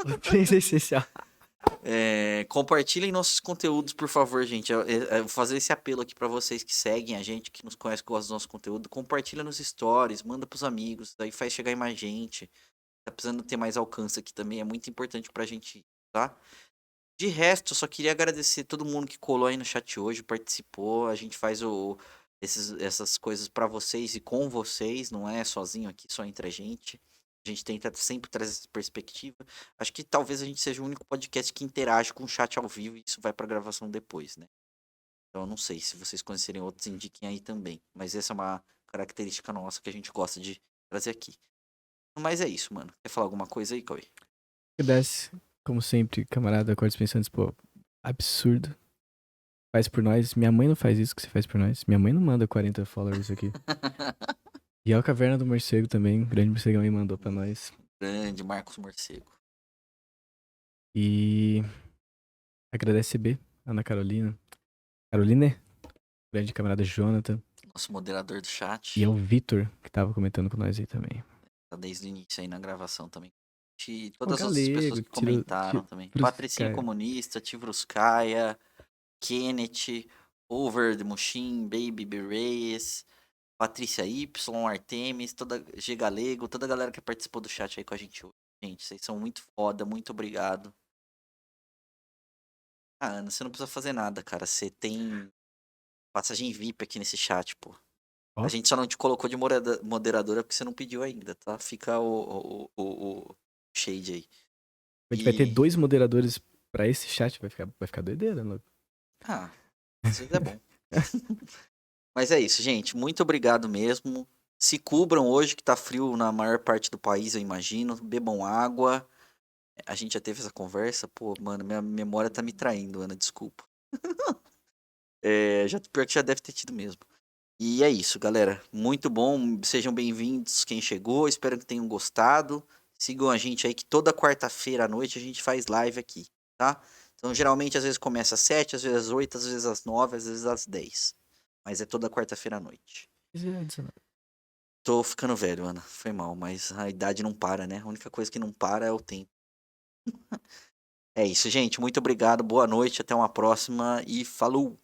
O 3 é essencial. Compartilhem nossos conteúdos, por favor, gente. Eu vou fazer esse apelo aqui pra vocês que seguem a gente, que nos conhecem, que gostam do nosso conteúdo. Compartilha nos stories, manda pros amigos, daí faz chegar em mais gente. Tá precisando ter mais alcance aqui também, é muito importante pra gente, tá? De resto, eu só queria agradecer todo mundo que colou aí no chat hoje, participou. A gente faz essas coisas pra vocês e com vocês, não é sozinho aqui, só entre a gente. A gente tenta sempre trazer essa perspectiva. Acho que talvez a gente seja o único podcast que interage com o chat ao vivo e isso vai pra gravação depois, né? Então eu não sei, se vocês conhecerem outros, indiquem aí também. Mas essa é uma característica nossa que a gente gosta de trazer aqui. Mas é isso, mano. Quer falar alguma coisa aí, Cauê? Agradece, como sempre, camarada, Acordes Pensantes, pô, absurdo. Faz por nós. Minha mãe não faz isso que você faz por nós. Minha mãe não manda 40 followers aqui. E a Caverna do Morcego também, grande morcegão aí mandou pra nós. Grande Marcos Morcego. E agradece CB, Ana Carolina. Caroline, grande camarada Jonathan. Nosso moderador do chat. E é o Vitor, que tava comentando com nós aí também. Tá desde o início aí na gravação também. E todas as Galego, outras pessoas que comentaram também. Patricinha Comunista, Tivruskaya, Kenneth, Over the Machine, Baby Berets, Patrícia Y, Artemis, toda G Galego, toda a galera que participou do chat aí com a gente hoje. Gente, vocês são muito foda, muito obrigado. Ah, Ana, você não precisa fazer nada, cara. Você tem passagem VIP aqui nesse chat, pô. Ó. A gente só não te colocou de moderadora porque você não pediu ainda, tá? Fica o shade aí. A gente vai ter 2 moderadores pra esse chat, vai ficar doideira, louco. Ah, às vezes é bom. Mas é isso, gente. Muito obrigado mesmo. Se cubram hoje, que tá frio na maior parte do país, eu imagino. Bebam água. A gente já teve essa conversa. Pô, mano, minha memória tá me traindo, Ana, desculpa. Pior que já deve ter tido mesmo. E é isso, galera. Muito bom. Sejam bem-vindos quem chegou. Espero que tenham gostado. Sigam a gente aí que toda quarta-feira à noite a gente faz live aqui, tá? Então, geralmente, às vezes começa às 7, às vezes às 8, às vezes às 9, às vezes às 10. Mas é toda quarta-feira à noite. Tô ficando velho, Ana. Foi mal, mas a idade não para, né? A única coisa que não para é o tempo. É isso, gente. Muito obrigado. Boa noite. Até uma próxima e falou!